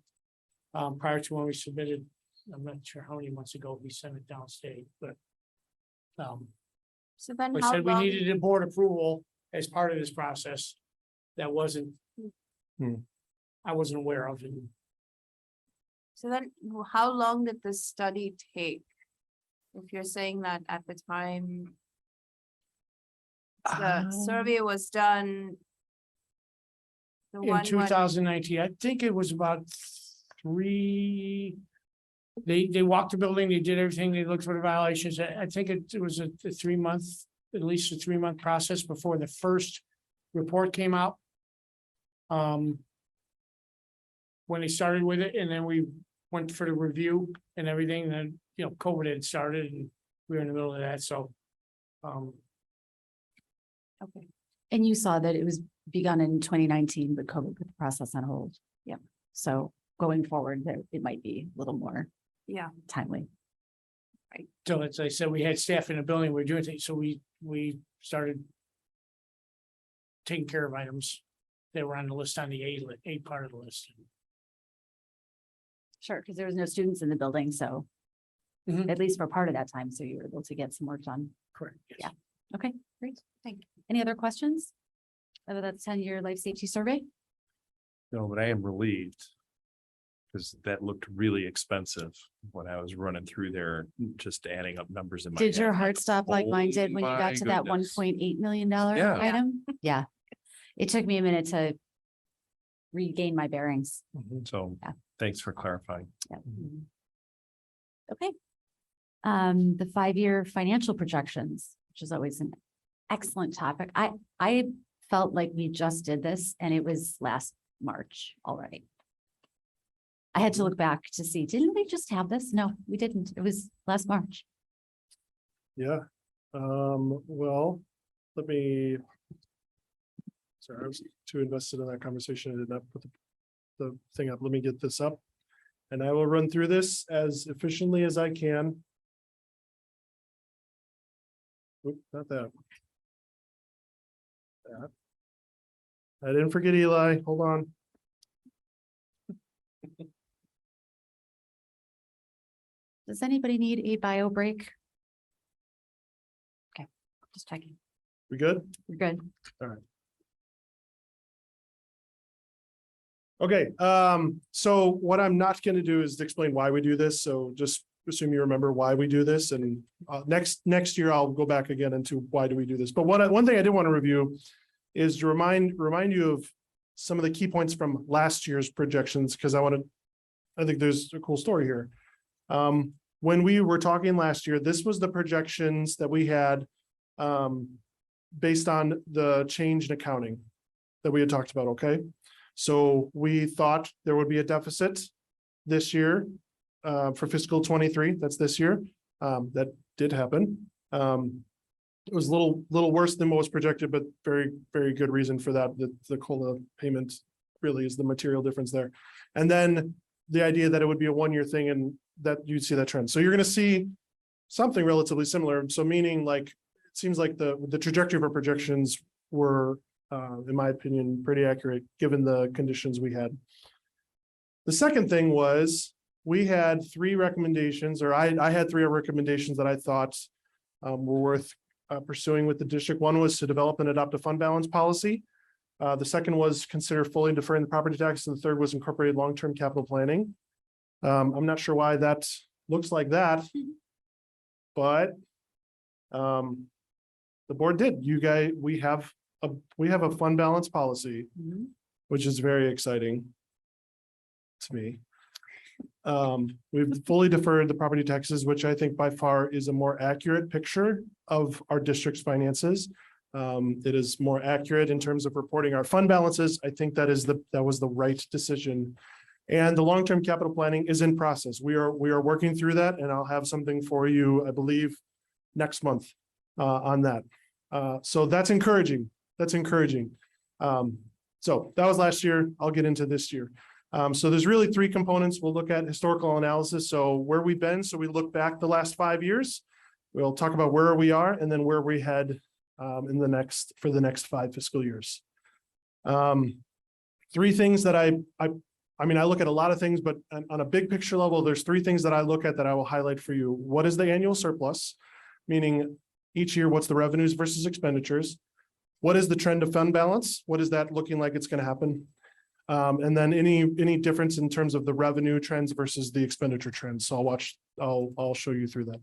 prior to when we submitted. I'm not sure how many months ago we sent it downstate, but
So then
we
how
said we
long,
needed a board approval as part of this process. That wasn't, I wasn't aware of it.
so then how long did this study take? If you're saying that at the time the survey was done. The
In
one when-
2019, I think it was about 3. They walked the building, they did everything, they looked for the violations. I think it was a 3-month, at least a 3-month process before the first report came out. When they started with it, and then we went for the review and everything, and then, COVID had started and we were in the middle of that, so.
Okay. And you saw that it was begun in 2019, but COVID put the process on hold. Yep. So going forward, it might be a little more
Yeah,
timely.
So as I said, we had staff in the building, we were doing things, so we started taking care of items that were on the list on the A part of the list.
Sure, because there was no students in the building, so
Mhm.
at least for part of that time, so you were able to get some work done.
Correct. Yes.
Yeah. Okay, great. Thank you. Any other questions about that 10-year life safety survey?
No, but I am relieved. Because that looked really expensive when I was running through there, just adding up numbers in my head.
Did your heart stop like mine did when you
Oh
got
my
to that
goodness.
$1.8 million
Yeah.
item? Yeah. It took me a minute to regain my bearings.
So
Yeah.
thanks for clarifying.
Yeah. Okay. The 5-year financial projections, which is always an excellent topic. I felt like we just did this and it was last March already. I had to look back to see, didn't we just have this? No, we didn't. It was last March.
Yeah, well, let me. Sorry, I was too invested in that conversation. I did not put the thing up. Let me get this up. And I will run through this as efficiently as I can. Oop, not that. That. I didn't forget Eli. Hold on.
Does anybody need a bio break? Okay, just checking.
We good?
We're good.
Okay, so what I'm not gonna do is explain why we do this, so just assume you remember why we do this, and next year I'll go back again into why do we do this. But one thing I did want to review is to remind you of some of the key points from last year's projections, because I think there's a cool story here. When we were talking last year, this was the projections that we had based on the change in accounting that we had talked about, okay? So we thought there would be a deficit this year for fiscal 23, that's this year. That did happen. It was a little worse than what was projected, but very, very good reason for that. The COLA payment really is the material difference there. And then the idea that it would be a 1-year thing and that you'd see that trend. So you're gonna see something relatively similar. So meaning like, it seems like the trajectory of our projections were, in my opinion, pretty accurate, given the conditions we had. The second thing was, we had 3 recommendations, or I had 3 recommendations that I thought were worth pursuing with the district. One was to develop and adopt a fund balance policy. The second was consider fully deferring the property tax, and the third was incorporated long-term capital planning. I'm not sure why that looks like that. But the board did. You guys, we have a fund balance policy, which is very exciting to me. We've fully deferred the property taxes, which I think by far is a more accurate picture of our district's finances. It is more accurate in terms of reporting our fund balances. I think that was the right decision. And the long-term capital planning is in process. We are working through that, and I'll have something for you, I believe, next month on that. So that's encouraging. That's encouraging. So that was last year. I'll get into this year. So there's really three components. We'll look at historical analysis. So where we've been. So we look back the last 5 years. We'll talk about where we are and then where we head for the next 5 fiscal years. Three things that I mean, I look at a lot of things, but on a big picture level, there's three things that I look at that I will highlight for you. What is the annual surplus? Meaning each year, what's the revenues versus expenditures? What is the trend of fund balance? What is that looking like it's going to happen? And then any difference in terms of the revenue trends versus the expenditure trends. So I'll show you through that.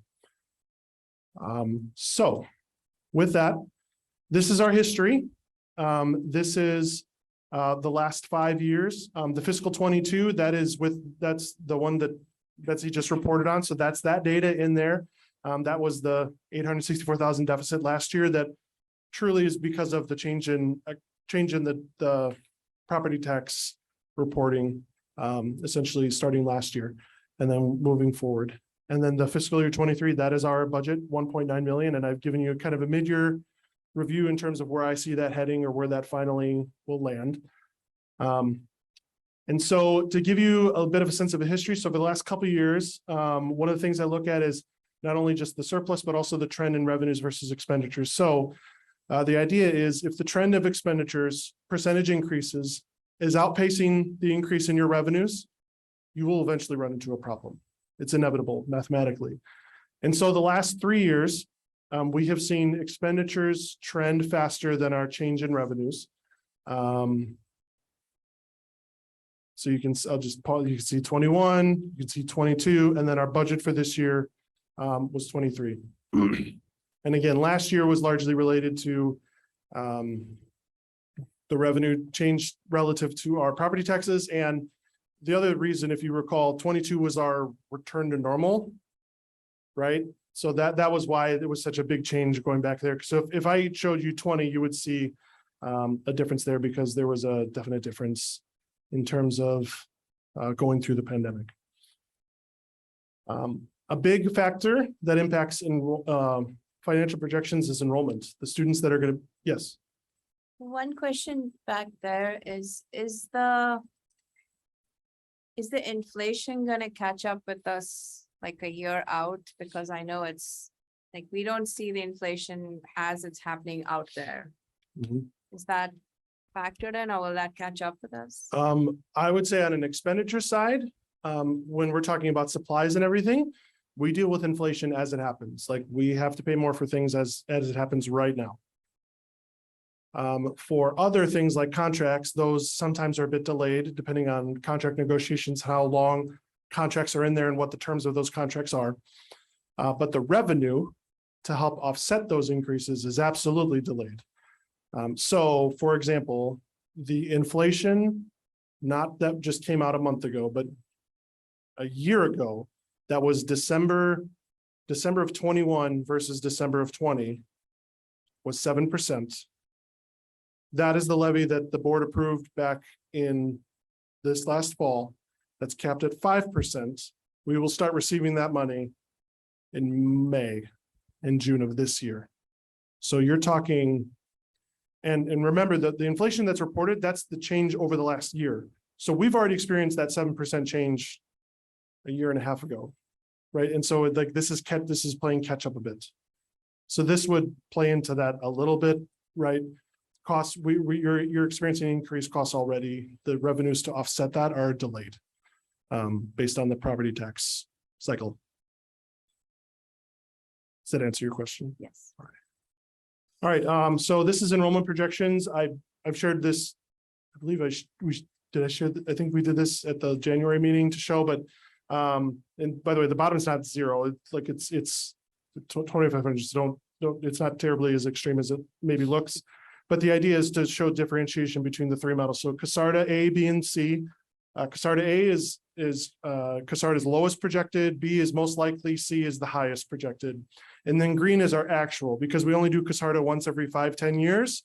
So with that, this is our history. This is the last 5 years. The fiscal 22, that's the one that Betsy just reported on. So that's that data in there. That was the 864,000 deficit last year. That truly is because of the change in the property tax reporting, essentially starting last year and then moving forward. And then the fiscal year 23, that is our budget, 1.9 million. And I've given you kind of a mid-year review in terms of where I see that heading or where that finally will land. And so to give you a bit of a sense of a history, so for the last couple of years, one of the things I look at is not only just the surplus, but also the trend in revenues versus expenditures. So the idea is if the trend of expenditures percentage increases is outpacing the increase in your revenues, you will eventually run into a problem. It's inevitable mathematically. And so the last 3 years, we have seen expenditures trend faster than our change in revenues. So I'll just pause. You can see 21, you can see 22, and then our budget for this year was 23. And again, last year was largely related to the revenue change relative to our property taxes. And the other reason, if you recall, 22 was our return to normal, right? So that was why there was such a big change going back there. So if I showed you 20, you would see a difference there because there was a definite difference in terms of going through the pandemic. A big factor that impacts in financial projections is enrollment. The students that are going to, yes.
One question back there is the inflation gonna catch up with us like a year out? Because I know it's like, we don't see the inflation as it's happening out there. Is that factored in or will that catch up with us?
I would say on an expenditure side, when we're talking about supplies and everything, we deal with inflation as it happens. Like we have to pay more for things as it happens right now. For other things like contracts, those sometimes are a bit delayed depending on contract negotiations, how long contracts are in there and what the terms of those contracts are. But the revenue to help offset those increases is absolutely delayed. So for example, the inflation, not that just came out a month ago, but a year ago, that was December of 21 versus December of 20 was 7%. That is the levy that the board approved back in this last fall. That's capped at 5%. We will start receiving that money in May and June of this year. So you're talking, and remember that the inflation that's reported, that's the change over the last year. So we've already experienced that 7% change a year and a half ago, right? And so like this is playing catch up a bit. So this would play into that a little bit, right? Costs, you're experiencing increased costs already. The revenues to offset that are delayed based on the property tax cycle. Does that answer your question?
Yes.
All right. So this is enrollment projections. I I've shared this, I believe did I share, I think we did this at the January meeting to show, but, and by the way, the bottom's not zero, it's like, it's 2,500, so don't, it's not terribly as extreme as it maybe looks. But the idea is to show differentiation between the three metals. So Casarda A, B, and C. Casarda A is Casarda's lowest projected, B is most likely, C is the highest projected. And then green is our actual, because we only do Casarda once every 5-10 years.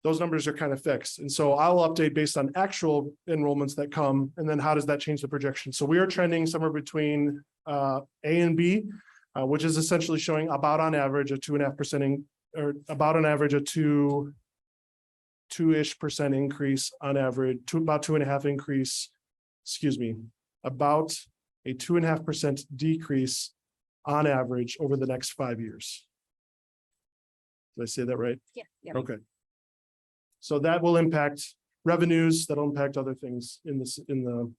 Those numbers are kind of fixed. And so I'll update based on actual enrollments that come, and then how does that change the projection? So we are trending somewhere between A and B, which is essentially showing about on average a 2.5% or about on average a 2-ish% increase on average, to about 2.5 increase, about a 2.5% decrease on average over the next 5 years. Did I say that right?
Yeah.
Okay. So that will impact revenues, that'll impact other things in this, in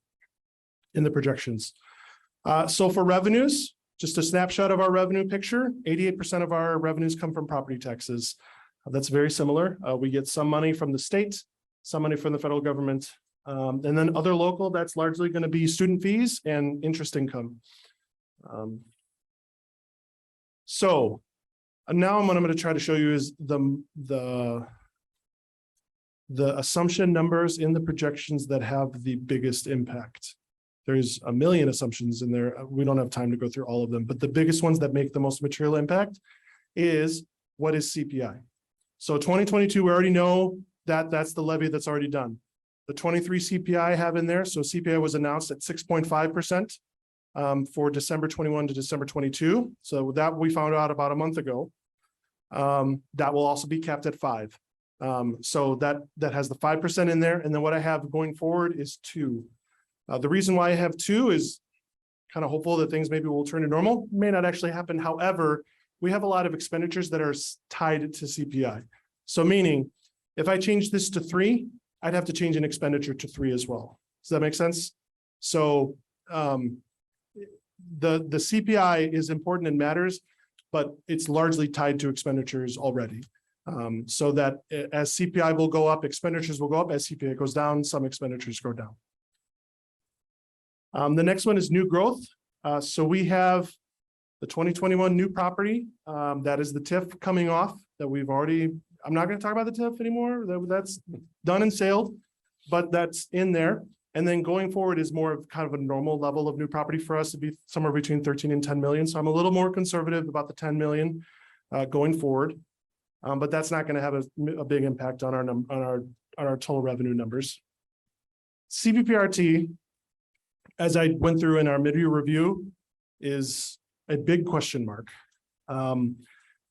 the projections. So for revenues, just a snapshot of our revenue picture, 88% of our revenues come from property taxes. That's very similar. We get some money from the state, some money from the federal government, and then other local, that's largely going to be student fees and interest income. So now what I'm going to try to show you is the assumption numbers in the projections that have the biggest impact. There's a million assumptions in there. We don't have time to go through all of them, but the biggest ones that make the most material impact is what is CPI. So 2022, we already know that that's the levy that's already done. The 23 CPI I have in there. So CPI was announced at 6.5% for December 21 to December 22. So that we found out about a month ago. That will also be capped at 5%. So that has the 5% in there. And then what I have going forward is 2%. The reason why I have 2% is kind of hopeful that things maybe will turn to normal. May not actually happen. However, we have a lot of expenditures that are tied to CPI. So meaning, if I change this to 3%, I'd have to change an expenditure to 3% as well. Does that make sense? So the CPI is important and matters, but it's largely tied to expenditures already. So that as CPI will go up, expenditures will go up. As CPI goes down, some expenditures go down. The next one is new growth. So we have the 2021 new property, that is the TIF coming off that we've already, I'm not going to talk about the TIF anymore. That's done and sailed, but that's in there. And then going forward is more of kind of a normal level of new property for us to be somewhere between 13 and 10 million. So I'm a little more conservative about the 10 million going forward. But that's not going to have a big impact on our total revenue numbers. CVPRT, as I went through in our mid-year review, is a big question mark.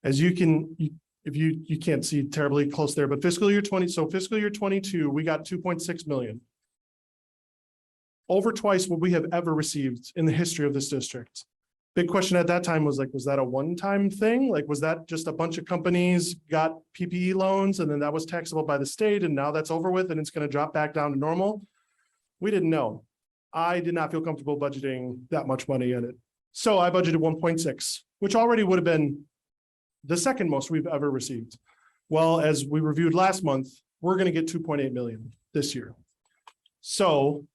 As you can, if you can't see terribly close there, but fiscal year 20, so fiscal year 22, we got 2.6 million. Over twice what we have ever received in the history of this district. Big question at that time was like, was that a one-time thing? Like, was that just a bunch of companies got PPE loans and then that was taxable by the state and now that's over with and it's going to drop back down to normal? We didn't know. I did not feel comfortable budgeting that much money in it. So I budgeted 1.6, which already would have been the second most we've ever received. Well, as we reviewed last month, we're going to get 2.8 million this year. So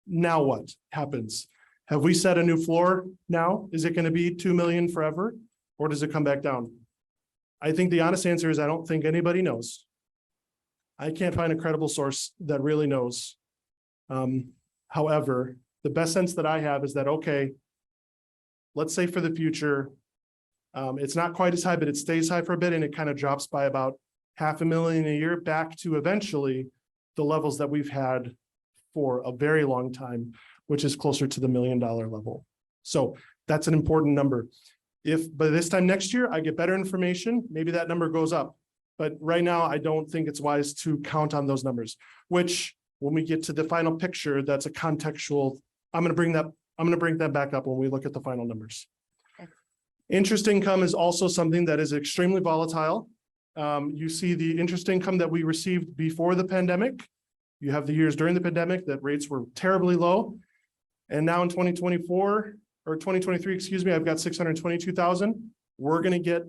now what happens? Have we set a new floor now? Is it going to be 2 million forever? Or does it come back down? I think the honest answer is I don't think anybody knows. I can't find a credible source that really knows. However, the best sense that I have is that, okay, let's say for the future, it's not quite as high, but it stays high for a bit and it kind of drops by about 500,000 a year back to eventually the levels that we've had for a very long time, which is closer to the $1 million level. So that's an important number. If by this time next year I get better information, maybe that number goes up. But right now, I don't think it's wise to count on those numbers, which when we get to the final picture, that's a contextual. I'm going to bring that back up when we look at the final numbers.
Okay.
Interest income is also something that is extremely volatile. You see the interest income that we received before the pandemic. You have the years during the pandemic that rates were terribly low. And now in 2024 or 2023, excuse me, I've got 622,000. We're going to get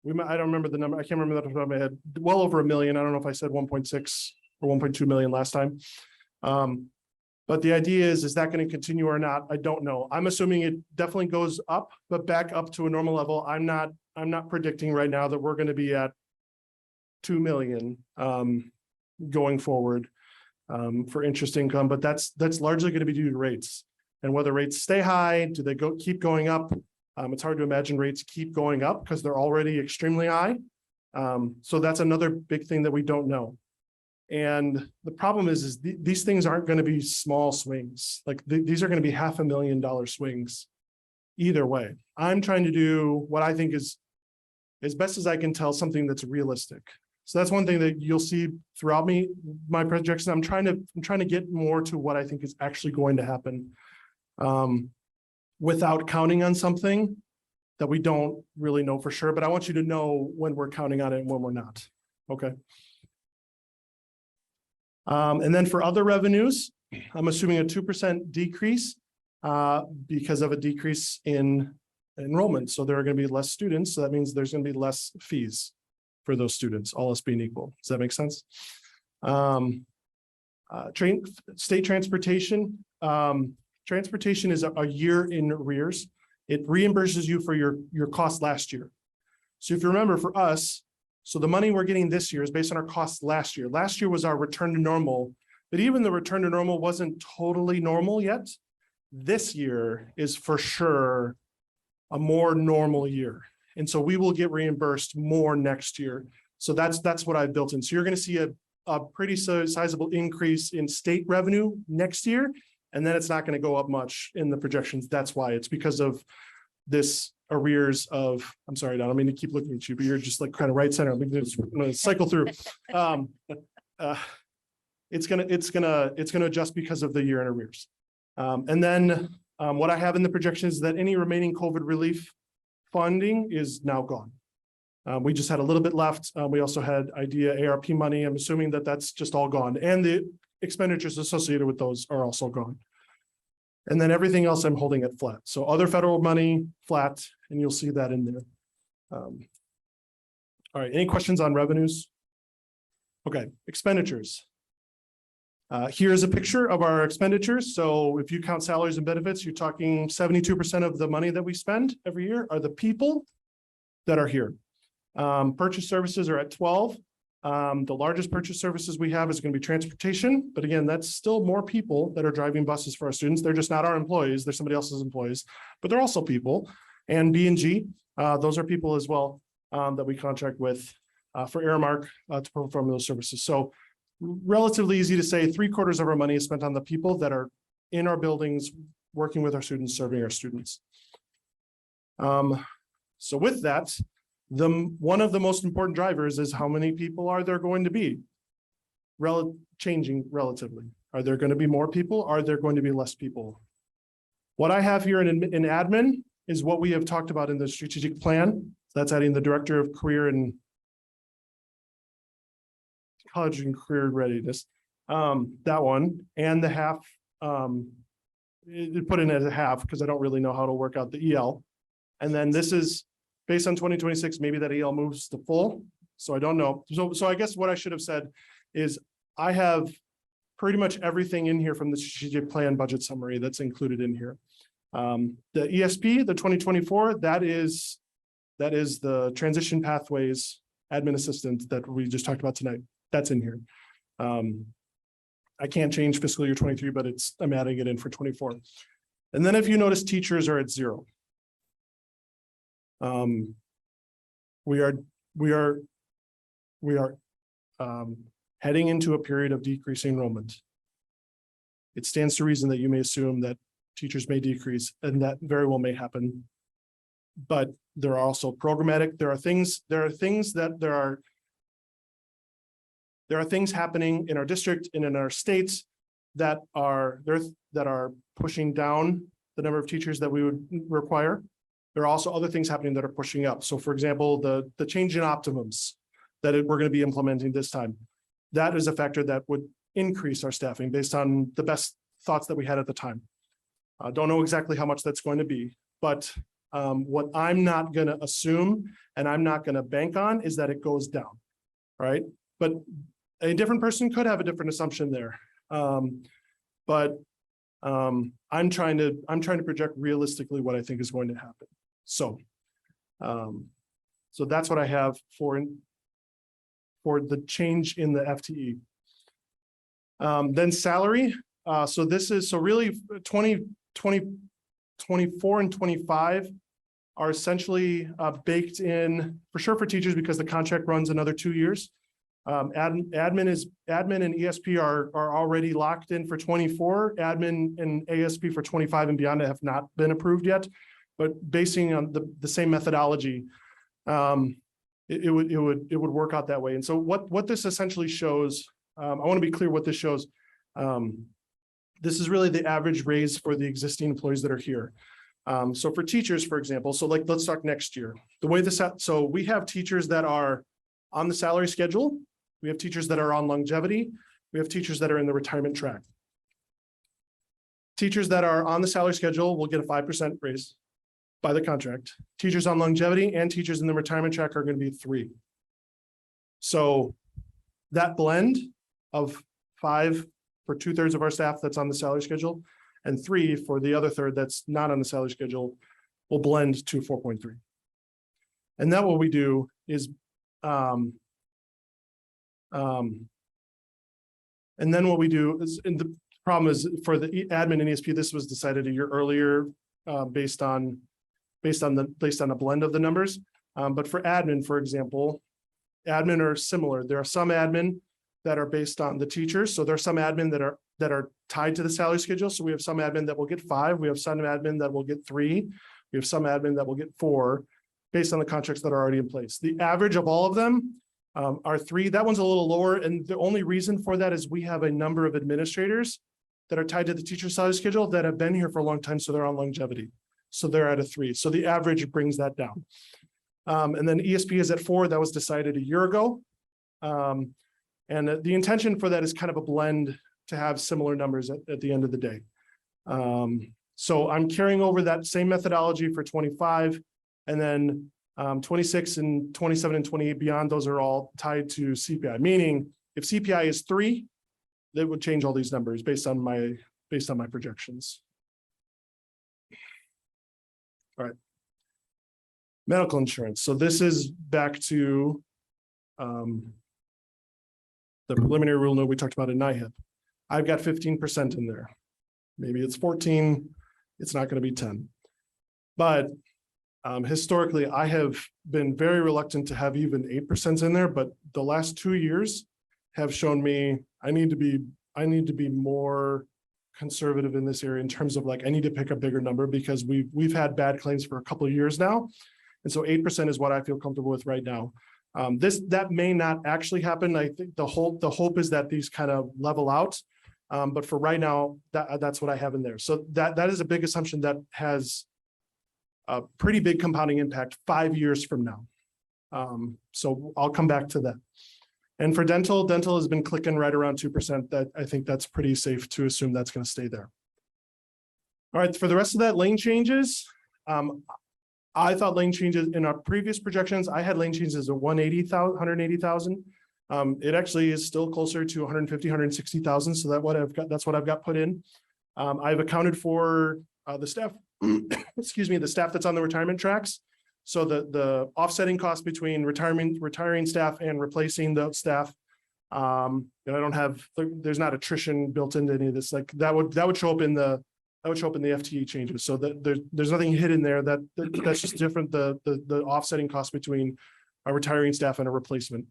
I don't remember the number. I can't remember that off the top of my head. Well over 1 million. I don't know if I said 1.6 or 1.2 million last time. But the idea is that going to continue or not? I don't know. I'm assuming it definitely goes up, but back up to a normal level. I'm not predicting right now that we're going to be at 2 million going forward for interest income, but that's largely going to be due to rates. And whether rates stay high, do they keep going up? It's hard to imagine rates keep going up because they're already extremely high. So that's another big thing that we don't know. And the problem is these things aren't going to be small swings. Like these are going to be $500,000 swings either way. I'm trying to do what I think is, as best as I can tell, something that's realistic. So that's one thing that you'll see throughout my projection. I'm trying to get more to what I think is actually going to happen, without counting on something that we don't really know for sure. But I want you to know when we're counting on it and when we're not. Okay. And then for other revenues, I'm assuming a 2% decrease because of a decrease in enrollment. So there are going to be less students. So that means there's going to be less fees for those students, all else being equal. Does that make sense? State transportation. Transportation is a year in arrears. It reimburses you for your cost last year. So if you remember, for us, so the money we're getting this year is based on our costs last year. Last year was our return to normal, but even the return to normal wasn't totally normal yet. This year is for sure a more normal year. And so we will get reimbursed more next year. So that's what I built in. So you're going to see a pretty sizable increase in state revenue next year. And then it's not going to go up much in the projections. That's why. It's because of this arrears of, I'm sorry, Don, I don't mean to keep looking at you, but you're just like kind of right center. I'm going to cycle through. It's gonna adjust because of the year in arrears. And then what I have in the projection is that any remaining COVID relief funding is now gone. We just had a little bit left. We also had IDEA ARP money. I'm assuming that that's just all gone, and the expenditures associated with those are also gone. And then everything else I'm holding it flat. So other federal money flat, and you'll see that in there. All right, any questions on revenues? Okay, expenditures. Here's a picture of our expenditures. So if you count salaries and benefits, you're talking 72% of the money that we spend every year are the people that are here. Purchase services are at 12. The largest purchase services we have is going to be transportation. But again, that's still more people that are driving buses for our students. They're just not our employees. They're somebody else's employees, but they're also people. And B&G, those are people as well that we contract with for Aramark to perform those services. So relatively easy to say 3/4 of our money is spent on the people that are in our buildings, working with our students, serving our students. So with that, one of the most important drivers is how many people are there going to be changing relatively. Are there going to be more people? Are there going to be less people? What I have here in admin is what we have talked about in the strategic plan. That's adding the director of career and college and career readiness. That one and the half, put in as a half because I don't really know how to work out the EL. And then this is based on 2026, maybe that EL moves to full. So I don't know. So I guess what I should have said is I have pretty much everything in here from the strategic plan budget summary that's included in here. The ESP, the 2024, that is the transition pathways admin assistant that we just talked about tonight. That's in here. I can't change fiscal year 23, but I'm adding it in for 24. And then if you notice, teachers are at 0. We are heading into a period of decreasing enrollment. It stands to reason that you may assume that teachers may decrease, and that very well may happen. But there are also programmatic. There are things happening in our district and in our states that are pushing down the number of teachers that we would require. There are also other things happening that are pushing up. So for example, the change in optimums that we're going to be implementing this time, that is a factor that would increase our staffing based on the best thoughts that we had at the time. Don't know exactly how much that's going to be, but What I'm not gonna assume and I'm not gonna bank on is that it goes down, right? But a different person could have a different assumption there. But I'm trying to project realistically what I think is going to happen. So, so that's what I have for the change in the FTE. Then salary. So this is, so really 24 and 25 are essentially baked in for sure for teachers because the contract runs another 2 years. Admin and ESP are already locked in for 24. Admin and ASP for 25 and beyond have not been approved yet, but basing on the same methodology, it would work out that way. And so what this essentially shows, I want to be clear what this shows. This is really the average raise for the existing employees that are here. So for teachers, for example, so like, let's talk next year. The way this, so we have teachers that are on the salary schedule. We have teachers that are on longevity. We have teachers that are in the retirement track. Teachers that are on the salary schedule will get a 5% raise by the contract. Teachers on longevity and teachers in the retirement track are going to be 3. So that blend of 5 for 2/3 of our staff that's on the salary schedule and 3 for the other third that's not on the salary schedule will blend to 4.3. And then what we do is, and then what we do is, and the problem is for the admin and ESP, this was decided a year earlier, based on a blend of the numbers. But for admin, for example, admin are similar. There are some admin that are based on the teachers. So there are some admin that are tied to the salary schedule. So we have some admin that will get 5. We have some admin that will get 3. We have some admin that will get 4 based on the contracts that are already in place. The average of all of them are 3. That one's a little lower. And the only reason for that is we have a number of administrators that are tied to the teacher salary schedule that have been here for a long time. So they're on longevity. So they're at a 3. So the average brings that down. And then ESP is at 4. That was decided a year ago. And the intention for that is kind of a blend to have similar numbers at the end of the day. So I'm carrying over that same methodology for 25, and then 26 and 27 and 28 beyond, those are all tied to CPI, meaning if CPI is 3, that would change all these numbers based on my projections. All right. Medical insurance. So this is back to the preliminary rule note we talked about in NIHIP. I've got 15% in there. Maybe it's 14. It's not going to be 10. But historically, I have been very reluctant to have even 8% in there. But the last 2 years have shown me I need to be more conservative in this area in terms of like I need to pick a bigger number because we've had bad claims for a couple of years now. And so 8% is what I feel comfortable with right now. That may not actually happen. I think the hope is that these kind of level out. But for right now, that's what I have in there. So that is a big assumption that has a pretty big compounding impact 5 years from now. So I'll come back to that. And for dental has been clicking right around 2%. That I think that's pretty safe to assume that's going to stay there. All right, for the rest of that, lane changes. I thought lane changes in our previous projections, I had lane changes of 180,000. It actually is still closer to 150, 160,000. So that's what I've got put in. I've accounted for the staff, excuse me, the staff that's on the retirement tracks. So the offsetting cost between retiring staff and replacing the staff. And I don't have, there's not attrition built into any of this. Like that would show up in the FTE changes. So there's nothing hidden there that's just different. The offsetting cost between a retiring staff and a replacement.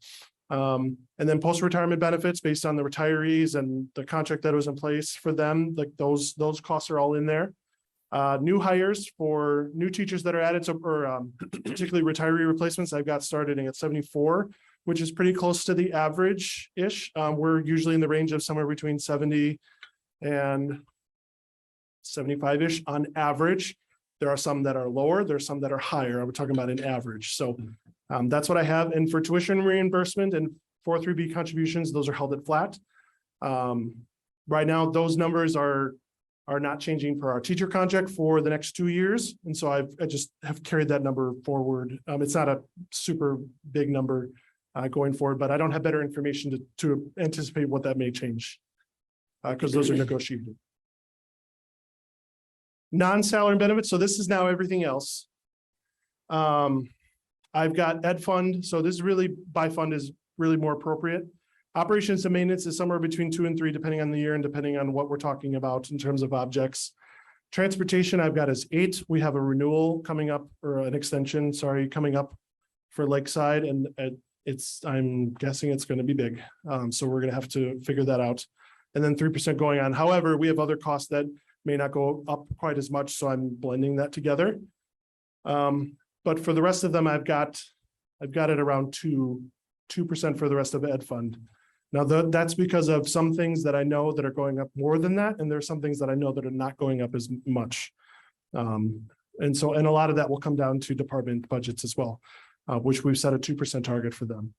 And then post-retirement benefits based on the retirees and the contract that was in place for them, like those costs are all in there. New hires for new teachers that are added, or particularly retiree replacements, I've got starting at 74, which is pretty close to the average-ish. We're usually in the range of somewhere between 70 and 75-ish on average. There are some that are lower, there's some that are higher. I'm talking about an average. So that's what I have. And for tuition reimbursement and 403B contributions, those are held at flat. Right now, those numbers are are not changing per our teacher contract for the next 2 years. And so I just have carried that number forward. It's not a super big number going forward, but I don't have better information to anticipate what that may change. Because those are negotiated. Non-salary benefits, so this is now everything else. I've got ed fund, so this is really, by fund is really more appropriate. Operations and maintenance is somewhere between 2 and 3, depending on the year and depending on what we're talking about in terms of objects. Transportation, I've got as 8. We have a renewal coming up, or an extension, sorry, coming up for Lakeside, and I'm guessing it's going to be big. So we're going to have to figure that out. And then 3% going on. However, we have other costs that may not go up quite as much, so I'm blending that together. But for the rest of them, I've got it around 2% for the rest of ed fund. Now, that's because of some things that I know that are going up more than that, and there's some things that I know that are not going up as much. And a lot of that will come down to department budgets as well, which we've set a 2% target for them.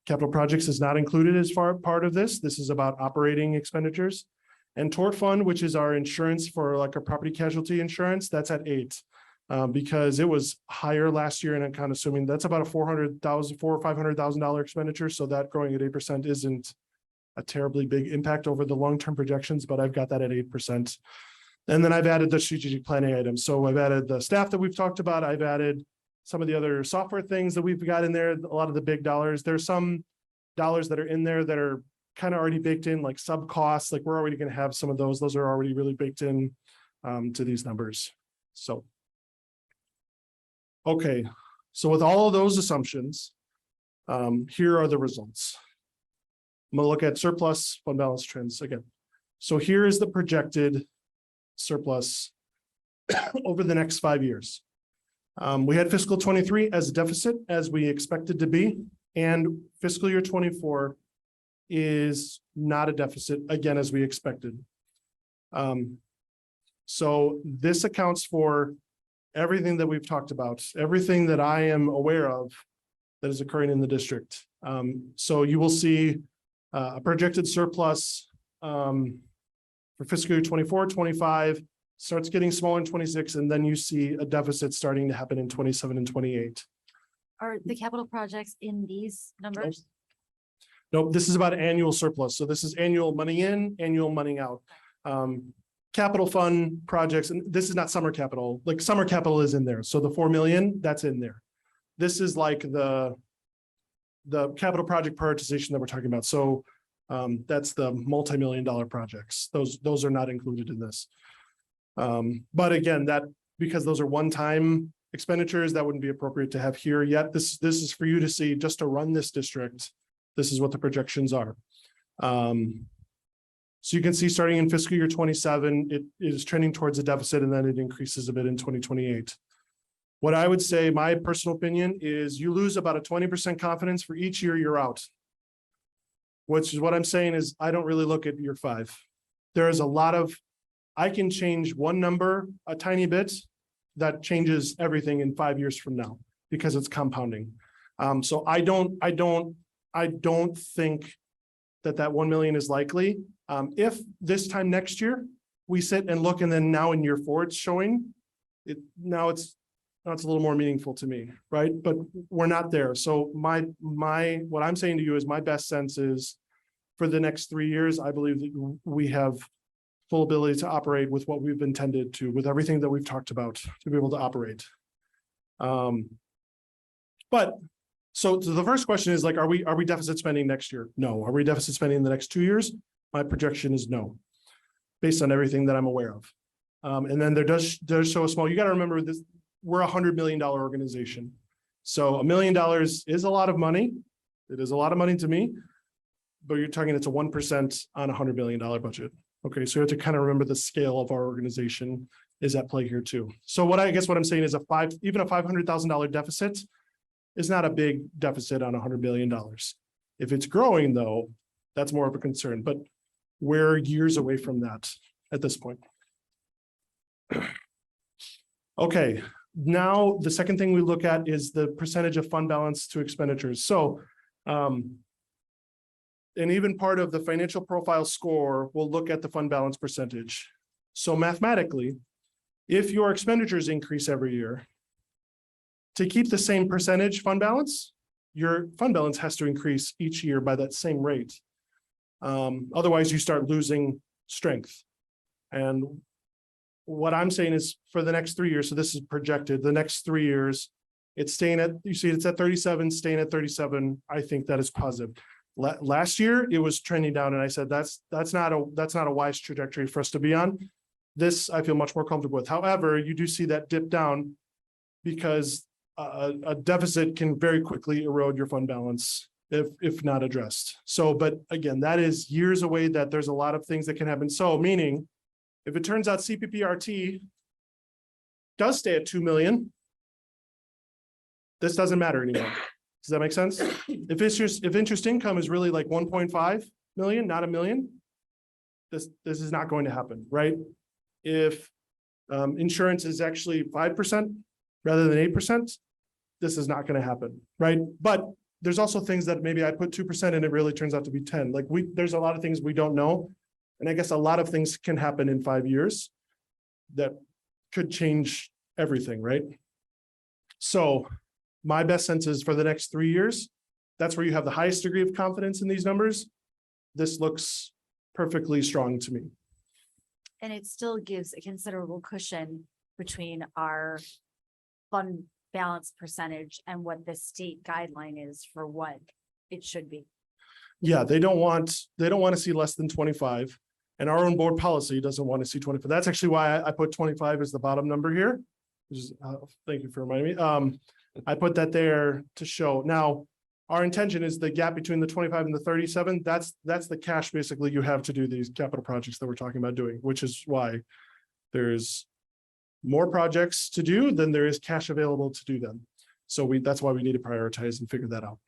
Capital projects is not included as part of this. This is about operating expenditures. And tort fund, which is our insurance for like a property casualty insurance, that's at 8. Because it was higher last year, and I'm kind of assuming that's about a $400,000 or $500,000 expenditure. So that growing at 8% isn't a terribly big impact over the long-term projections, but I've got that at 8%. And then I've added the strategic planning items. So I've added the staff that we've talked about. I've added some of the other software things that we've got in there, a lot of the big dollars. There's some dollars that are in there that are kind of already baked in, like sub costs, like we're already going to have some of those. Those are already really baked in to these numbers. So. Okay, so with all of those assumptions, here are the results. I'm gonna look at surplus fund balance trends again. So here is the projected surplus over the next 5 years. We had fiscal 23 as a deficit, as we expected to be, and fiscal year 24 is not a deficit, again, as we expected. So this accounts for everything that we've talked about, everything that I am aware of that is occurring in the district. So you will see a projected surplus for fiscal year 24, 25, starts getting smaller in 26, and then you see a deficit starting to happen in 27 and 28.
Are the capital projects in these numbers?
Nope, this is about annual surplus. So this is annual money in, annual money out. Capital fund projects, and this is not summer capital, like summer capital is in there. So the 4 million, that's in there. This is like the capital project prioritization that we're talking about. So that's the multi-million-dollar projects. Those are not included in this. But again, that because those are one-time expenditures, that wouldn't be appropriate to have here yet. This is for you to see just to run this district. This is what the projections are. So you can see starting in fiscal year 27, it is trending towards a deficit, and then it increases a bit in 2028. What I would say, my personal opinion, is you lose about a 20% confidence for each year you're out. Which is what I'm saying is I don't really look at year 5. There is a lot of, I can change one number a tiny bit that changes everything in 5 years from now because it's compounding. So I don't think that 1 million is likely. If this time next year we sit and look, and then now in year 4 it's showing it, now it's a little more meaningful to me, right? But we're not there. So what I'm saying to you is my best sense is for the next 3 years, I believe that we have full ability to operate with what we've intended to, with everything that we've talked about, to be able to operate. So the first question is like, are we deficit spending next year? No. Are we deficit spending in the next 2 years? My projection is no, based on everything that I'm aware of. And then there does show a small, you got to remember this, we're $100 million organization. So $1 million is a lot of money. It is a lot of money to me, but you're talking it's a 1% on a $100 million budget. Okay, so you have to kind of remember the scale of our organization is at play here too. So what I'm saying is even a $500,000 deficit is not a big deficit on $100 million. If it's growing though, that's more of a concern, but we're years away from that at this point. Okay, now the second thing we look at is the percentage of fund balance to expenditures. So and even part of the financial profile score will look at the fund balance percentage. So mathematically, if your expenditures increase every year, to keep the same percentage fund balance, your fund balance has to increase each year by that same rate. Otherwise, you start losing strength. And what I'm saying is for the next 3 years, so this is projected, the next 3 years, it's staying at, you see, it's at 37, staying at 37. I think that is positive. Last year, it was trending down, and I said that's not a wise trajectory for us to be on. This I feel much more comfortable with. However, you do see that dip down because a deficit can very quickly erode your fund balance if not addressed. So, but again, that is years away, that there's a lot of things that can happen. So meaning, if it turns out CPPRT does stay at 2 million, this doesn't matter anymore. Does that make sense? If interest income is really like 1.5 million, not $1 million, this is not going to happen, right? If insurance is actually 5% rather than 8%, this is not going to happen, right? But there's also things that maybe I put 2% and it really turns out to be 10. Like there's a lot of things we don't know. And I guess a lot of things can happen in 5 years that could change everything, right? So my best sense is for the next 3 years, that's where you have the highest degree of confidence in these numbers. This looks perfectly strong to me.
And it still gives a considerable cushion between our fund balance percentage and what the state guideline is for what it should be.
Yeah, they don't want to see less than 25. And our own board policy doesn't want to see 25. That's actually why I put 25 as the bottom number here. Which is, thank you for reminding me. I put that there to show. Now, our intention is the gap between the 25 and the 37. That's the cash basically you have to do these capital projects that we're talking about doing, which is why there's more projects to do than there is cash available to do them. So that's why we need to prioritize and figure that out.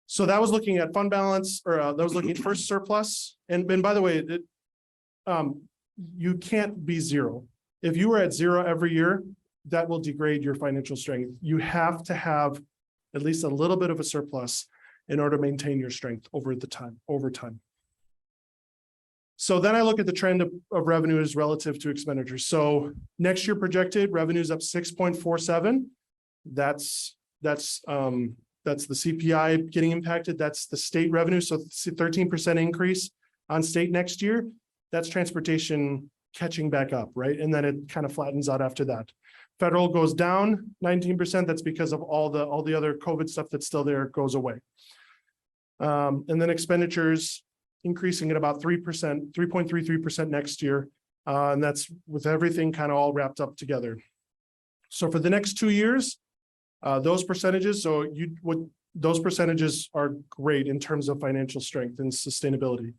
So that was looking at fund balance, or that was looking at first surplus. And by the way, you can't be zero. If you were at zero every year, that will degrade your financial strength. You have to have at least a little bit of a surplus in order to maintain your strength over time. So then I look at the trend of revenues relative to expenditures. So next year projected revenues up 6.47. That's the CPI getting impacted. That's the state revenue. So 13% increase on state next year. That's transportation catching back up, right? And then it kind of flattens out after that. Federal goes down 19%. That's because of all the other COVID stuff that's still there goes away. And then expenditures increasing at about 3%, 3.33% next year. And that's with everything kind of all wrapped up together. So for the next 2 years, those percentages, those percentages are great in terms of financial strength and sustainability.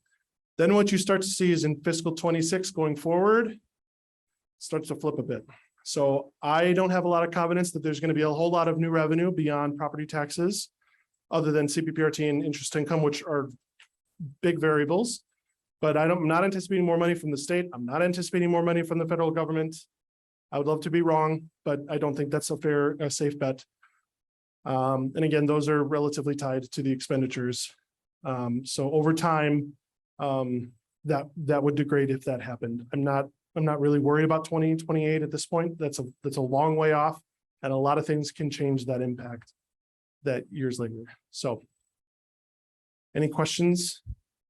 Then what you start to see is in fiscal 26 going forward, starts to flip a bit. So I don't have a lot of confidence that there's going to be a whole lot of new revenue beyond property taxes, other than CPPRT and interest income, which are big variables. But I'm not anticipating more money from the state. I'm not anticipating more money from the federal government. I would love to be wrong, but I don't think that's a safe bet. And again, those are relatively tied to the expenditures. So over time, that would degrade if that happened. I'm not really worried about 2028 at this point. That's a long way off, and a lot of things can change that impact that years later. So any questions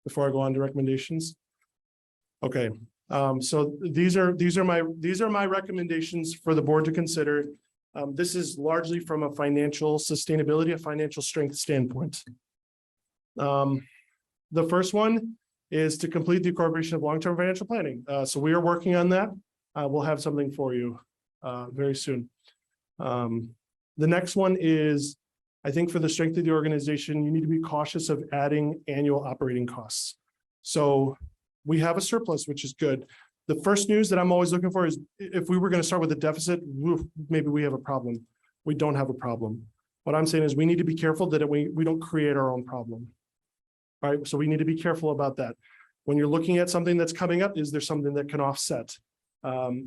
before I go on to recommendations? Okay. So these are my recommendations for the board to consider. This is largely from a financial sustainability, a financial strength standpoint. The first one is to complete the incorporation of long-term financial planning. So we are working on that. We'll have something for you very soon. The next one is, I think for the strength of the organization, you need to be cautious of adding annual operating costs. So we have a surplus, which is good. The first news that I'm always looking for is if we were going to start with a deficit, maybe we have a problem. We don't have a problem. What I'm saying is we need to be careful that we don't create our own problem. All right, so we need to be careful about that. When you're looking at something that's coming up, is there something that can offset?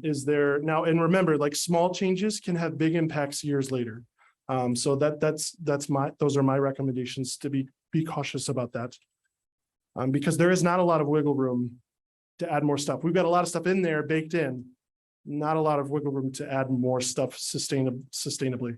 Is there now, and remember, like small changes can have big impacts years later. So those are my recommendations, to be be cautious about that. Because there is not a lot of wiggle room to add more stuff. We've got a lot of stuff in there baked in, not a lot of wiggle room to add more stuff sustainably.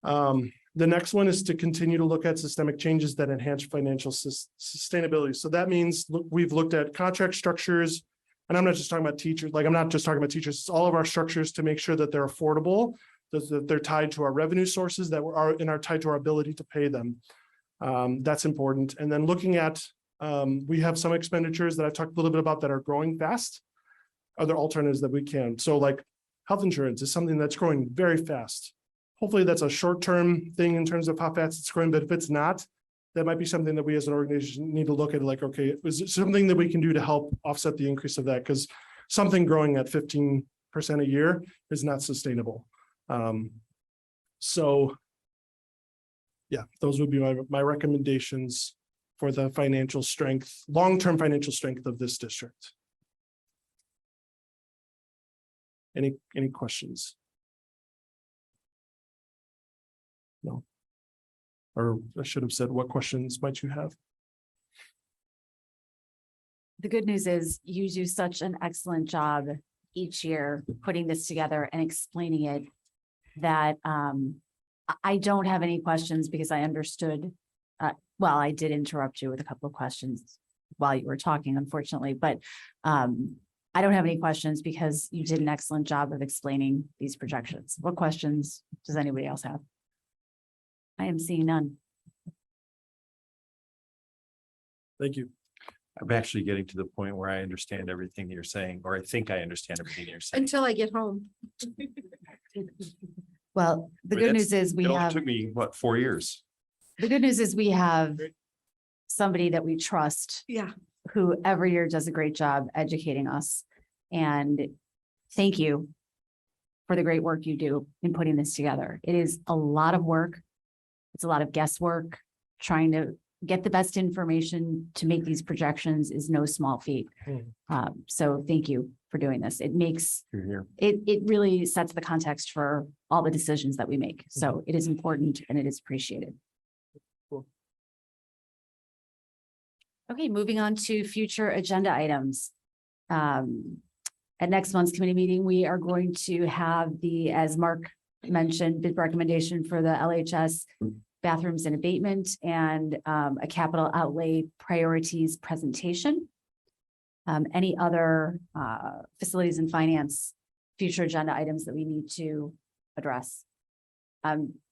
The next one is to continue to look at systemic changes that enhance financial sustainability. So that means we've looked at contract structures, and I'm not just talking about teachers, like I'm not just talking about teachers, it's all of our structures to make sure that they're affordable, that they're tied to our revenue sources that are tied to our ability to pay them. That's important. And then looking at, we have some expenditures that I talked a little bit about that are growing fast. Other alternatives that we can. So like health insurance is something that's growing very fast. Hopefully that's a short-term thing in terms of how fast it's growing, but if it's not, that might be something that we as an organization need to look at, like, okay, is it something that we can do to help offset the increase of that? Because something growing at 15% a year is not sustainable. So yeah, those would be my recommendations for the financial strength, long-term financial strength of this district. Any questions? No. Or I should have said, what questions might you have?
The good news is you do such an excellent job each year putting this together and explaining it that I don't have any questions because I understood. Well, I did interrupt you with a couple of questions while you were talking, unfortunately, but I don't have any questions because you did an excellent job of explaining these projections. What questions does anybody else have? I am seeing none.
Thank you.
I'm actually getting to the point where I understand everything that you're saying, or I think I understand everything that you're saying.
Until I get home.
Well, the
But
good
that's-
news is we
It only
have,
took me, what, 4 years?
the good news is we have somebody that we trust
Yeah.
who every year does a great job educating us. And thank you for the great work you do in putting this together. It is a lot of work. It's a lot of guesswork. Trying to get the best information to make these projections is no small feat. So thank you for doing this. It makes,
You're here.
it really sets the context for all the decisions that we make. So it is important and it is appreciated.
Cool.
Okay, moving on to future agenda items. At next month's committee meeting, we are going to have the, as Mark mentioned, bid recommendation for the LHS bathrooms and abatement and a capital outlay priorities presentation. Any other facilities and finance future agenda items that we need to address?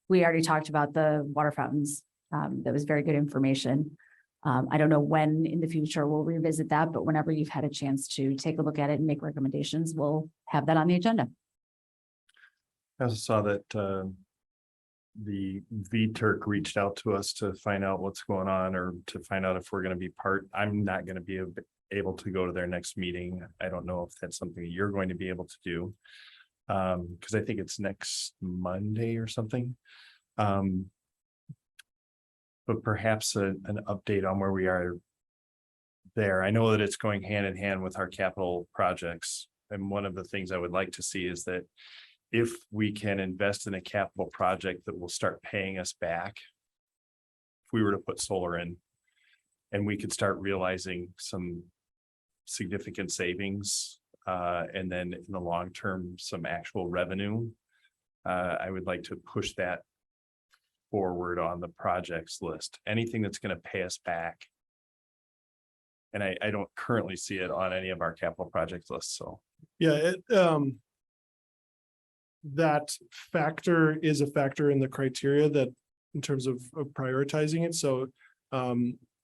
We already talked about the water fountains. That was very good information. I don't know when in the future we'll revisit that, but whenever you've had a chance to take a look at it and make recommendations, we'll have that on the agenda.
I also saw that the VTurk reached out to us to find out what's going on or to find out if we're going to be part. I'm not going to be able to go to their next meeting. I don't know if that's something you're going to be able to do. Because I think it's next Monday or something. But perhaps an update on where we are there. I know that it's going hand in hand with our capital projects. And one of the things I would like to see is that if we can invest in a capital project that will start paying us back, if we were to put solar in, and we could start realizing some significant savings, and then in the long term, some actual revenue, I would like to push that forward on the projects list. Anything that's going to pay us back. And I don't currently see it on any of our capital project lists, so.
Yeah, that factor is a factor in the criteria that in terms of prioritizing it. So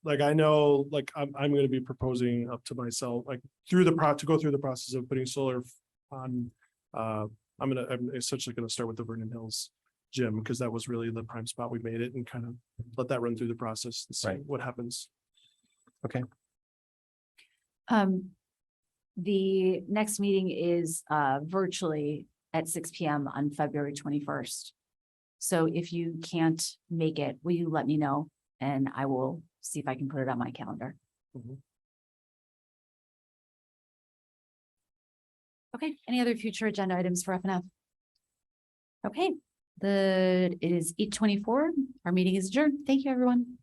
like I know, like I'm going to be proposing up to myself, like to go through the process of putting solar on. I'm essentially going to start with the Vernon Hills gym because that was really the prime spot we made it, and kind of let that run through the process and see what happens.
Okay.
The next meeting is virtually at 6 p.m. on February 21st. So if you can't make it, will you let me know? And I will see if I can put it on my calendar. Okay, any other future agenda items for FNF? Okay, it is 8:24. Our meeting is adjourned. Thank you, everyone.